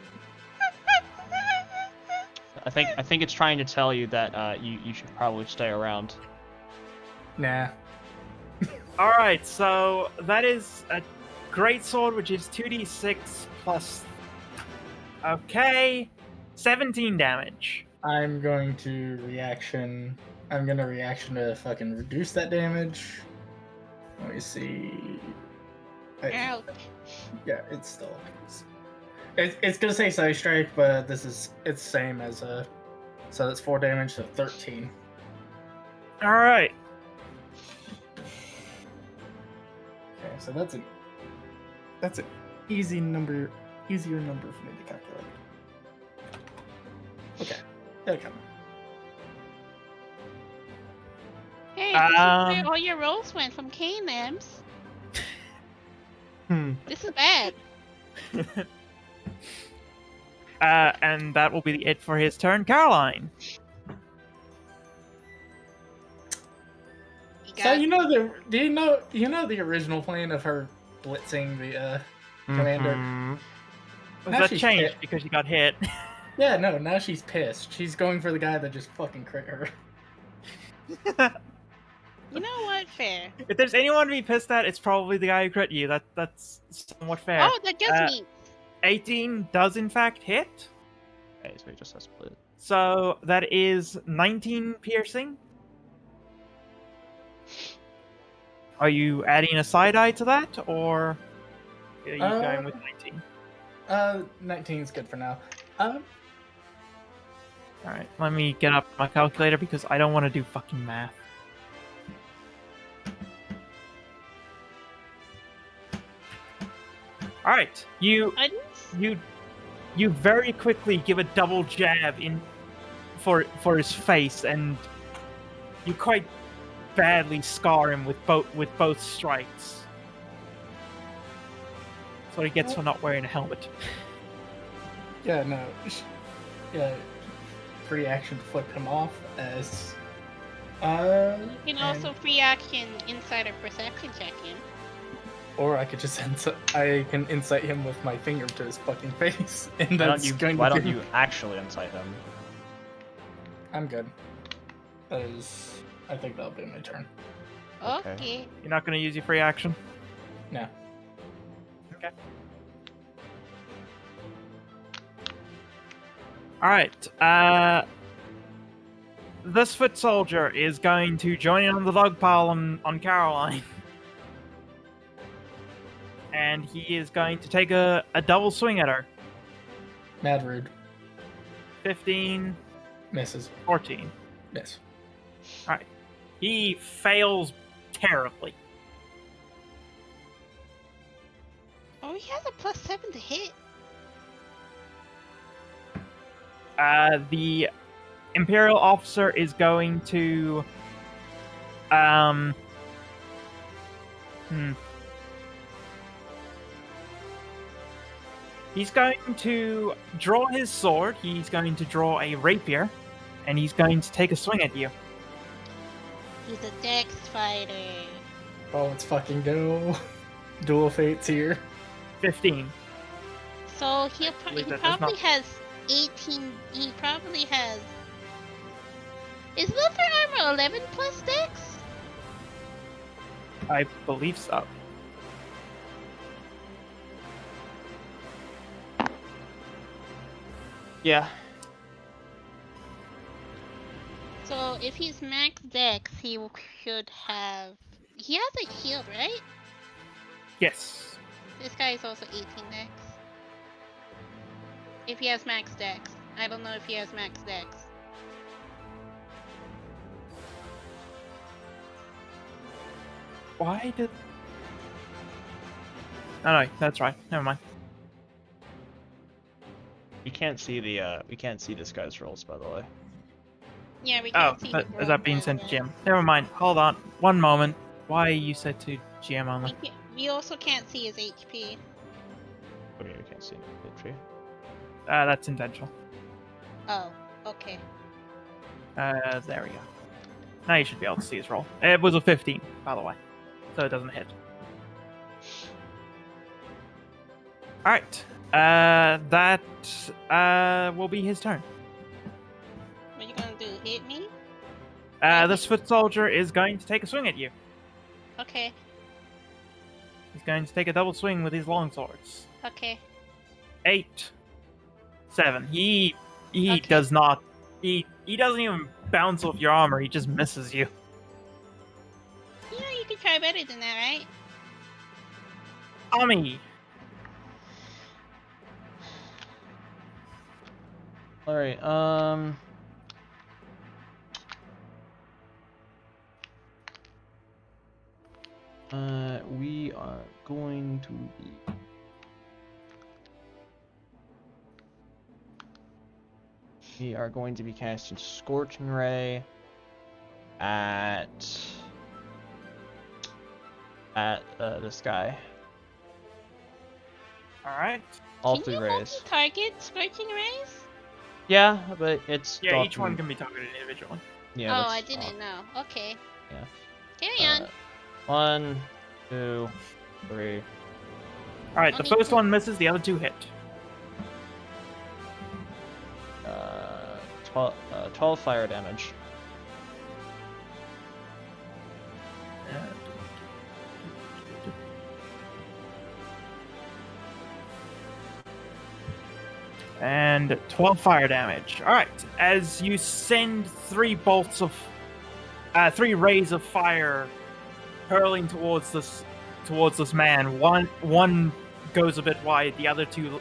I think it's trying to tell you that you should probably stay around. Nah. Alright, so that is a greatsword, which is 2d6 plus. Okay. 17 damage. I'm going to reaction to fucking reduce that damage. Let me see. Ouch. Yeah, it's still. It's gonna say side strike, but it's same as so that's 4 damage, so 13. Alright. Okay, so that's an easier number for me to calculate. Okay, there come. Hey, this is where Um, all your rolls went from K-Nams. Hmm. This is bad. And that will be it for his turn. Caroline. You So got do you know the original plan of her blitzing the commander? Mhm. Was Now that she's changed pit- because you got hit? Yeah, no, now she's pissed. She's going for the guy that just fucking crit her. You know what? Fair. If there's anyone to be pissed at, it's probably the guy who crit you. That's somewhat fair. Oh, that just me. 18 does in fact hit. Okay, so he just has split. So that is 19 piercing. Are you adding a side eye to that, or are you going with 19? 19 is good for now. Alright, let me get up my calculator because I don't want to do fucking math. Alright, you very quickly give a double jab in for his face, and you quite badly scar him with both strikes. That's what he gets for not wearing a helmet. Yeah, no. Yeah, free action to flip him off as. You can also free action insider perception check him. Or I could just I can incite him with my finger to his fucking face, and Why that's going why to don't do. you actually incite him? I'm good. That is. I think that'll be my turn. Okay. You're not going to use your free action? No. Okay. Alright, this foot soldier is going to join in on the dog pile on Caroline. And he is going to take a double swing at her. Mad rude. 15, Misses. 14. Miss. Alright. He fails terribly. Oh, he has a +7 to hit. The Imperial officer is going to He's going to draw his sword, he's going to draw a rapier, and he's going to take a swing at you. He's a dex fighter. Oh, let's fucking go. Dual fates here. 15. So he believe that does probably not- has 18. He probably has. Is leather armor 11 plus dex? I believe so. Yeah. So if he's max dex, he should have. He has a shield, right? Yes. This guy is also 18 dex. If he has max dex. I don't know if he has max dex. Why did... Oh no, that's right. Never mind. We can't see this guy's rolls, by the way. Yeah, we Oh, can't see that, him is roll that being by sent the to way. GM? Never mind. Hold on. One moment. Why you said to GM only? We also can't see his HP. Okay, we can't see the tree. That's intentional. Oh, okay. There we go. Now you should be able to see his roll. It was a 15, by the way. So it doesn't hit. Alright. That will be his turn. What you gonna do? Hit me? This foot soldier is going to take a swing at you. Okay, He's going to take a double swing with his long swords. okay. 8, 7. He Okay. does not. He doesn't even bounce off your armor. He just misses you. You know you can try better than that, right? Tommy. Alright, we are going to be... We are going to be casting Scorching Ray at this guy. Alright. All Can 3 you rays. multi-target scorching rays? Yeah, but it's Yeah, each often- one can be targeted individually. Yeah, Oh, that's I didn't know. Okay. Yeah. Carry on. 1, 2, 3. Alright, the Only first two. one misses, the other 2 hit. 12 fire damage. And 12 fire damage. Alright, as you send 3 rays of fire hurling towards this man, one goes a bit wide, the other 2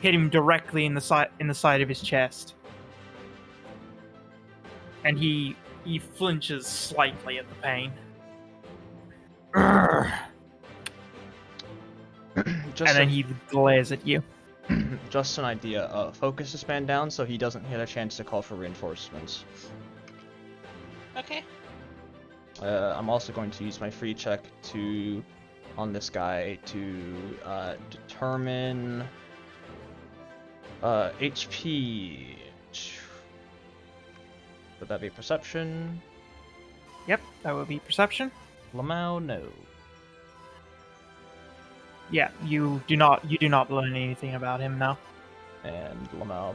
hit him directly in the side of his chest. And he flinches slightly at the pain. And then he glares at you. Just an idea. Focus this man down so he doesn't get a chance to call for reinforcements. Okay. I'm also going to use my free check on this guy to determine HP. Would that be perception? Yep, that would be perception. Lamau, no. Yeah, you do not learn anything about him now. And Lamau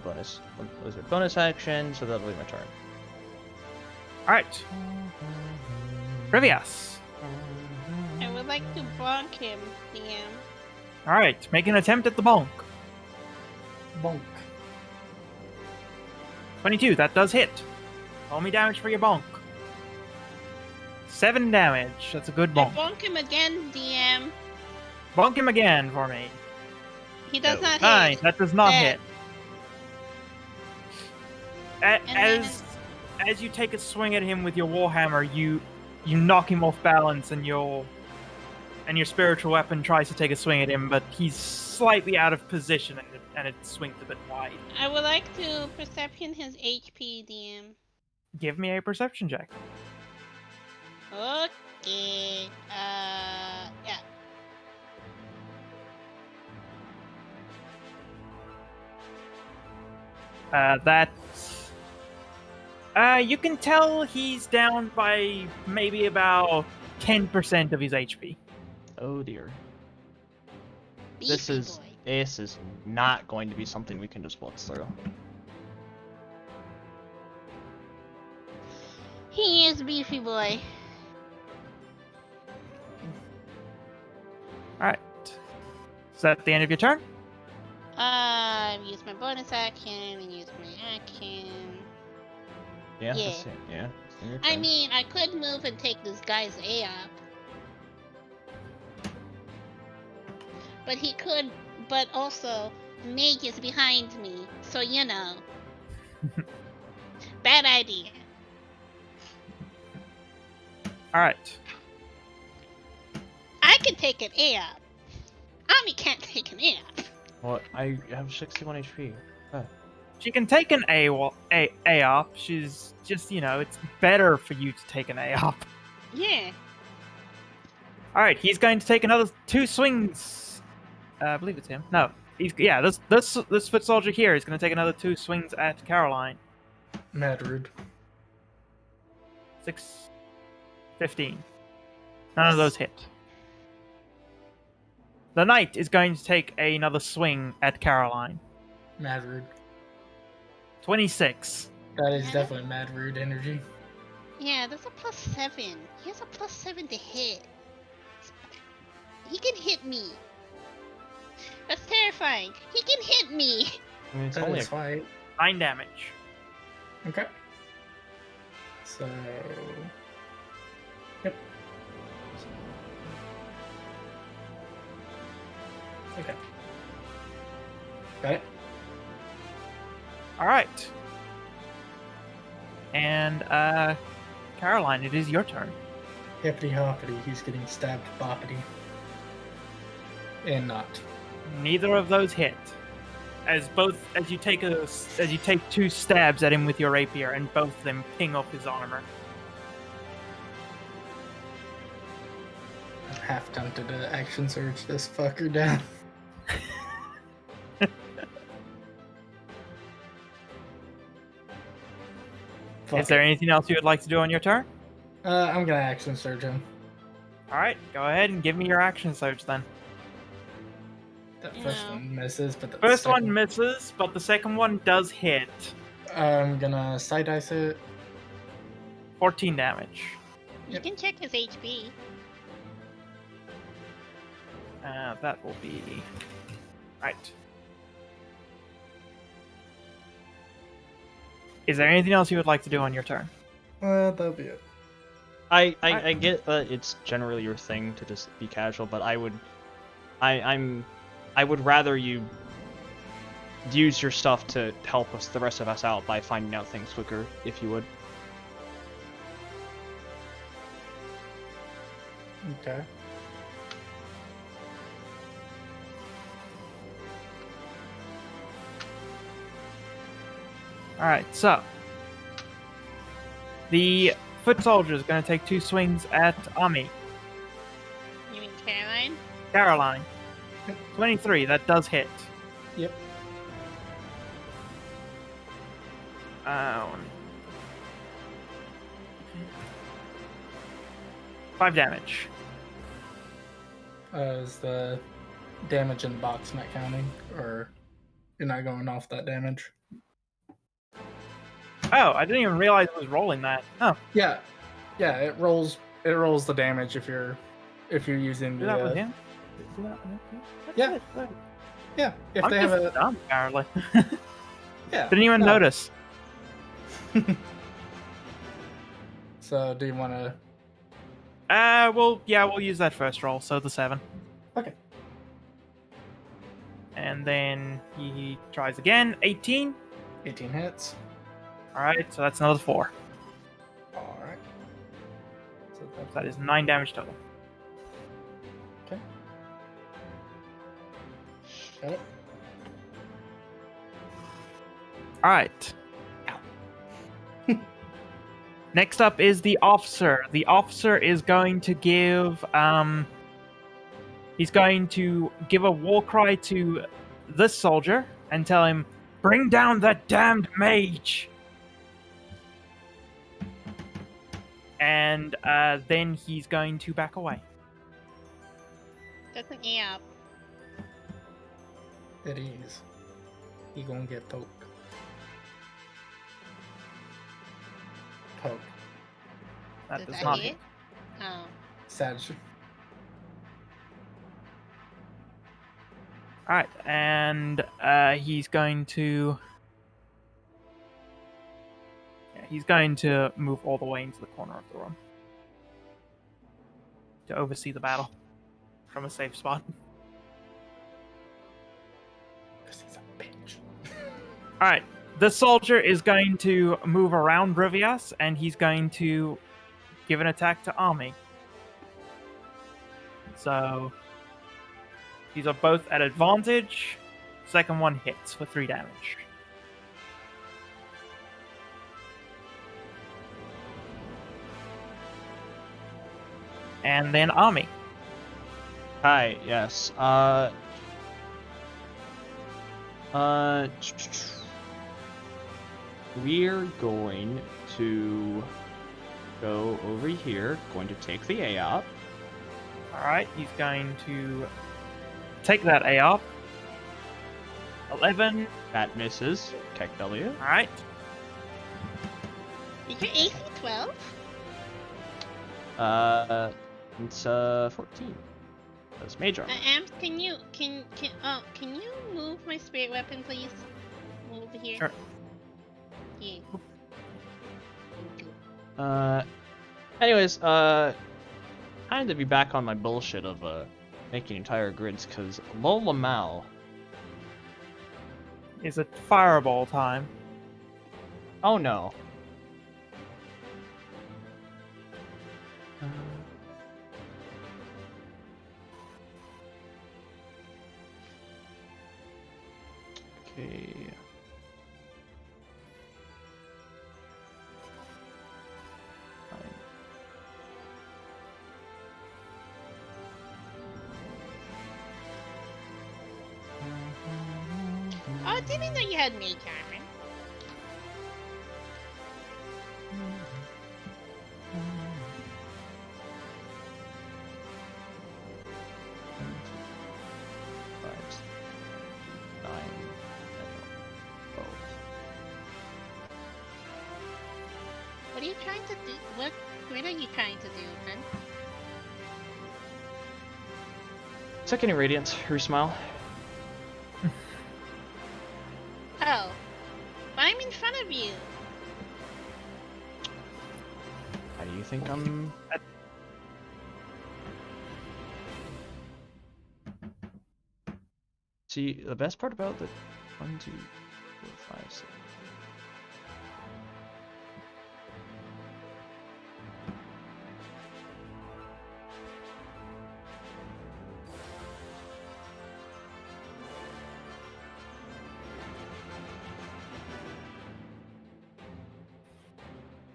bonus action, so that'll be my turn. Alright. Rivias. I would like to bonk him, DM. Alright, make an attempt at the bonk. Bonk. 22, that does hit. Roll me damage for your bonk. 7 damage, that's a good I bonk. bonk him again, DM. Bonk him again for me. He does not 9, hit. that does not Dead. hit. And As you take a swing at him with your warhammer, you knock him off balance, and your spiritual weapon tries to take a swing at him, but he's slightly out of position, and it swings a bit wide. I would like to perception his HP, DM. Give me a perception check. Okay. Yeah. You can tell he's down by maybe about 10% of his HP. Oh dear. Beefy boy. This is not going to be something we can just blitz through. He is beefy boy. Alright. Is that the end of your turn? I've used my bonus action and used my action. Yeah. Yeah. That's it. Yeah. It's in your I turn. mean, I could move and take this guy's A up. But he could, but also, Meg is behind me, so you know. Bad idea. Alright. I can take an A up. Ami can't take an A up. What? I have 61 HP. She can take an A up. She's just, it's better for you to take an A up. Yeah. Alright, he's going to take another 2 swings. I believe it's him. No. This foot soldier here is going to take another 2 swings at Caroline. Mad rude. 6, 15. None of those hit. The knight is going to take another swing at Caroline. Mad rude. 26. That is definitely mad rude energy. Yeah, that's a +7. He has a +7 to hit. He can hit me. That's terrifying. He can hit me. I mean, it's That only is why. 9 damage. Okay. So. Yep. Okay. Got it. Alright. And, Caroline, it is your turn. Hippity hoppity, he's getting stabbed boppity. And not. Neither of those hit. As you take 2 stabs at him with your rapier, and both of them ping off his armor. I'm half tempted to action surge this fucker down. Fuck Is there anything else you would like to do on your turn? I'm gonna action surge him. Alright, go ahead and give me your action surge then. That first No. one misses, but the First one second- misses, but the second one does hit. I'm gonna side dice it. 14 damage. You Yep. can check his HP. That will be... Right. Is there anything else you would like to do on your turn? That'll be it. I get that it's generally your thing to just be casual, but I would rather you use your stuff to help us, the rest of us, out by finding out things quicker, if you would. Okay. Alright, so. The foot soldier is going to take 2 swings at Ami. You mean Caroline? Caroline. 23, that does hit. Yep. 5 damage. Is the damage in the box not counting, or you're not going off that damage? Oh, I didn't even realize it was rolling that. Oh, Yeah, it rolls. It rolls the damage if you're using do the. that with him? Do that with him? Yeah. That's good. Yeah, if I'm they have just a. dumb, apparently. Yeah. Didn't even no. notice. So, do you want to? We'll use that first roll, so the 7. Okay. And then he tries again, 18. 18 hits. Alright, so that's another 4. All right. So So that is 9 damage total. okay. Got it. Alright. Next up is the officer. The officer is going to give he's going to give a war cry to this soldier and tell him, "Bring down that damned mage." And then he's going to back away. That's an A up. It is. He gonna get poked. Poke. That Does does that not hit? hit. Oh. Savage. Alright, and he's going to... Yeah, he's going to move all the way into the corner of the room. To oversee the battle. From a safe spot. Because he's a bitch. Alright, the soldier is going to move around Rivias, and he's going to give an attack to Ami. So, these are both at advantage. Second one hits for 3 damage. And then Ami. Hi, yes. We're going to go over here, going to take the A up. Alright, he's going to take that A up. 11. That misses. Tech W. Alright. Is your AC 12? It's 14. That's major. Amps, can you move my spirit weapon, please? Over here. Sure. Yeah. Anyways, I had to be back on my bullshit of making entire grids because Lola Mal. Is it fireball time? Oh no. Okay. Oh, I didn't know you had mage armor. What are you trying to do? What are you trying to do, hun? Second radiance, her smile. Oh. But I'm in front of you. think I'm... See, the best part about the 1, 2, 4, 5, 6...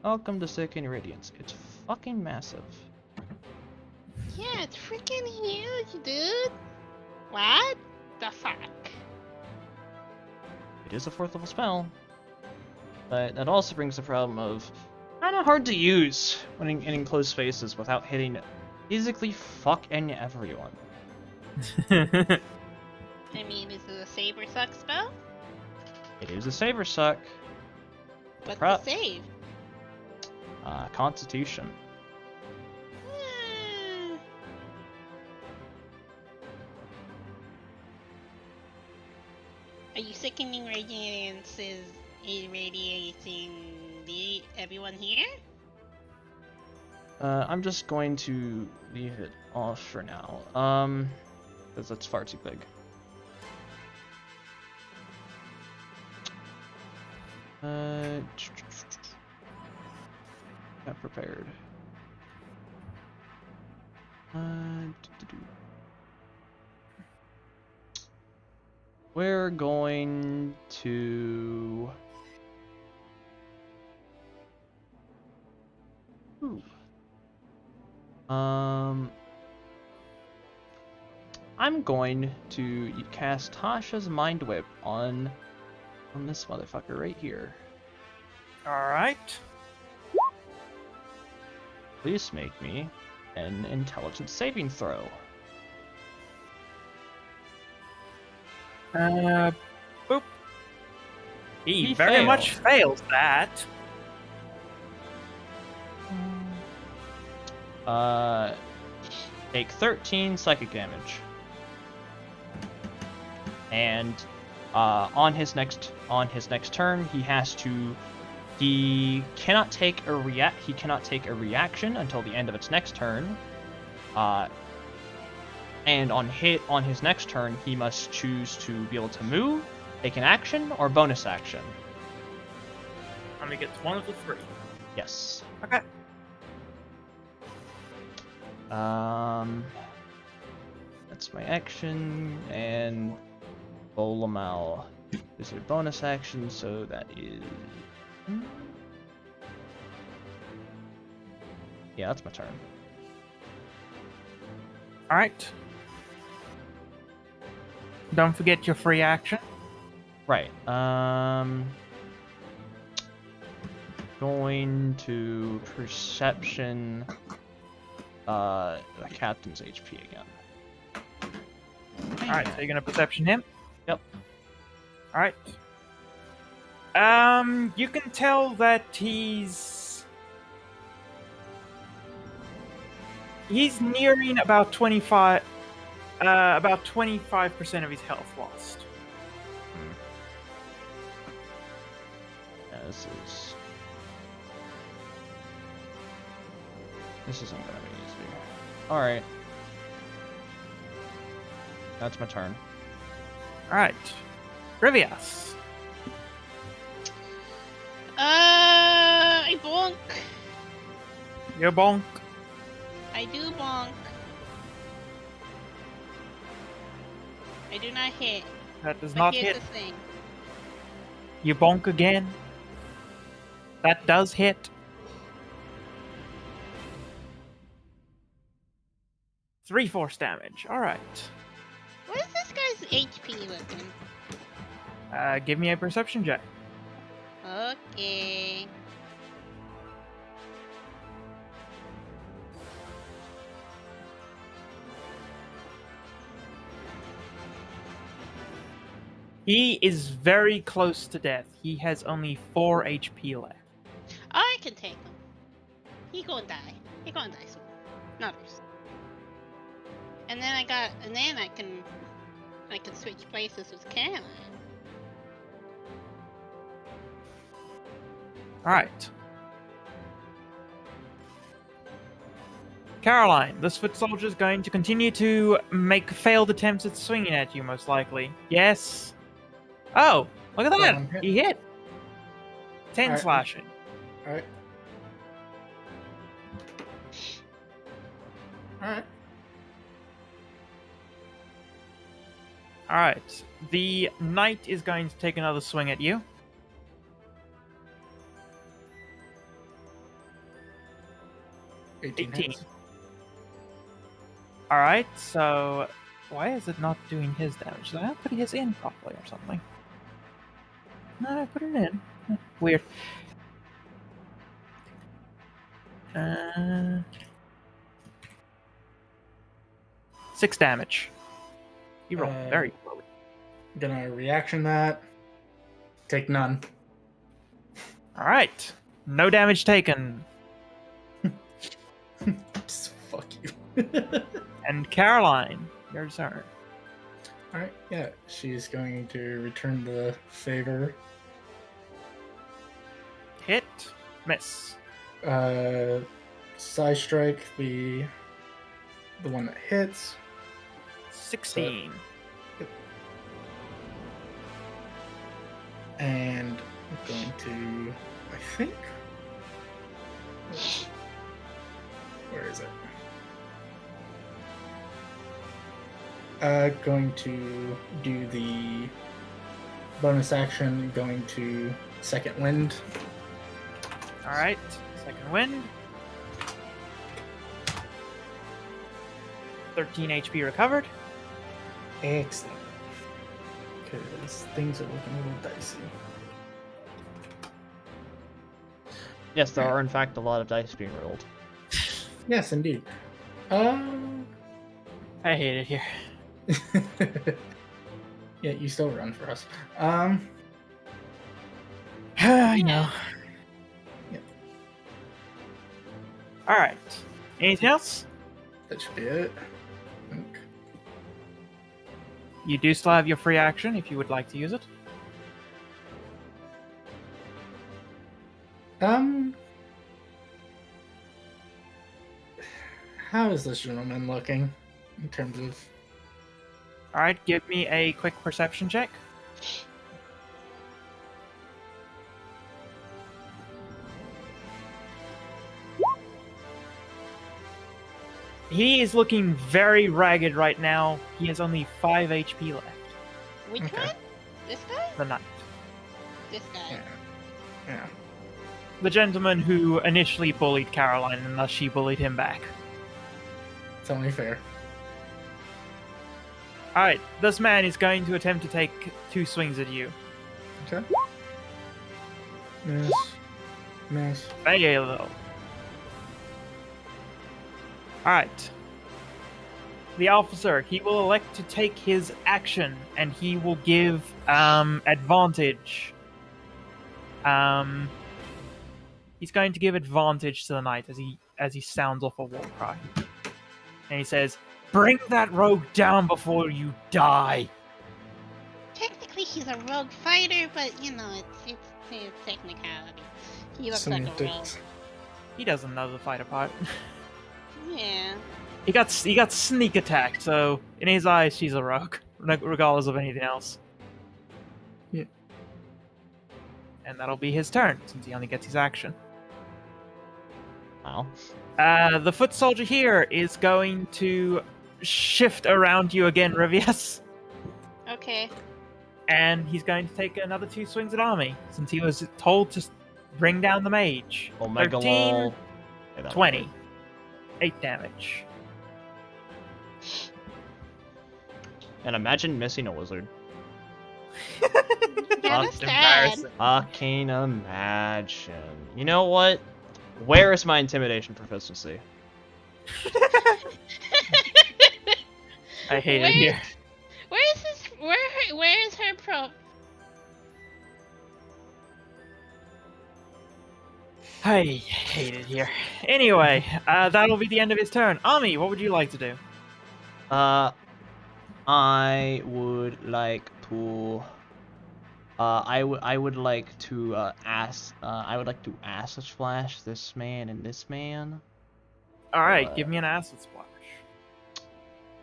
Welcome to Second Radiance. It's fucking massive. Yeah, it's freaking huge, dude. What the fuck? It is a 4th level spell, but that also brings the problem of kind of hard to use when in close spaces without hitting physically fucking everyone. I mean, is it a save or suck spell? It is a saber suck. What's Pro- the save? Constitution. Hmm. Are you sickening radiance is irradiating everyone here? I'm just going to leave it off for now. Because that's far too big. Got prepared. We're going to... Ooh. I'm going to cast Tasha's Mind Whip on this motherfucker right here. Alright. Please make me an intelligence saving throw. Boop. He He very much failed. fails that. Take 13 psychic damage. And on his next turn, he cannot take a reaction until the end of its next turn. And on his next turn, he must choose to be able to move, take an action, or bonus action. Only gets one of the three. Yes. Okay. That's my action, and Bolamal is a bonus action, so that is... Yeah, that's my turn. Alright. Don't forget your free action. Right, going to Perception, the Captain's HP again. Alright, so you're gonna perception him? Yep. Alright. You can tell that he's nearing about 25% of his health lost. Yeah, this isn't gonna be easy. Alright. That's my turn. Alright. Rivias. I bonk. You bonk. I do bonk. I do not hit. That does But not here's hit. the thing. You bonk again. That does hit. 3 force damage. Alright. What is this guy's HP looking? Give me a perception check. Okay. He is very close to death. He has only 4 HP left. I can take him. He gonna die. He gonna die soon. Not first. And then I can switch places with Caroline. Alright. Caroline, this foot soldier is going to continue to make failed attempts at swinging at you, most likely. Yes. Oh, look at Go that! on, hit. He hit. 10 Alright. slashing. Alright. Alright. Alright. The knight is going to take another swing at you. 18 18. hits. Alright, so why is it not doing his damage? Did I not put his in properly or something? No, I put it in. Weird. 6 damage. He rolled very poorly. Gonna reaction that. Take none. Alright. No damage taken. Just fuck you. And Caroline, your turn. Alright, yeah. She's going to return the favor. Hit. Miss. Side strike the one that hits. 16. And I'm going to, I think. Where is it? Going to do the bonus action, going to second wind. Alright. Second wind. 13 HP recovered. Excellent. Because things are looking a little dicey. Yes, there are in fact a lot of dice being rolled. Yes, indeed. I hate it here. Yeah, you still run for us. I know. Yeah. Alright. Anything else? That should be it. I think. You do still have your free action if you would like to use it. How is this gentleman looking in terms of? Alright, give me a quick perception check. He is looking very ragged right now. He has only 5 HP left. Which Okay. one? This guy? The knight. This guy. Yeah. Yeah. The gentleman who initially bullied Caroline and thus she bullied him back. It's only fair. Alright, this man is going to attempt to take 2 swings at you. Okay. Miss. Miss. Fail. Alright. The officer, he will elect to take his action, and he will give advantage. He's going to give advantage to the knight as he sounds off a war cry. And he says, "Bring that rogue down before you die." Technically, he's a rogue fighter, but you know, it's technicality. He looks like a rogue. Semantics. He doesn't know the fighter part. Yeah. He got sneak attacked, so in his eyes, she's a rogue, regardless of anything else. Yeah. And that'll be his turn, since he only gets his action. Wow. The foot soldier here is going to shift around you again, Rivius. Okay. And he's going to take another 2 swings at Army, since he was told to bring down the mage. Omega 13, lol. Yeah, that 20. 8 damage. And imagine missing a wizard. That is sad. I can imagine. You know what? Where is my intimidation proficiency? I hate Where- it here. Where is this? Where is her pro? I hate it here. Anyway, that'll be the end of his turn. Ami, what would you like to do? I would like to. I would like to ask. I would like to acid splash this man and this man. All right, give me an acid splash.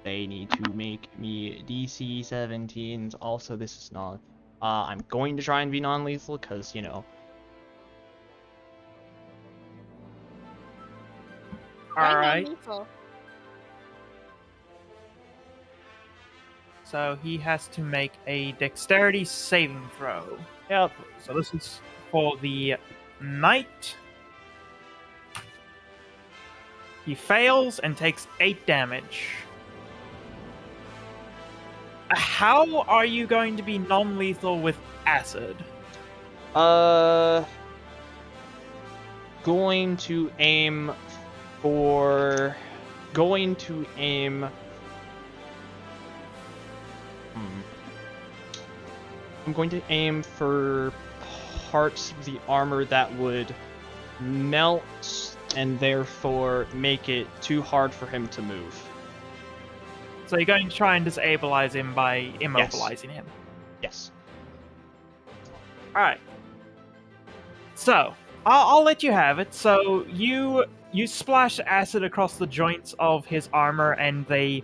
They need to make me DC 17s. Also, this is not. I'm going to try and be non-lethal because, you know. Why All right. non-lethal? So he has to make a dexterity saving throw. Yep. So this is for the knight. He fails and takes 8 damage. How are you going to be non-lethal with acid? Going to aim for. Going to aim. I'm going to aim for parts of the armor that would melt and therefore make it too hard for him to move. So you're going to try and disabilize him by immobilizing him. Yes. All right. So I'll let you have it. So you splash acid across the joints of his armor, and they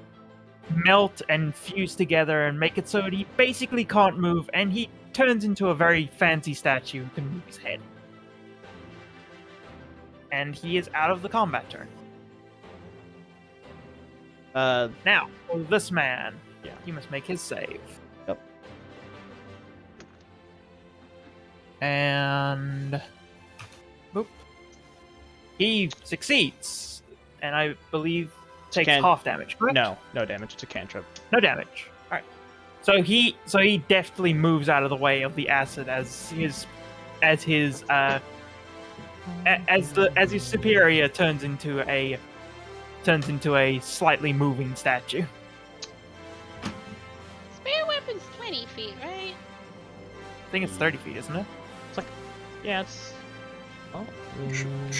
melt and fuse together and make it so that he basically can't move, and he turns into a very fancy statue who can move his head. And he is out of the combat turn. Now, for this man, Yeah. he must make his save. Yep. And boop. He succeeds, and I believe takes Can't- half damage. Correct? No damage. It's a cantrip. No damage. All right. So he deftly moves out of the way of the acid as his superior turns into a slightly moving statue. Spare weapon's 20 feet, right? I think it's 30 feet, isn't it? Yeah, it's. Oh. It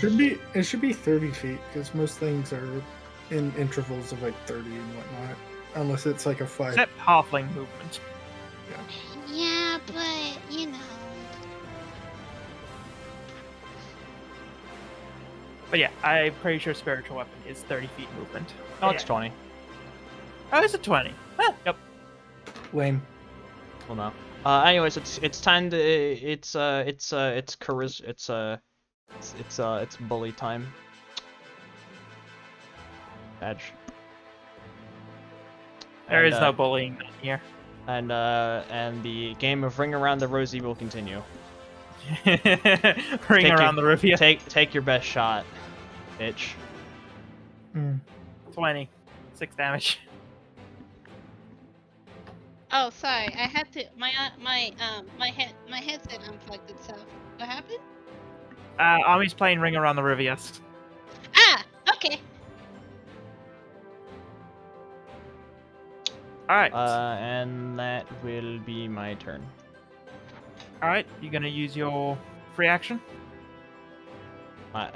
should be 30 feet because most things are in intervals of like 30 and whatnot, unless it's like a 5. Except halfling movement. Yeah, but, you know. But yeah, I'm pretty sure spiritual weapon is 30 feet movement. Oh, it's Yeah. 20. Oh, it's a 20. Huh. Yep. Lame. Well, no. Anyways, it's time to it's bully time. Badge. There And, is no bullying here. And the game of Ring Around the Rosie will continue. Ring around the Rivia. Take your best shot, bitch. 20. 6 damage. Oh, sorry. I had to. My headset unplugged itself. What happened? Army's playing Ring Around the Rivia. Ah, okay. Alright. And that will be my turn. Alright, you're gonna use your free action? What?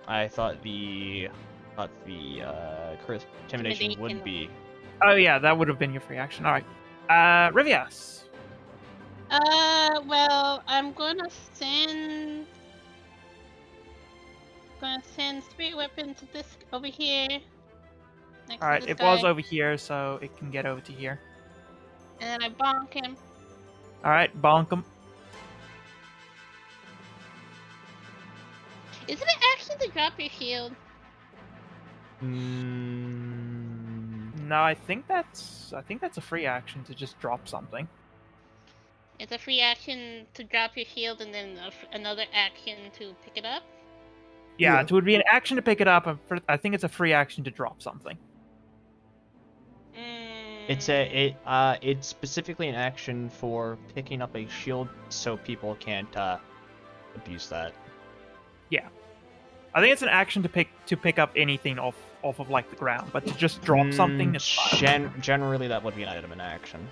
I thought the charisma intimidation would Intimidation. be. Oh yeah, that would have been your free action. Alright. Rivias. Well, I'm gonna send spirit weapon to this over here. Next to Alright, this it was guy, over here, so it can get over to here. and then I bonk him. Alright, bonk him. Is it an action to drop your shield? No, I think that's a free action to just drop something. It's a free action to drop your shield, and then another action to pick it up. Yeah, Yeah. it would be an action to pick it up, and I think it's a free action to drop something. It's specifically an action for picking up a shield, so people can't abuse that. I think it's an action to pick up anything off of like the ground, but to just drop something is fine. Generally, that would be an item in action,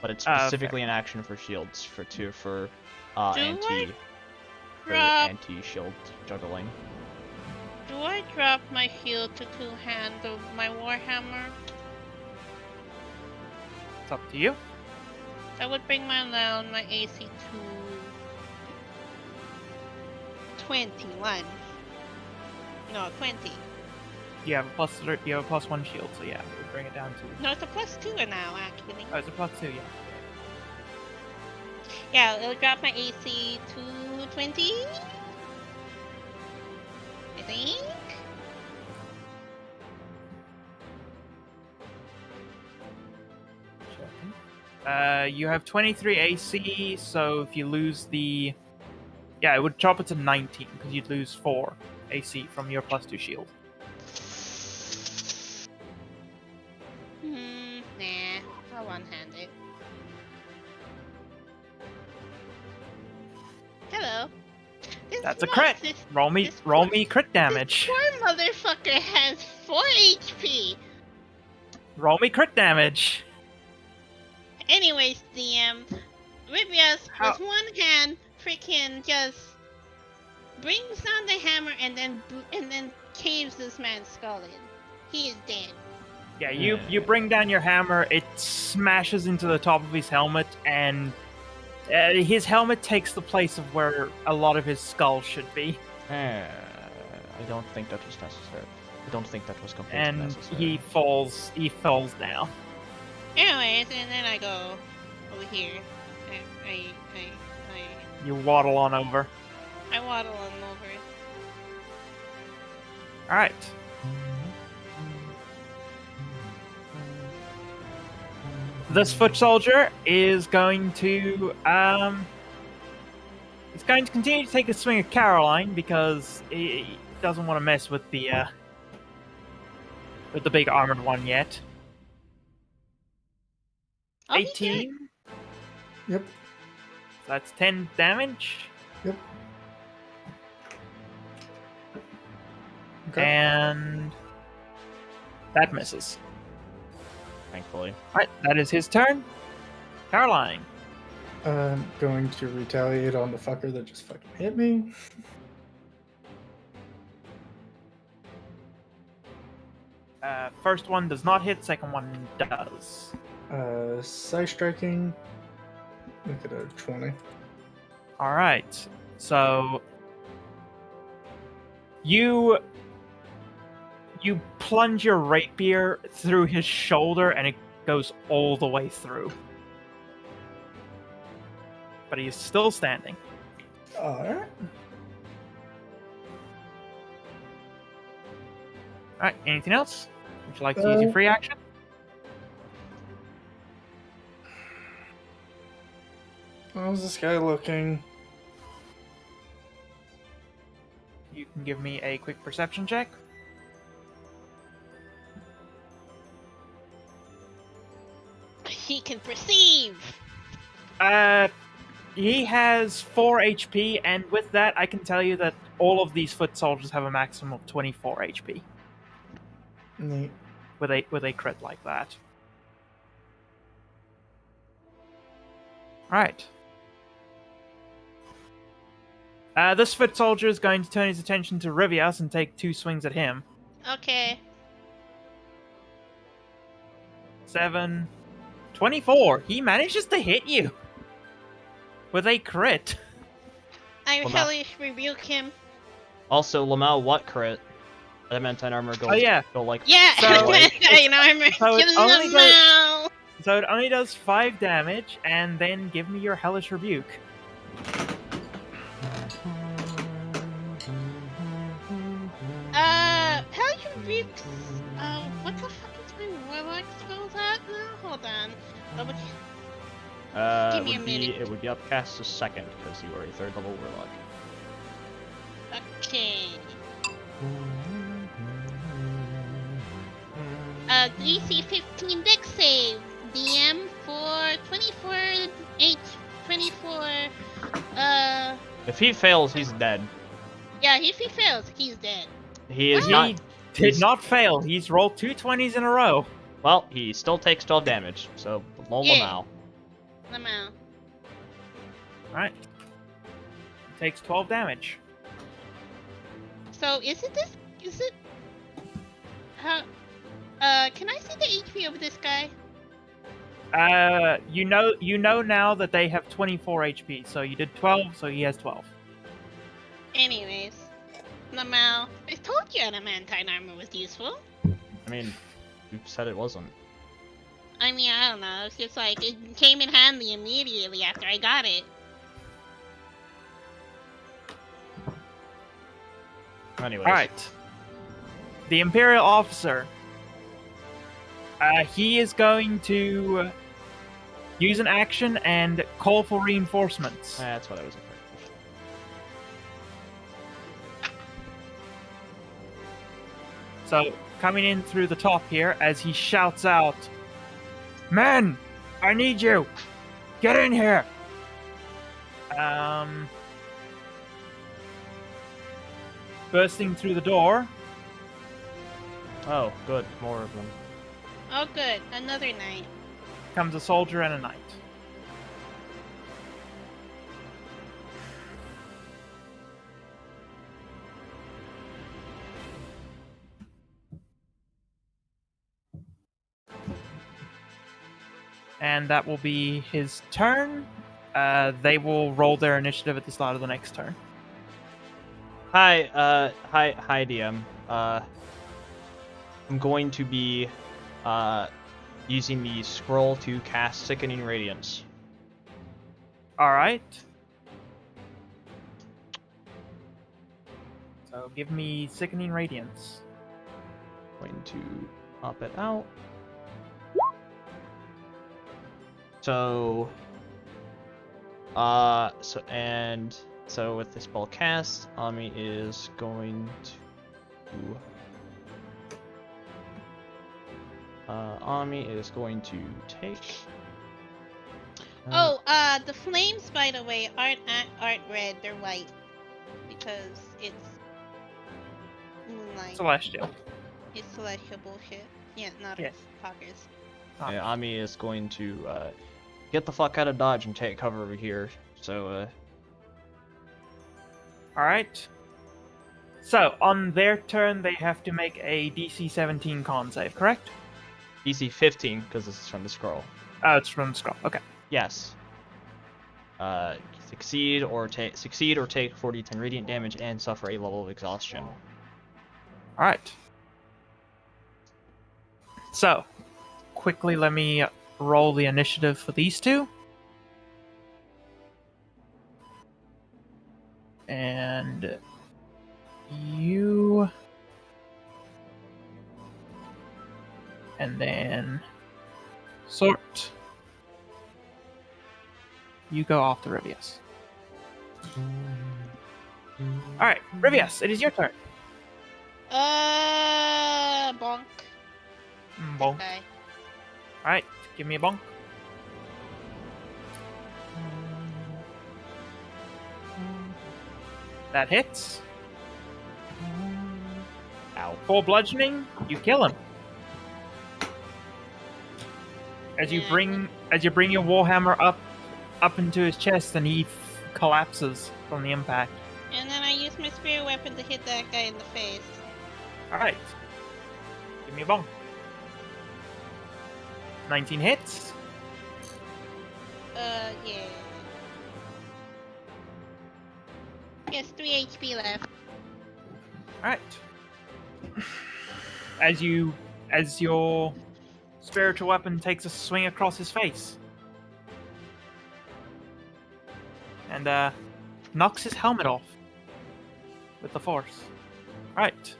but it's Okay. specifically an action for shields for Drop- anti-shield juggling. Do I drop my shield to two-handle my warhammer? It's up to you. That would bring my AC to 21. No, 20. You have a you have a +1 shield, so yeah, we'll bring it down to. No, it's a +2 now, actually. Oh, it's a +2, yeah. Yeah, it'll drop my AC to 20. I think. You have 23 AC, so if you lose the... Yeah, it would chop it to 19, because you'd lose 4 AC from your +2 shield. Nah. I'll one-hand it. Hello. That's a crit! Roll me crit damage. This poor motherfucker has 4 HP. Roll me crit damage. Anyways, DM, Rivias How- with one hand freaking just brings down the hammer and then caves this man's skull in. He is dead. Yeah, you bring down your hammer, it smashes into the top of his helmet, and his helmet takes the place of where a lot of his skull should be. I don't think that was necessary. I don't think that was completely And necessary. he falls down. Anyways, and then I go over here. You waddle on over. I waddle on over. Alright. This foot soldier is going to he's going to continue to take a swing at Caroline because he doesn't want to mess with the big armored one yet. I'll be 18. Yep. That's 10 damage. Yep. Okay. And that misses. Thankfully. Alright, that is his turn. Caroline. I'm going to retaliate on the fucker that just fucking hit me. First one does not hit, second one does. Side striking. Look at a 20. Alright, so you plunge your rapier through his shoulder and it goes all the way through. But he is still standing. Alright. Alright, anything else? Would you like to use your free action? How's this guy looking? You can give me a quick perception check. He can perceive. He has 4 HP, and with that, I can tell you that all of these foot soldiers have a maximum of 24 HP Neat. with a crit like that. Right. This foot soldier is going to turn his attention to Rivias and take 2 swings at him. Okay. 7, 24. He manages to hit you with a crit. I Well, hellish rebuke him. Also, Lamau, what crit? Adamantine armor goes. Oh, yeah. Go like. Yeah, So, you know, I'm so it killing only them goes- now. So it only does 5 damage, and then give me your hellish rebuke. Hellish rebuke. What the fuck is my warlock spells at now? Hold on. Double Give me a minute. It would be upcast to second because you are a 3rd level warlock. Okay. DC 15 deck save. DM for 24 If he fails, he's dead. yeah, if he fails, he's dead. He is He not. did he's- not fail. He's rolled 2 20s in a row. Well, he still takes 12 damage. So, lol Yeah. Lamau. Lamau. Alright. Takes 12 damage. So is it how can I see the HP of this guy? You know now that they have 24 HP, so you did 12, so he has 12. Anyways. Lamau, I told you adamantine armor was useful. I mean, you said it wasn't. I mean, I don't know. It's just like it came in handy immediately after I got it. Anyways. Alright. The Imperial officer. He is going to use an action and call for reinforcements. That's what I was afraid of. So, coming in through the top here, as he shouts out, "Men! I need you! Get in here!" Bursting through the door, Oh, good. More of them. Oh, good. Another knight. comes a soldier and a knight. And that will be his turn. They will roll their initiative at the start of the next turn. Hi, DM. I'm going to be using the scroll to cast Sickening Radiance. Alright. So give me Sickening Radiance. Going to pop it out. So with this spell cast, Ami is going to take. The flames, by the way, aren't red. They're white because it's moonlight. Celestial. It's celestial bullshit. Yeah, not Yes. poggers. Yeah, Ami is going to get the fuck out of Dodge and take cover over here. So Alright. So, on their turn, they have to make a DC 17 con save, correct? DC 15 because this is from the scroll. Oh, it's from Scroll. Okay. Yes. Succeed or take 40-10 radiant damage and suffer a level of exhaustion. Alright. So, quickly let me roll the initiative for these two. And you... And then... Sort. You go after Rivius. Alright, Rivius, it is your turn. Bonk. Bonk. Okay. Alright, give me a bonk. That hits. Ow. For bludgeoning, you kill him. As you Yeah. bring your warhammer up into his chest, and he collapses from the impact. And then I use my spear weapon to hit that guy in the face. Alright. Give me a bonk. 19 hits. Yeah. Yes, 3 HP left. Alright. As your spiritual weapon takes a swing across his face. And knocks his helmet off. With the force. Alright.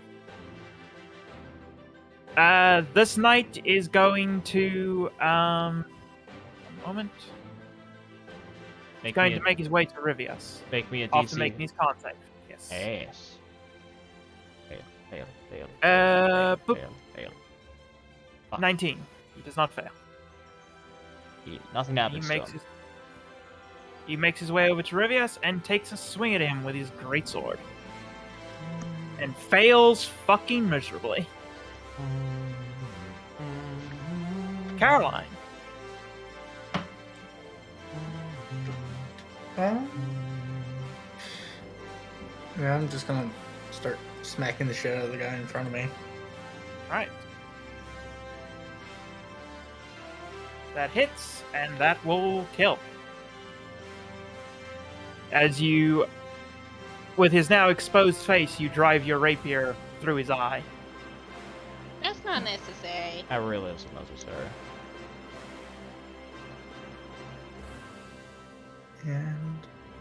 This knight is going to one moment. He's going to make his way to Rivius. Make me a After DC. making his con save. Yes. Yes. Fail. Boop. Fail. Fuck. 19. He does not fail. Nothing He happens to makes him. he makes his way over to Rivius and takes a swing at him with his greatsword. And fails fucking miserably. Caroline. Yeah, I'm just gonna start smacking the shit out of the guy in front of me. Right. That hits, and that will kill. As you with his now exposed face, you drive your rapier through his eye. That's not necessary. That really isn't necessary.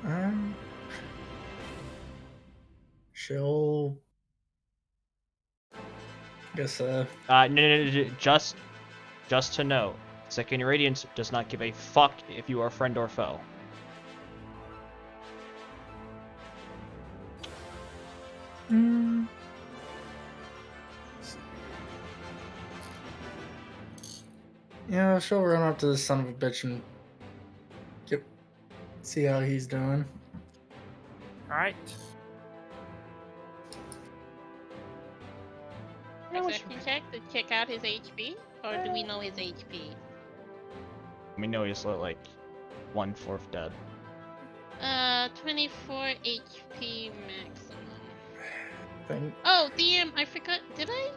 And she'll guess No, just to know, Second Radiance does not give a fuck if you are friend or foe. yeah, she'll run up to this son of a bitch and see how he's doing. Alright. Perception check to check out his HP? Or do we know his HP? We know he's like 1/4 dead. 24 HP maximum. Thing. Oh, DM, I forgot. Did I?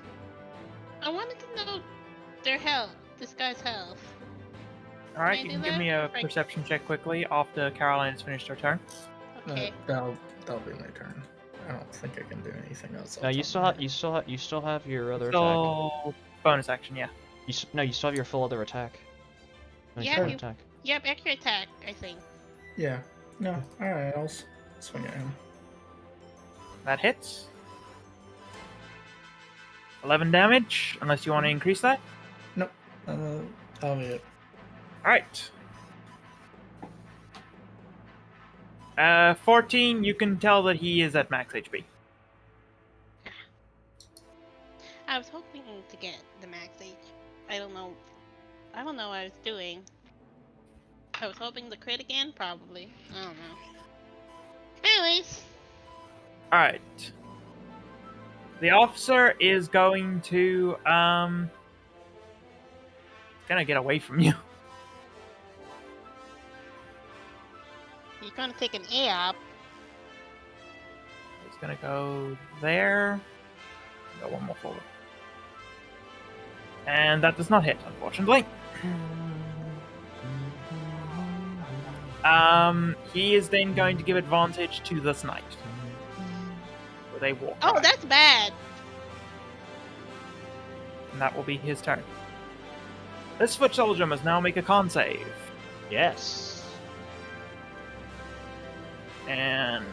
I wanted to know their health. This guy's health. Alright, Can I you do can give that? me a Right. perception check quickly after Caroline has finished her turn. Okay. That'll be my turn. I don't think I can do anything else. No, you still have your other attack. So, bonus action, yeah. You still have your full other attack. No, Yeah, your you- attack. Yep, extra attack, I think. Yeah. No. All right. I'll swing at him. That hits. 11 damage, unless you want to increase that. That'll be it. Alright. 14, you can tell that he is at max HP. I was hoping to get the max H. I don't know what I was doing. I was hoping to crit again, probably. I don't know. Anyways, Alright. The officer is going to, gonna get away from you. you're gonna take an A up. He's gonna go there. Go one more forward. And that does not hit, unfortunately. He is then going to give advantage to this knight. With a war Oh, cry. that's bad. And that will be his turn. This foot soldier must now make a con save. Yes. And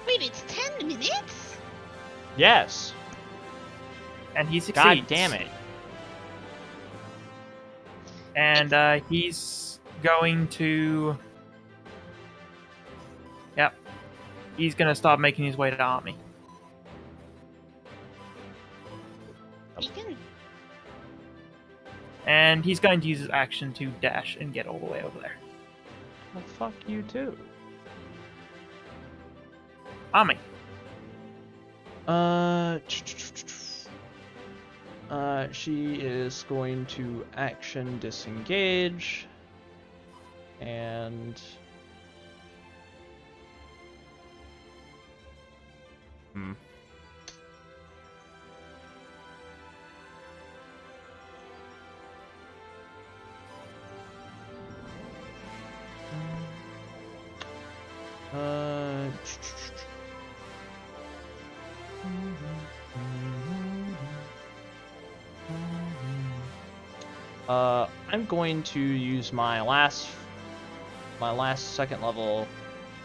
Wait, it's 10 minutes? Yes. he succeeds. God damn it. And he's going to... Yep. He's going to start making his way to the army. He can. And he's going to use his action to dash and get all the way over there. Well, fuck you too. Army. She is going to action disengage, and I'm going to use my last second level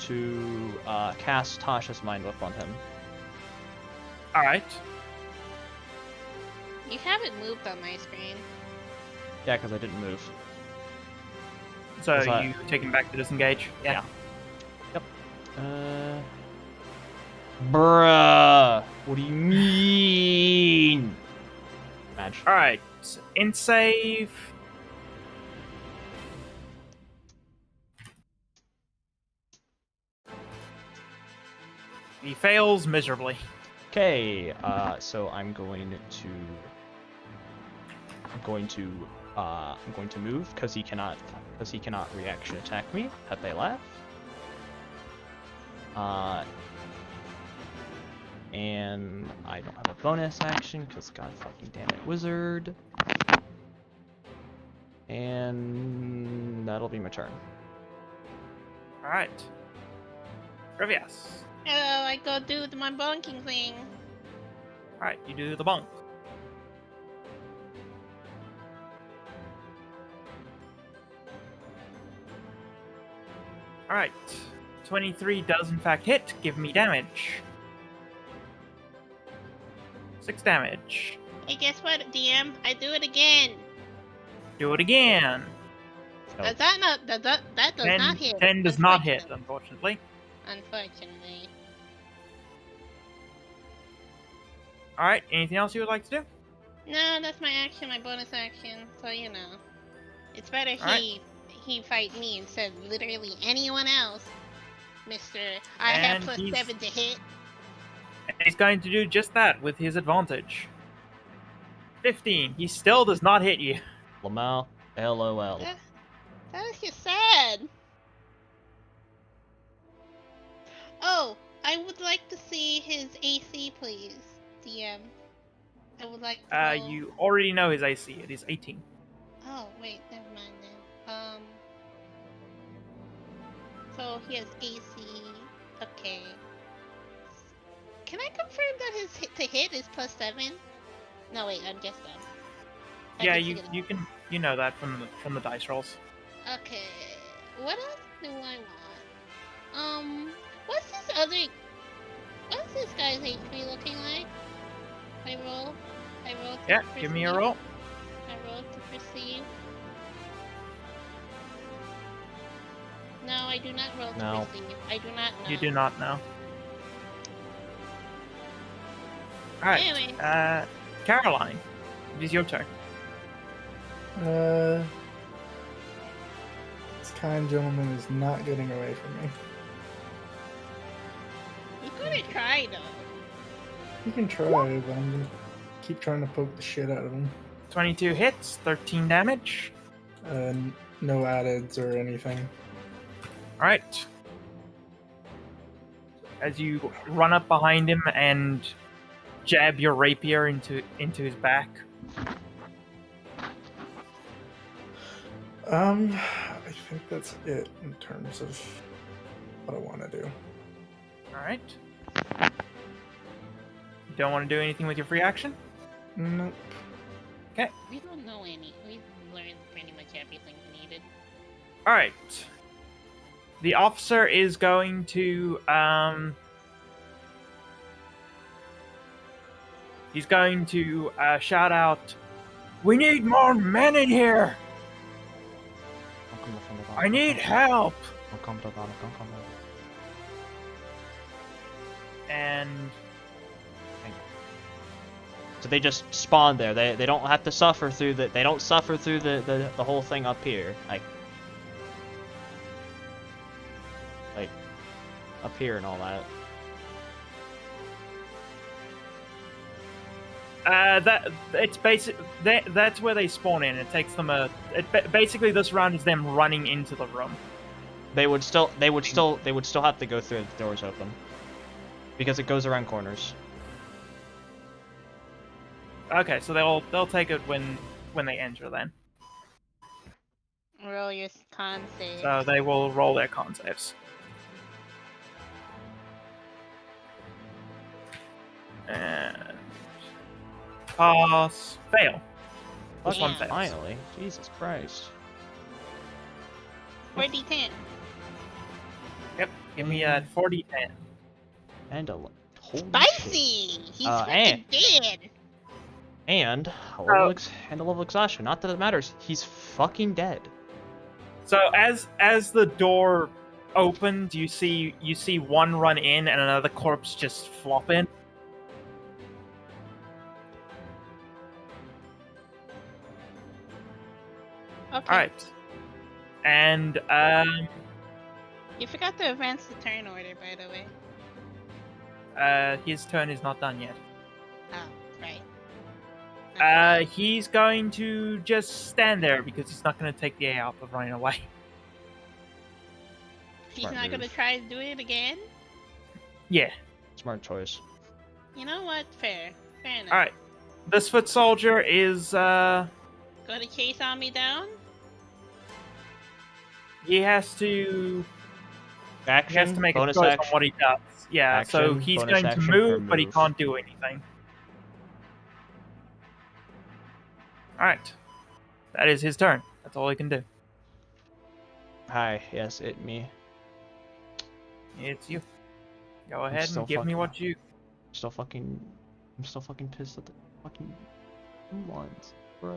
to cast Tasha's Mind Whip on him. Alright. You haven't moved on my screen. Yeah, because I didn't move. So Is that- you take him back to disengage? Yeah. Yep. Bruh. What do you mean? Madge. Alright. In save. He fails miserably. Okay, so I'm going to move because he cannot reaction attack me at they laugh. And I don't have a bonus action because god fucking damn it, wizard. And that'll be my turn. Alright. Grievous. Hello, I go do my bonking thing. Alright, you do the bonk. Alright. 23 does in fact hit. Give me damage. 6 damage. Hey, guess what, DM? I do it again. Do it again. Oh. Does that not? That does 10, not hit. 10 does not hit, unfortunately. Unfortunately. Alright, anything else you would like to do? No, that's my action, my bonus action. So you know, it's better Alright. he fight me instead of literally anyone else, Mister. I And have he's- +7 to hit. And he's going to do just that with his advantage. 15. He still does not hit you. Lamau, LOL. That is just sad. Oh, I would like to see his AC, please, DM. I would like to know... You already know his AC. It is 18. Oh, wait, never mind then. So he has AC. Okay. Can I confirm that his hit to hit is +7? No, wait, I'm just dumb. Yeah, you know that from the dice rolls. Okay. What else do I want? What's this guy's HP looking like? I roll to Yeah, give me a perceive. roll. I roll to perceive. No, I do not roll to No. perceive. I do not know. You do not know. Alright, Anyway. Caroline, it is your turn. This kind gentleman is not getting away from me. You could try though. You can try, but I'm gonna keep trying to poke the shit out of him. 22 hits, 13 damage. No addeds or anything. Alright. As you run up behind him and jab your rapier into his back. I think that's it in terms of what I want to do. Alright. You don't want to do anything with your free action? Nope. We don't know any. We've learned pretty much everything we needed. Alright. The officer is going to, he's going to shout out, "We need more men in here! I need help!" And So they just spawn there. They don't have to suffer through the. They don't suffer through the whole thing up here. Like up here and all that. that it's that's where they spawn in. It takes them basically this round is them running into the room. They would still have to go through the doors open because it goes around corners. Okay, so they'll take it when they enter then. Roll your con save. So they will roll their con saves. And pass, fail. This one Yeah. fails. Finally, Jesus Christ. 4d10. Yep, give me a 40-10. And holy shit. Spicy! He's fucking dead. And a level exhaustion. Not that it matters. He's fucking dead. So as the door opens, you see one run in and another corpse just flop in. Okay. Alright. And You forgot to advance the turn order, by the way. his turn is not done yet. Oh, right. He's going to just stand there because he's not going to take the A out of running away. He's Smart not gonna move. try to do it again? Yeah. Smart choice. You know what? Fair. Fair enough. Alright. This foot soldier is Gonna chase on me down? he has to Action, He has to make a bonus choice action. on what he does. Yeah, so Action, he's bonus going to action, or move, but he move. can't do anything. Alright. That is his turn. That's all he can do. Hi, yes, it me. It's you. Go I'm ahead still and give me fucking- what you... I'm still fucking pissed at the fucking ones, bro.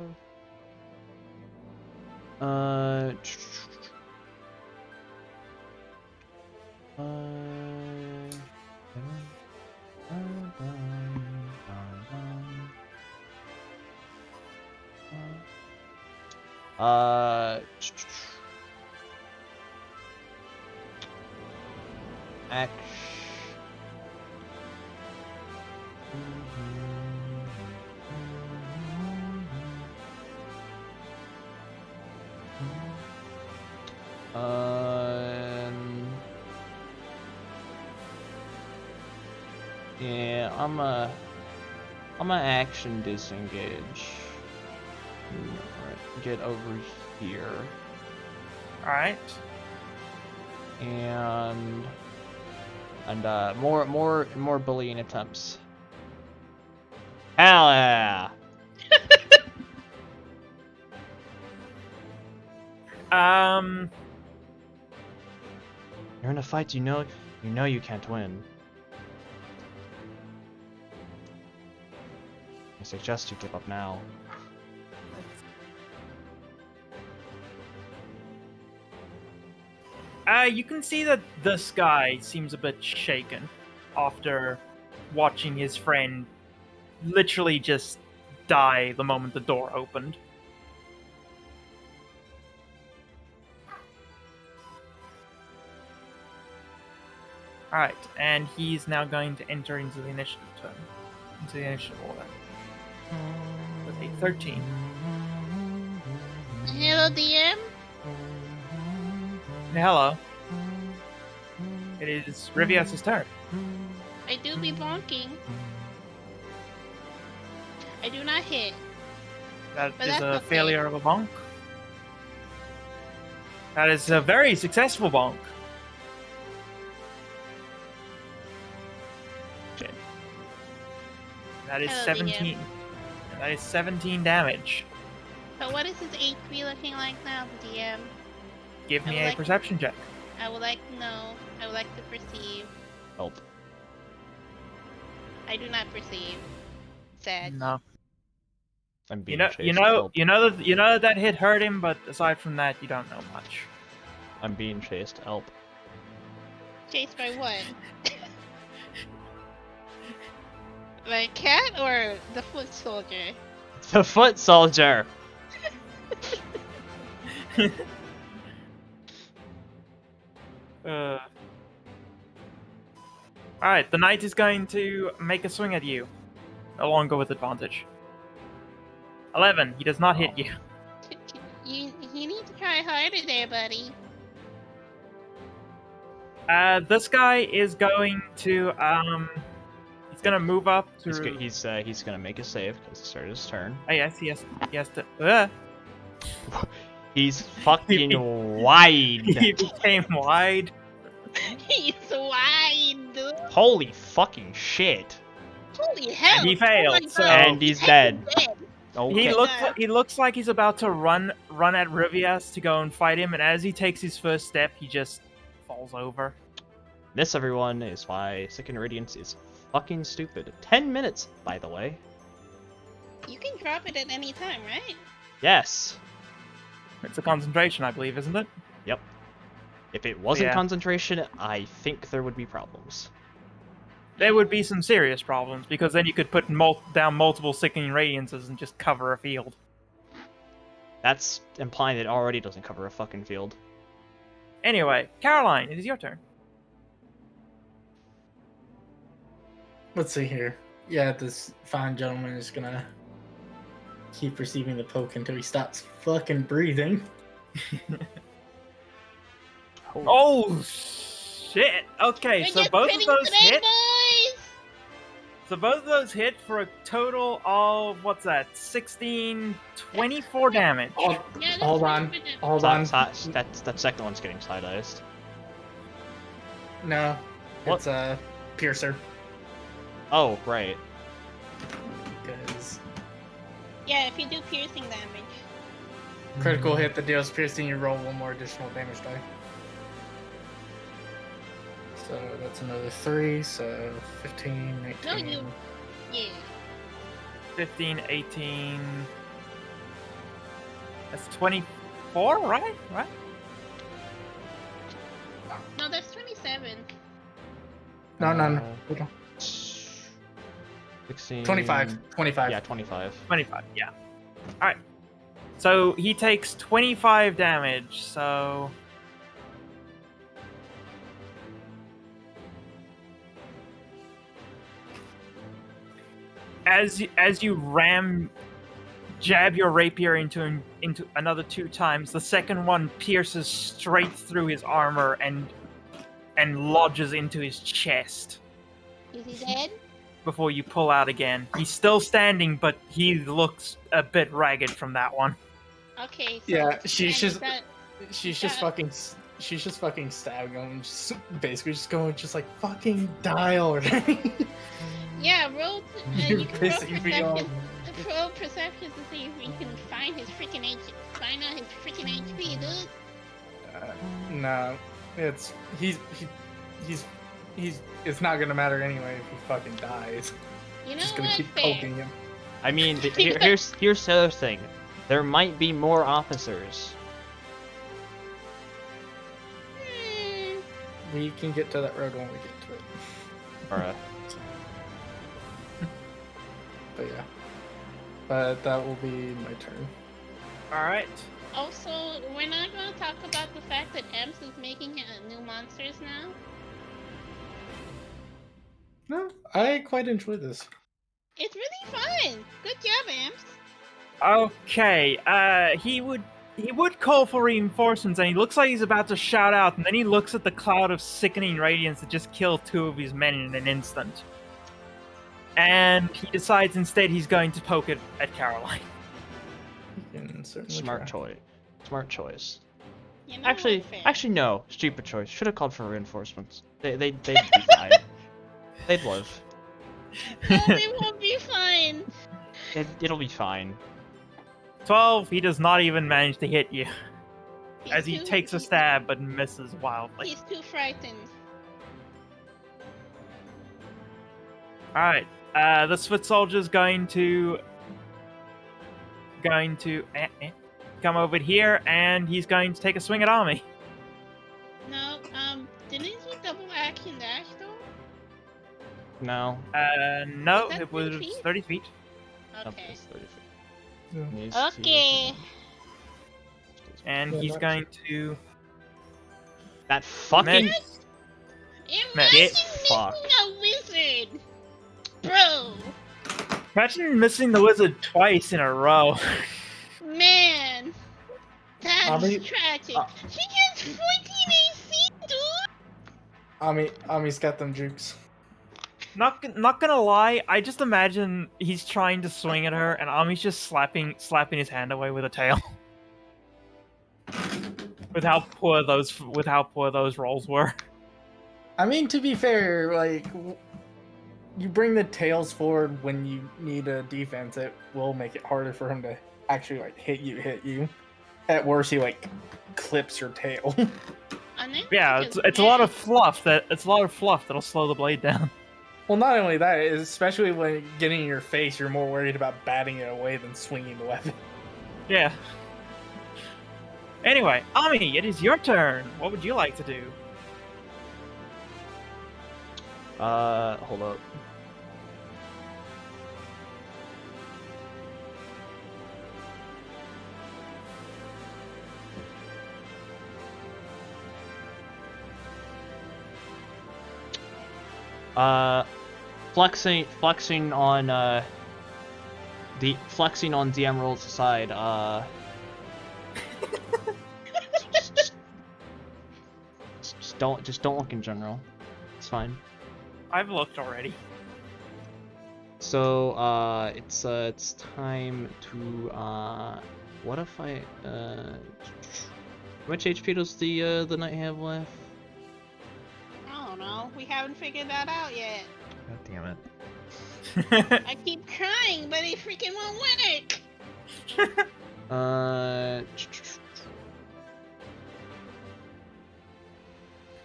Action. Yeah, I'm a action disengage. Alright, get over here. Alright. And more bullying attempts. Hell yeah! You're in a fight, you know you can't win. I suggest you give up now. You can see that this guy seems a bit shaken after watching his friend literally just die the moment the door opened. Alright, and he's now going to enter into the initiative turn. Into the initiative order. With a 13. Hello, DM. Hello. It is Rivias' turn. I do be bonking. I do not hit. That But is that's a okay. failure of a bonk. That is a very successful bonk. Okay. That is Hello, 17. That is 17 damage. So what is his HP looking like now, DM? Give me I would a like- perception check. I would like to know. I would like to perceive. Help. I do not perceive. Sad. No. I'm being You chased. know, Help. you know that hit hurt him, but aside from that, you don't know much. I'm being chased. Help. Chased by what? By a cat or the foot soldier? The foot soldier. Alright, the knight is going to make a swing at you. No longer with advantage. 11. He does not hit you. You need to try harder there, buddy. This guy is going to he's gonna move up to. He's gonna make a save because he started his turn. Oh yes, he has to. He's fucking wide. He became wide. He's wide, dude. Holy fucking shit. Holy hell. And he failed, Oh my so- God. And he's dead. dead. Okay. He looks like he's about to run at Rivias to go and fight him, and as he takes his first step, he just falls over. This, everyone, is why Second Radiance is fucking stupid. 10 minutes, by the way. You can drop it at any time, right? Yes. It's a concentration, I believe, isn't it? Yep. If it wasn't Yeah. concentration, I think there would be problems. There would be some serious problems, because then you could put down multiple sickening radiances and just cover a field. That's implying that it already doesn't cover a fucking field. Anyway, Caroline, it is your turn. Let's see here. Yeah, this fine gentleman is gonna keep receiving the poke until he stops fucking breathing. Oh shit! Okay, We're so just both of quitting those today, hit. boys! So both of those hit for a total of what's that? 16, 24 damage. Oh, Yeah, that's hold pretty on. good. Hold on. That second one's getting side-iced. No, What? it's a piercer. Oh, right. Because Yeah, if you do piercing damage. critical hit that deals piercing, you roll one more additional damage die. So that's another 3, so 15, 19. No, you. Yeah. 15, 18. That's 24, right? Right? No, that's 27. No. 16. 25. 25. Yeah, 25. 25, yeah. Alright. So he takes 25 damage, so. As you jab your rapier into another 2 times, the second one pierces straight through his armor and lodges into his chest Is he dead? before you pull out again. He's still standing, but he looks a bit ragged from that one. Okay. So Yeah, then she's is just that- she's just fucking stabbing him, just basically just going just fucking die already. Yeah, roll. You're You can roll pissing me off. perception. Roll perception to see if you can find his freaking HP. Find out his freaking HP, dude. No, it's it's not gonna matter anyway if he fucking dies. You know Just gonna what? keep Fair. poking him. I mean, here's the other thing. There might be more officers. Hmm. We can get to that road when we get to it. Alright. But yeah, but that will be my turn. Alright. Also, we're not going to talk about the fact that Ems is making new monsters now. No, I quite enjoy this. It's really fun. Good job, Ems. Okay, he would call for reinforcements, and he looks like he's about to shout out, and then he looks at the cloud of sickening radiance that just killed 2 of his men in an instant. And he decides instead he's going to poke it at Caroline. You can certainly Smart try. choice. Smart choice. You know Actually, what? Fair. actually no. Stupid choice. Should have called for reinforcements. They'd be fine. They'd live. No, they won't be fine. It'll be fine. 12, he does not even manage to hit you, He's as he too- takes a stab but misses wildly. He's too frightened. Alright, this foot soldier's going to come over here, and he's going to take a swing at Army. No, didn't he double action dash though? No. No, Is that it was 30 feet? 30 feet. Okay. It's 30 feet. Yeah. Needs to- Okay. And Yeah, he's that's- going to... That fucking. Miss. Imagine Get making fucked. a wizard, bro. Imagine missing the wizard twice in a row. Man, that's Ami- tragic. She gets 14 AC, dude. Ami's got them jukes. Not gonna lie, I just imagine he's trying to swing at her, and Ami's just slapping his hand away with a tail. with how poor those rolls were. I mean, to be fair, you bring the tails forward when you need a defense, it will make it harder for him to actually hit you. At worst, he clips your tail. And then Yeah, she it's a lot of fluff that'll slow the blade down. Well, not only that, especially when getting in your face, you're more worried about batting it away than swinging the weapon. Yeah. Anyway, Ami, it is your turn. What would you like to do? Hold up. Flexing on DM rolls aside, just don't look in general. It's fine. I've looked already. So it's time to what if I how much HP does the knight have left? I don't know. We haven't figured that out yet. God damn it. I keep trying, but it freaking won't work.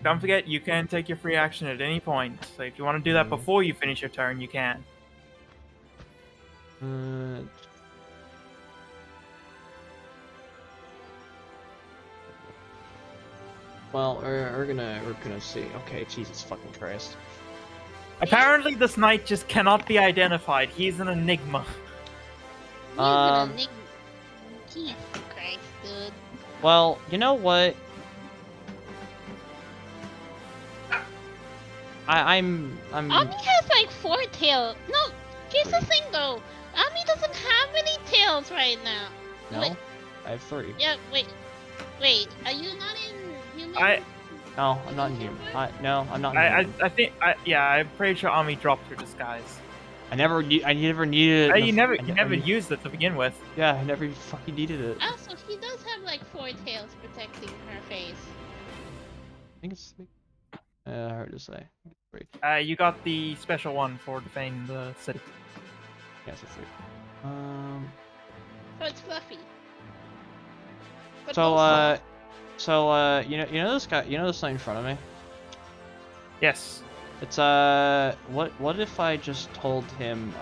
Don't forget, you can take your free action at any point. So if you want to do that before you finish your turn, you can. Well, we're gonna see. Okay, Jesus fucking Christ. Apparently, this knight just cannot be identified. He's an enigma. Jesus Christ, dude. Well, you know what? I'm. Ami has like 4 tails. No, here's the thing though. Ami doesn't have any tails right now. No, Wait. I have 3. Yeah, wait. Are you not in human? No, I'm not in human. No, I'm not in I human. think, I'm pretty sure Ami dropped her disguise. I never needed it. You never used it to begin with. Yeah, I never fucking needed it. I Also, she does have like 4 tails protecting her face. think it's hard to say. Great. You got the special one for defending the city. Yes, it's 3. So it's fluffy. But So you know this guy, you know this thing in front of me? Yes. It's what if I just told him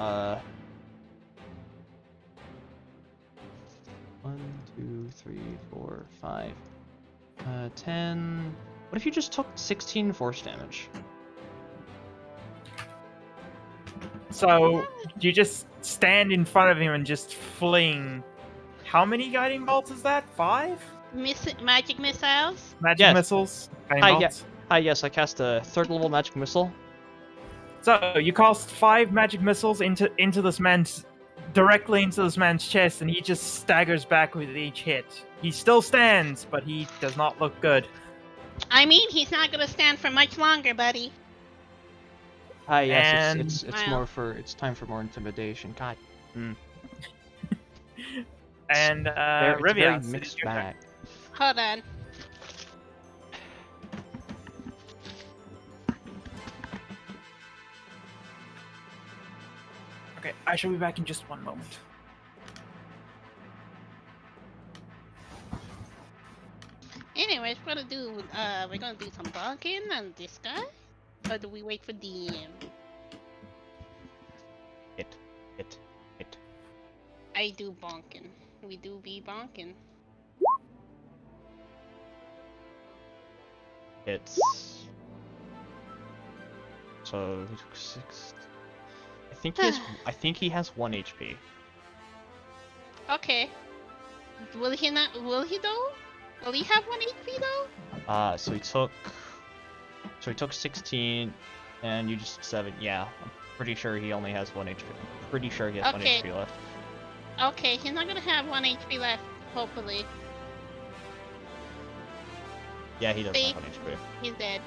1, 2, 3, 4, 5, 10. What if you just took 16 force damage? So you just stand in front of him and just fling. How many guiding bolts is that? 5? Magic missiles? Magic missiles? Guiding bolts? Hi, yes, I cast a 3rd level magic missile. So you cast 5 magic missiles directly into this man's chest, and he just staggers back with each hit. He still stands, but he does not look good. I mean, he's not gonna stand for much longer, buddy. Hi, yes, And- it's Wow. it's time for more intimidation. God. And It's very Rivian, mixed bag. Hold on. Okay, I shall be back in just one moment. Anyways, we're gonna do some bonking on this guy, or do we wait for DM? Hit. I do bonking. We do be bonking. It's so he took 6. I think he has 1 HP. Okay. Will he not? Will he though? Will he have 1 HP though? So he took 16, and you just 7. Yeah, I'm pretty sure he only has 1 HP. Pretty sure he has 1 Okay. HP left. Okay, he's not gonna have 1 HP left. Hopefully, Yeah, he does See? have 1 HP. he's dead.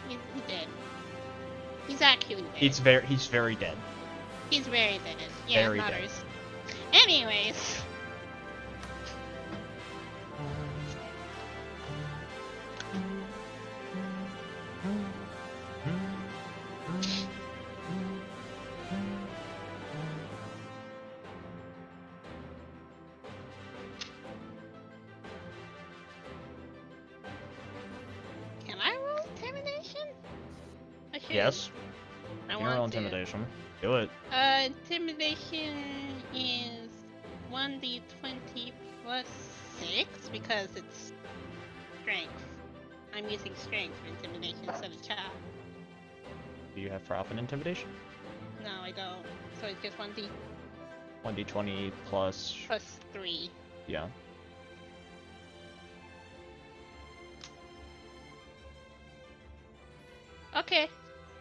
He's dead. He's actually dead. He's very dead. He's very dead. Yeah, very dead. matters. Anyways. Can I roll intimidation? I should. Yes, I you can want roll to. intimidation. Do it. Intimidation is 1d20 plus 6 because it's strength. I'm using strength for intimidation instead of chop. Do you have prop in intimidation? No, I don't. So it's just 1d 1d20 plus. plus 3. Yeah. Okay,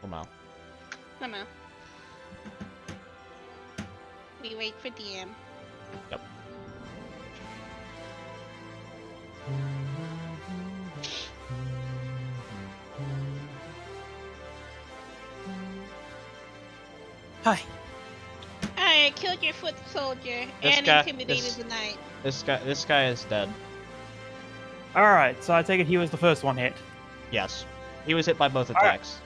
Wow. I'm out. We wait for DM. Yep. Hi. I killed your foot soldier and intimidated the knight. This guy is dead. Alright, so I take it he was the first one hit. Yes. He was hit by both Alright. attacks.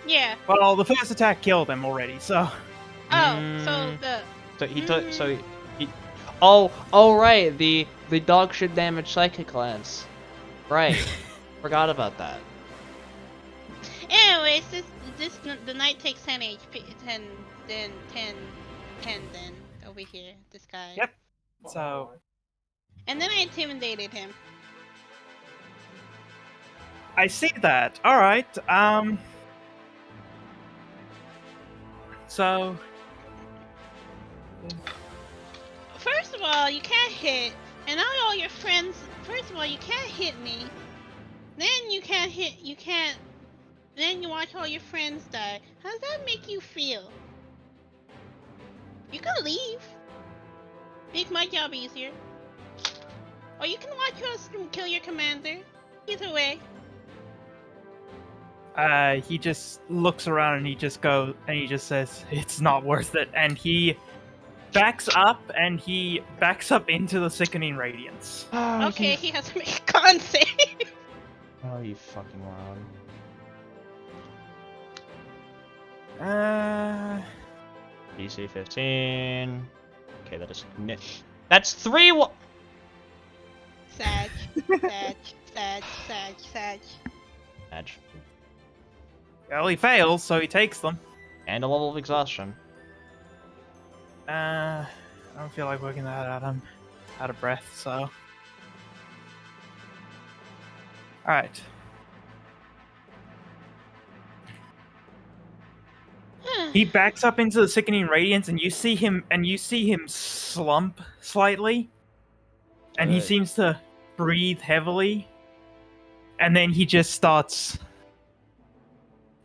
Yeah. Well, the first attack killed him already, so. Oh, so Mm, the So he took. So he. Oh, right. The dog should damage psychic lance. Right. Forgot about that. anyways, the knight takes 10 HP, 10 then 10 then over here. This guy. Yep. So And then I intimidated him. I see that. All right. So First of all, you can't hit, and now all your friends. First of all, you can't hit me. Then you can't hit. You can't. Then you watch all your friends die. How does that make you feel? You can leave. Make my job easier. Or you can watch us kill your commander. Either way. he just looks around and he just says, "It's not worth it," and he backs up into the sickening radiance. Oh, Okay, he has to make a con save. Oh, you fucking moron. DC 15. Okay, that is. That's 3. Sag. Edge. Well, he fails, so he takes them. And a level of exhaustion. I don't feel like working that out. I'm out of breath, so. Alright. He backs up into the sickening radiance, and you see him slump slightly. And he Good. seems to breathe heavily. And then he just starts.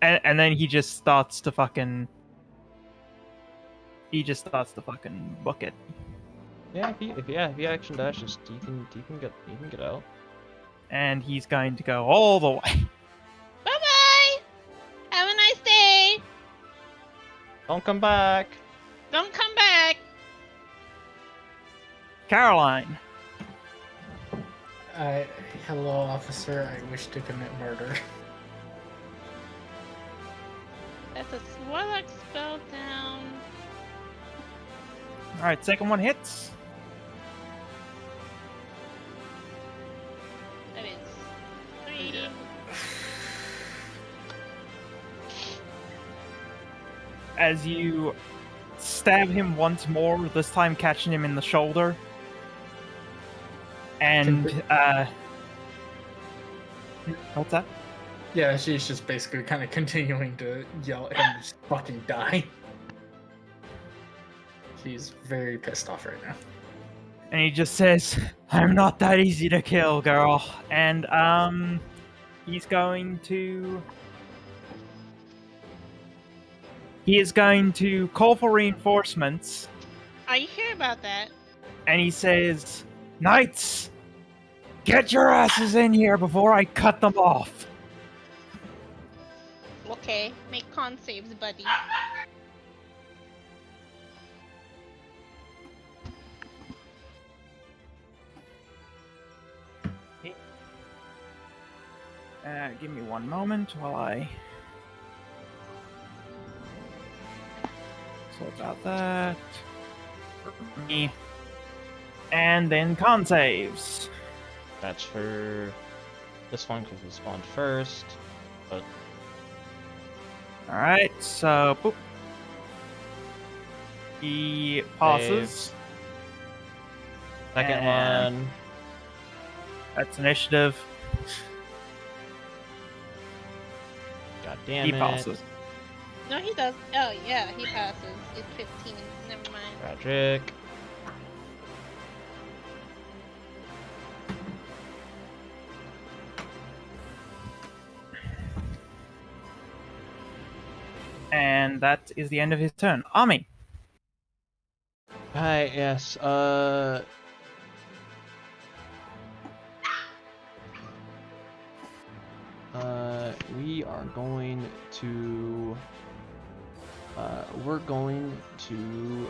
And then he just starts to fucking. He just starts to fucking book it. Yeah, if you action dash, just you can get out. And he's going to go all the way. Bye bye. Have a nice day. Don't come back. Don't come back. Caroline. Hello, officer. I wish to commit murder. That's a warlock spell down. Alright, second one hits. That is 3. As you stab him once more, this time catching him in the shoulder. And, what's that? Yeah, she's just basically kind of continuing to yell at him to just fucking die. She's very pissed off right now. And he just says, "I'm not that easy to kill, girl." And, he's going to... He is going to call for reinforcements. Are you sure about that? And he says, "Knights, get your asses in here before I cut them off." Okay, make con saves, buddy. Give me one moment while I sort out that. Me. And then con saves. That's for this one because we spawned first. But Alright, so boop. He passes. second And- one. That's initiative. God damn He it. passes. No, he does. Oh, yeah, he passes. It's 15. Never mind. Tragic. And that is the end of his turn. Army. Hi, yes, we are going to, we're going to,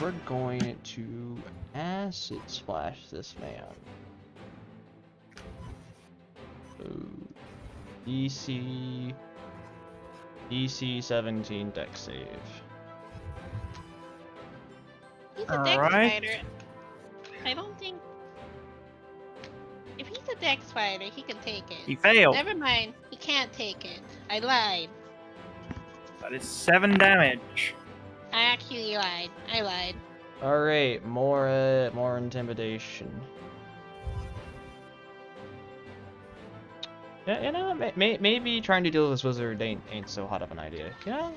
we're going to acid splash this man. So, DC 17 dex save. He's a dex Alright. fighter. I don't think. If he's a dex fighter, he can take it. He failed. Never mind. He can't take it. I lied. That is 7 damage. I actually lied. I lied. All right, more intimidation. Yeah, you know, maybe trying to deal with this wizard ain't so hot of an idea. You know.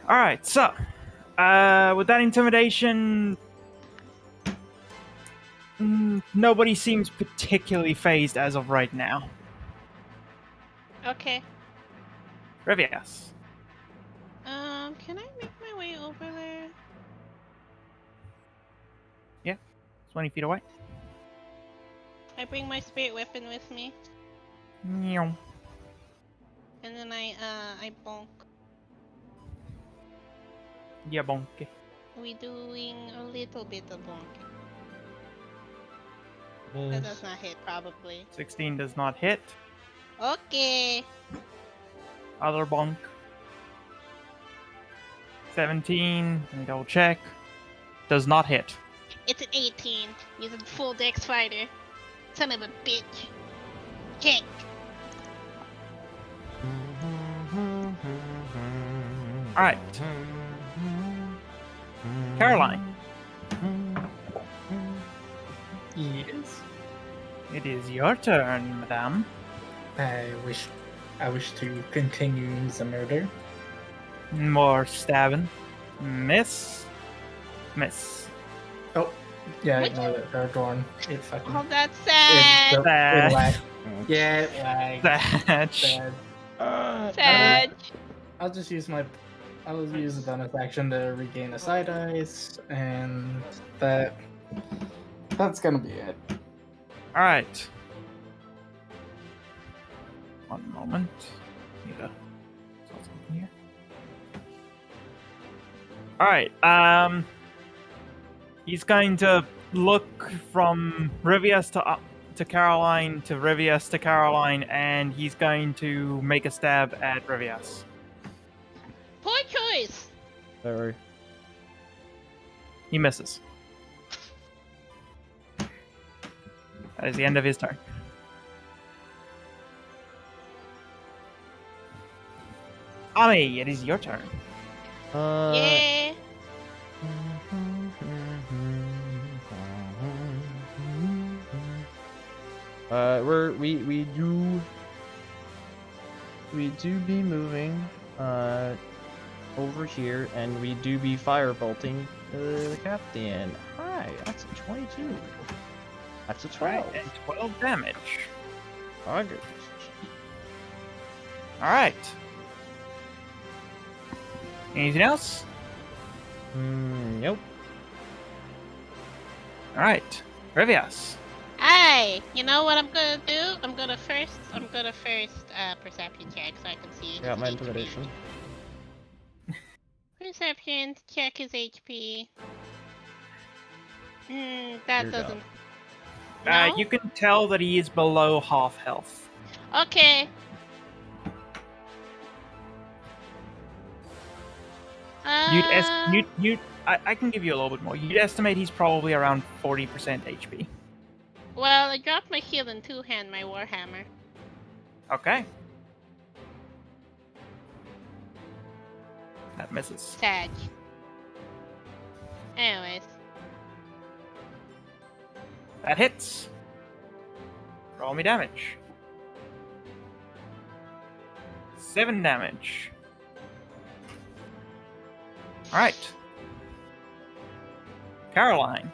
Alright, so with that intimidation, nobody seems particularly phased as of right now. Okay. Revias. Can I make my way over there? 20 feet away. I bring my spirit weapon with me, Meow. and then I bonk. Yeah, bonky. We doing a little bit of bonking. That does not hit, probably. 16 does not hit. Okay. Other bonk. 17, let me double check. Does not hit. It's an 18. He's a full dex fighter. Son of a bitch. Kick. Alright, Caroline. Yes. It is your turn, madame. I wish to continue the murder. More stabbing. Miss. Miss. Oh, yeah, Which- ignore that third one. It fucking. Oh, that's It, sad. it Sad. lagged. Yeah, it lagged. Thatch. Bad. Sad. I'll just use my. I'll use the bonus action to regain a side eyes, and that's gonna be it. Alright. One moment. Need to sort something here. Alright, he's going to look from Rivius to Caroline to Rivius to Caroline, and he's going to make a stab at Rivius. Poor choice. Sorry. He misses. That is the end of his turn. Ami, it is your turn. Yeah. We do be moving over here, and we do be firebolting the captain. Hi, that's a 22. That's a 12. Right, and 12 damage. August. Alright. Anything else? Nope. Alright. Revias. Hey, you know what I'm gonna do? I'm gonna first perception check so I can see. Got my his HP. intimidation. Perception check his HP. That You're doesn't. Uh, No? you can tell that he is below half health. Okay. I can give you a little bit more. You'd estimate he's probably around 40% HP. Well, I dropped my shield in two-hand, my warhammer. Okay. That misses. Sag. Anyways, That hits. Roll me damage. 7 damage. Alright. Caroline.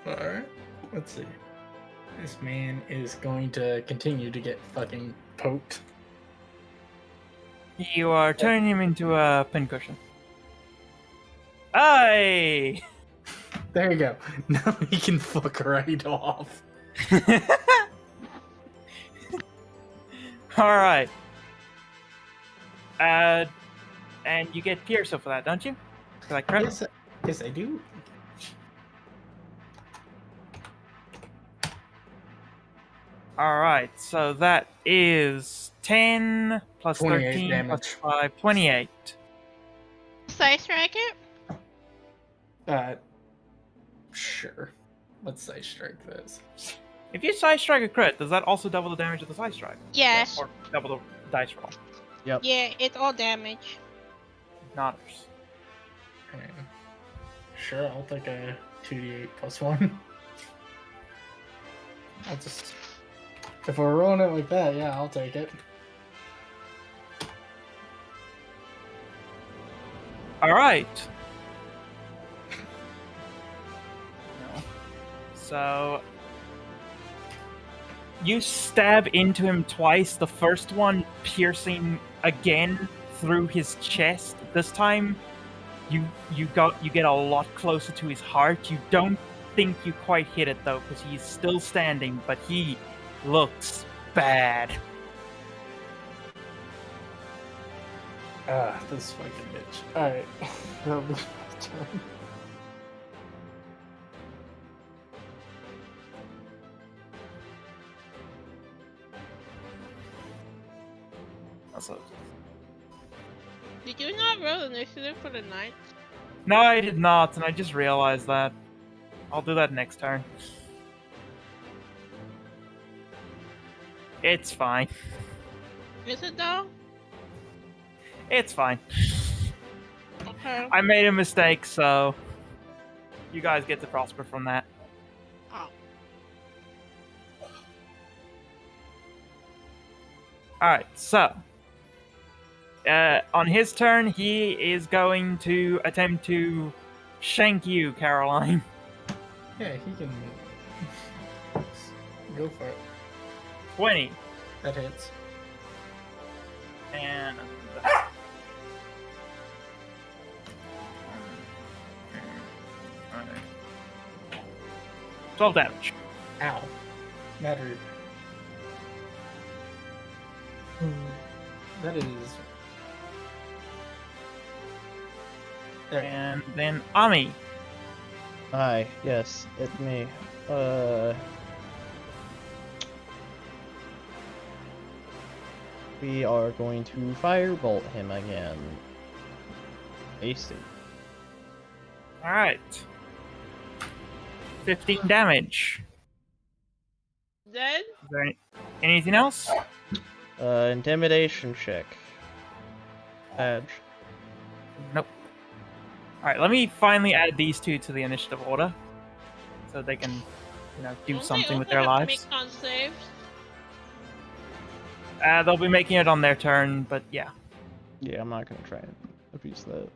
Alright, let's see. This man is going to continue to get fucking poked. You are turning him into a pincushion. Aye! There you go. Now he can fuck right off. All right. And you get Pierce for that, don't you? Is that correct? Yes, I do. All right. So that is 10 plus 28 13 plus damage. 5, 28. Side strike it? Sure. Let's say strike this. If you side strike a crit, does that also double the damage of the side strike? Yes. Or double the dice roll? Yep. Yeah, it's all damage. Notters. Okay. Sure, I'll take a 2d8 plus 1. I'll just... If we're rolling it like that, yeah, I'll take it. All right. No. So you stab into him twice. The first one piercing again through his chest. This time, you get a lot closer to his heart. You don't think you quite hit it though, because he's still standing, but he looks bad. This fucking bitch. Alright. That'll be my turn. Did you not roll initiative for the night? No, I did not, and I just realized that. I'll do that next turn. It's fine. Is it though? It's fine. Okay. I made a mistake, so you guys get to prosper from that. Oh. Alright, so on his turn, he is going to attempt to shank you, Caroline. Yeah, he can... Go for it. 20. That hits. And 12 damage. Ow. That hurt. That is... There. And then Ami. Hi, yes, it's me. We are going to firebolt him again. AC. Alright. 15 damage. Dead? Is there anything else? Intimidation check. Badge. Nope. Alright, let me finally add these two to the initiative order. So they can, do Don't they something with also their have to lives. make con saves? They'll be making it on their turn, but yeah. Yeah, I'm not gonna try and abuse that.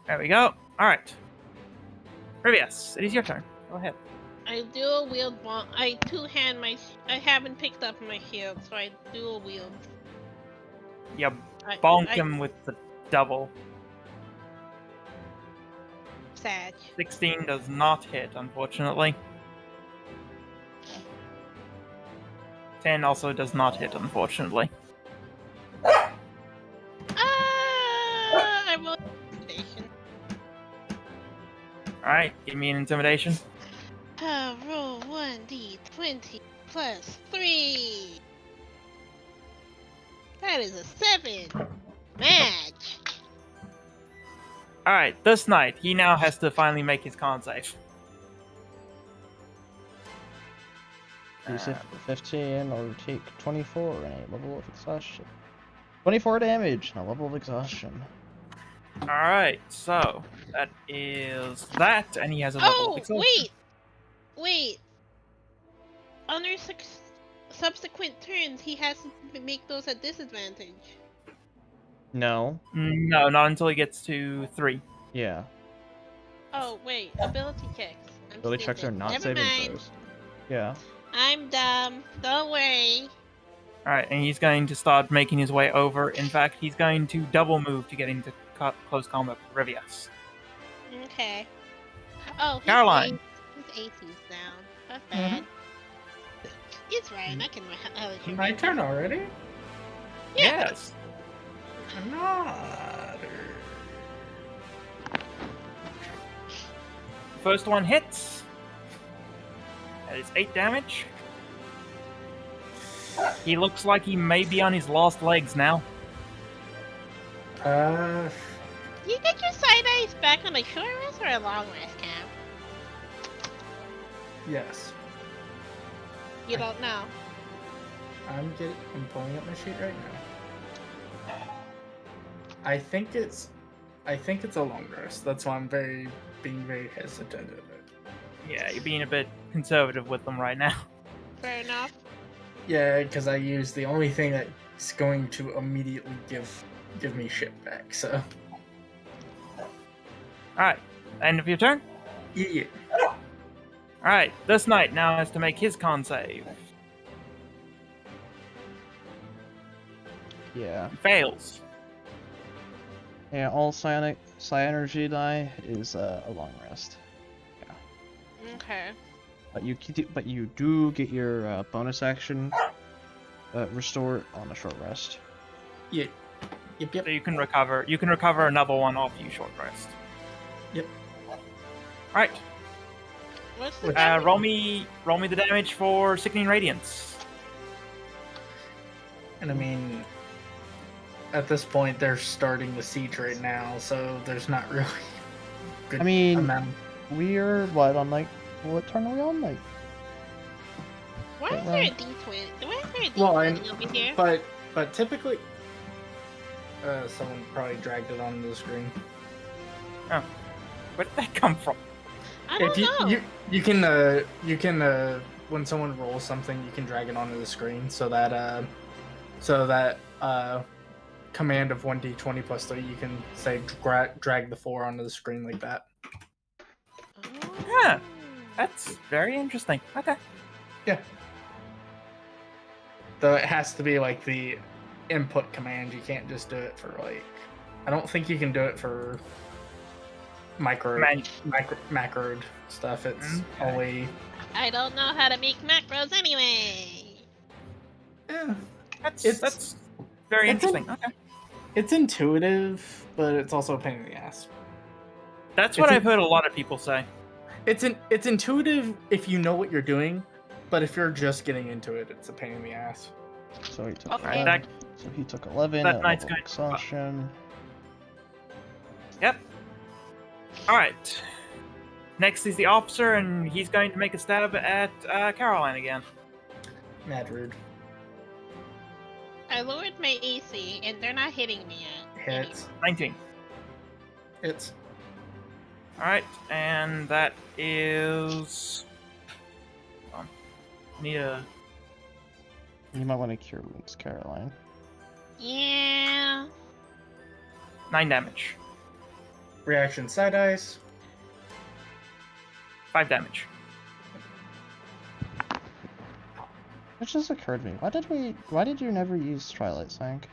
There we go. Alright. Rivius, it is your turn. Go ahead. I dual wield bomb. I two-hand my. I haven't picked up my shield, so I dual wield. You I, bonk I, him with the double. Sad. 16 does not hit, unfortunately. 10 also does not hit, unfortunately. I rolled intimidation. Alright, give me an intimidation. Roll 1d20 plus 3. That is a 7. Match. Alright, this night, he now has to finally make his con save. Use 15 or take 24 and a level of exhaustion. 24 damage and a level of exhaustion. Alright, so that is that, and he has a level of Oh, exhaustion. wait. Under subsequent turns, he has to make those at disadvantage. No. No, not until he gets to 3. Yeah. Oh, wait. Ability checks. I'm Ability checks are stupid. not Never saving mind. throws. Yeah. I'm dumb. Don't worry. Alright, and he's going to start making his way over. In fact, he's going to double move to get into close combat with Rivius. Okay. Oh, Caroline. His AC's down. That's bad. He's right. I can. My turn already? Yes. Another. First one hits. That is 8 damage. He looks like he may be on his last legs now. You get your side eyes back on a short rest or a long rest, Cam? Yes. You don't know. I'm pulling up my sheet right now. I think it's a long rest. That's why I'm being very hesitant of it. Yeah, you're being a bit conservative with them right now. Fair enough. Yeah, because I use the only thing that's going to immediately give me shit back. So. Alright, end of your turn? Yeah. Alright, this knight now has to make his con save. Yeah. He fails. Yeah, all Psy-Energy die is a long rest. Okay. But you do get your bonus action restore on a short rest. Yeah. Yep. So you can recover another one off you short rest. Yep. Alright. What's the Roll me the damage for Sickening Radiance. And I mean, at this point, they're starting the siege right now, so there's not really. Good I mean, amount. we're on what turn are we on? Like, Why is there a D20? Why is there a D20 Well, over here? but typically, someone probably dragged it onto the screen. Oh. Where did that come from? I don't know. You can when someone rolls something, you can drag it onto the screen so that command of 1d20 plus 3, you can say drag the 4 onto the screen like that. Huh. That's very interesting. Okay. Yeah. Though it has to be like the input command. You can't just do it for like. I don't think you can do it for macroed stuff. It's only. I don't know how to make macros anyway. Yeah. That's very interesting. Okay. It's intuitive, but it's also a pain in the ass. That's what I've heard a lot of people say. It's intuitive if you know what you're doing, but if you're just getting into it, it's a pain in the ass. so he took Okay. 11. So he took 11. That at knight's level going- exhaustion. Yep. Alright. Next is the officer, and he's going to make a stab at Caroline again. Mad rude. I lowered my AC and they're not hitting me yet. Hits. 19. Hits. Alright, and that is... Hold on. Need a... You might want to cure wounds, Caroline. Yeah. 9 damage. Reaction side eyes. 5 damage. Which just occurred to me. Why did you never use Twilight Sank?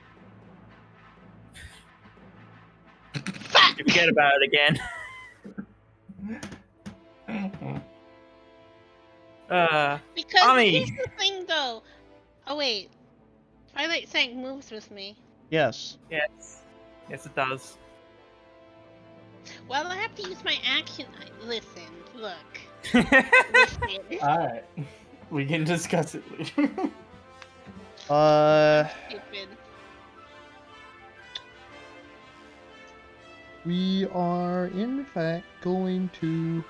Fuck! Forget about it again. Because Tommy. here's the thing though. Oh wait. Twilight Sank moves with me. Yes. Yes. Yes, it does. Well, I have to use my action. Listen, look. Listen. Alright. We can discuss it later. Stupid. We are in fact going to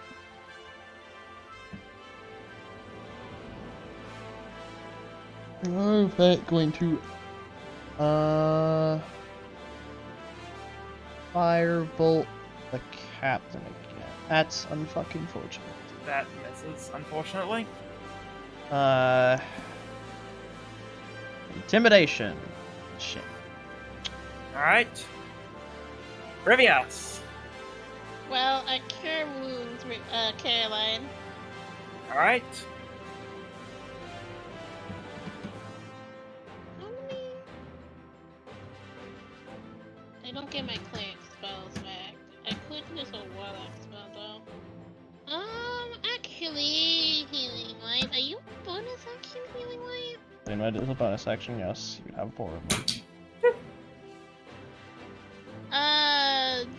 firebolt the captain again. That's unfucking fortunate. That misses, unfortunately. Intimidation. Shit. Alright. Rivias. Well, I cure wounds, Caroline. Alright. How many? I don't get my cleric spells back. I could There's a warlock spell though. Actually, healing light. Are you bonus action healing light? It is a bonus action, yes. You have 4 of them.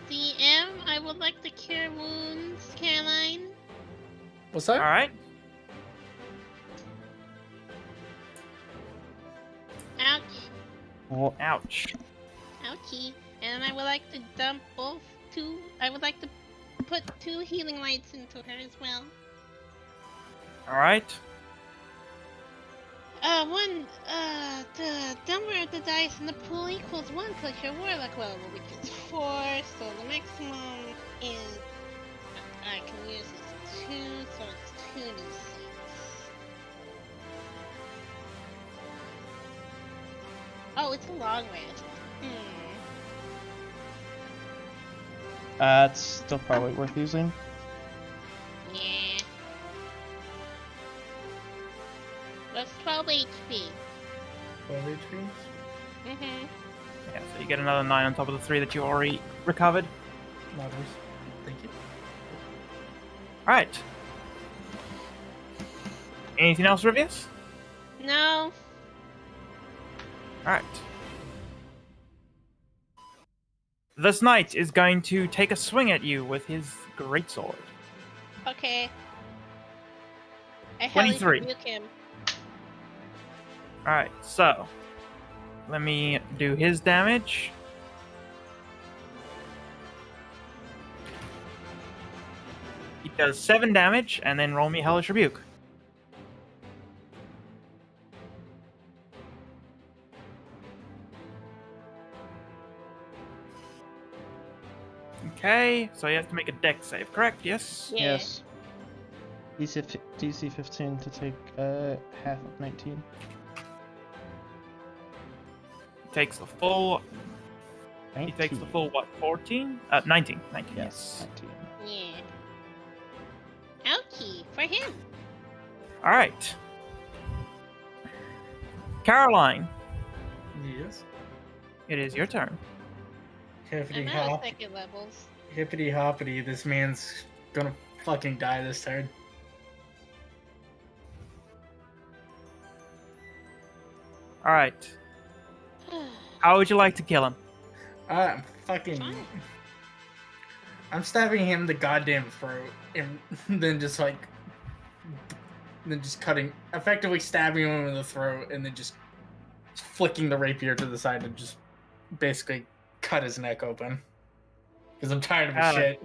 DM, I would like to cure wounds, Caroline. What's that? All right. Ouch. Well, Ouch. Ouchie. And I would like to dump both two. I would like to put 2 healing lights into her as well. All right. The number of the dice in the pool equals 1 plus your warlock level, which is 4, so the maximum is, I can use is 2, so it's 2d6. Oh, it's a long rest. it's still probably worth using. Yeah. That's 12 HP. 12 HP? Mm-hmm. Yeah, so you get another 9 on top of the 3 that you already recovered. Matters. Thank you. All right. Anything else, Rivius? No. All right. This knight is going to take a swing at you with his greatsword. Okay. I 23. rebuke him. All right, so let me do his damage. He does 7 damage, and then roll me Hellish Rebuke. Okay, so you have to make a dex save, correct? Yes? Yeah. Yes. DC 15 to take half of 19. Takes the full. He takes the full what? 14? 19. 19. Yes. 19. Yeah. Ouchie for him. All right. Caroline, Yes. it is your turn. Hippity I'm out of hop. second levels. Hippity hoppity. This man's gonna fucking die this turn. All right. How would you like to kill him? I'm fucking. Fine. I'm stabbing him the goddamn throat, and then just cutting, effectively stabbing him in the throat, and then just flicking the rapier to the side and just basically cut his neck open. Because I'm tired of his shit.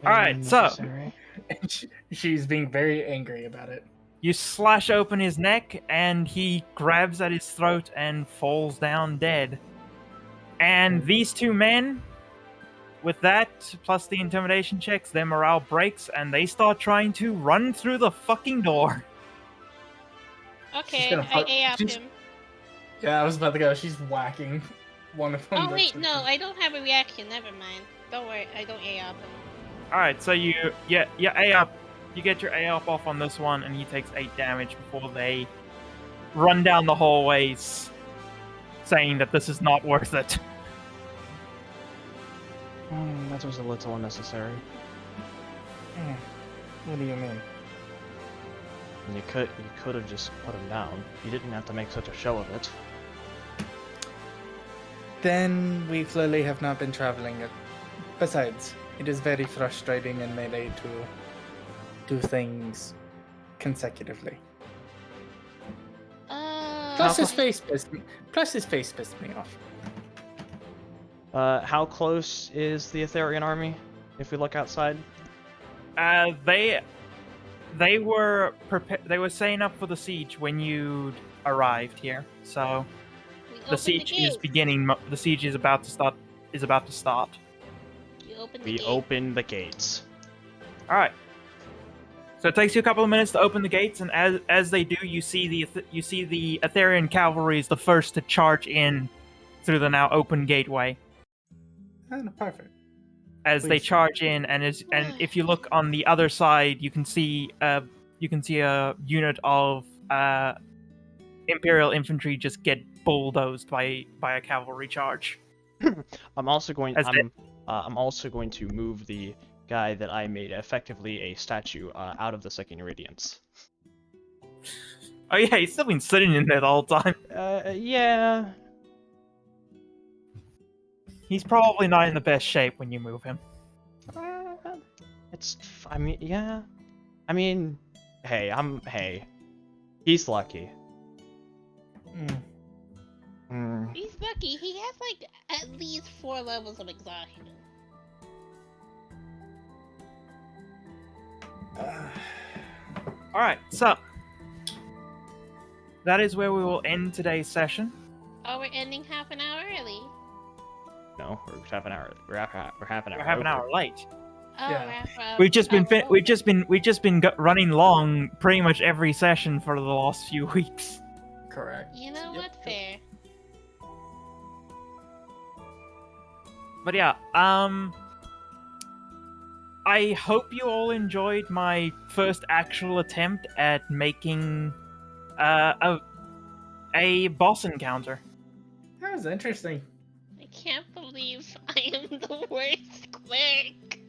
Alright, so- Unnecessary. And she's being very angry about it. You slash open his neck, and he grabs at his throat and falls down dead. And these 2 men, with that, plus the intimidation checks, their morale breaks, and they start trying to run through the fucking door. Okay, gonna I fuck- A-up she's- him. Yeah, I was about to go. She's whacking one of them. Oh wait, no, I don't have a reaction. Never mind. Don't worry, I don't A-up him. Alright, so you A up. You get your A up off on this one, and he takes 8 damage before they run down the hallways, saying that this is not worth it. That was a little unnecessary. What do you mean? And you could have just put him down. You didn't have to make such a show of it. Then we clearly have not been traveling. Besides, it is very frustrating in melee to do things consecutively. Plus his face pissed me. Off. How close is the Elerian army? If we look outside, They were setting up for the siege when you arrived here. So We the open siege is gates. beginning. The siege is about to start. You open the we gate. open the gates. All right. So it takes you a couple of minutes to open the gates, and as they do, you see the Elerian cavalry is the first to charge through the now open gateway. Oh, perfect. As they Please. charge in, and if you look on the other side, you can see a unit of Imperial infantry just get bulldozed by a cavalry charge. I'm also going. As I'm also going to move the guy that I made effectively a statue out of the second radiance. Oh yeah, he's still been sitting in there the whole time. Yeah. He's probably not in the best shape when you move him. I mean, yeah. I mean, hey. He's lucky. He's lucky. He has like at least 4 levels of exhaustion. Alright, so that is where we will end today's session. Oh, we're ending half an hour early. No, we're half an hour. We're half an hour. We're half an over. hour late. Oh, Yeah. We've just been running long pretty much every session for the last few weeks. Correct. You know Yep. what? Fair. But yeah, I hope you all enjoyed my first actual attempt at making a boss encounter. That was interesting. I can't believe I am the worst cleric.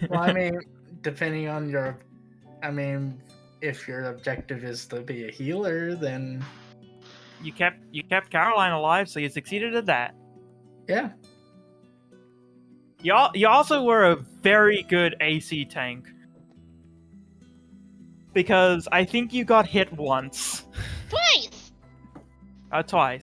Well, I mean, depending on your, if your objective is to be a healer, then You kept Caroline alive, so you succeeded at that. yeah. You also were a very good AC tank. Because I think you got hit once. Twice! Twice.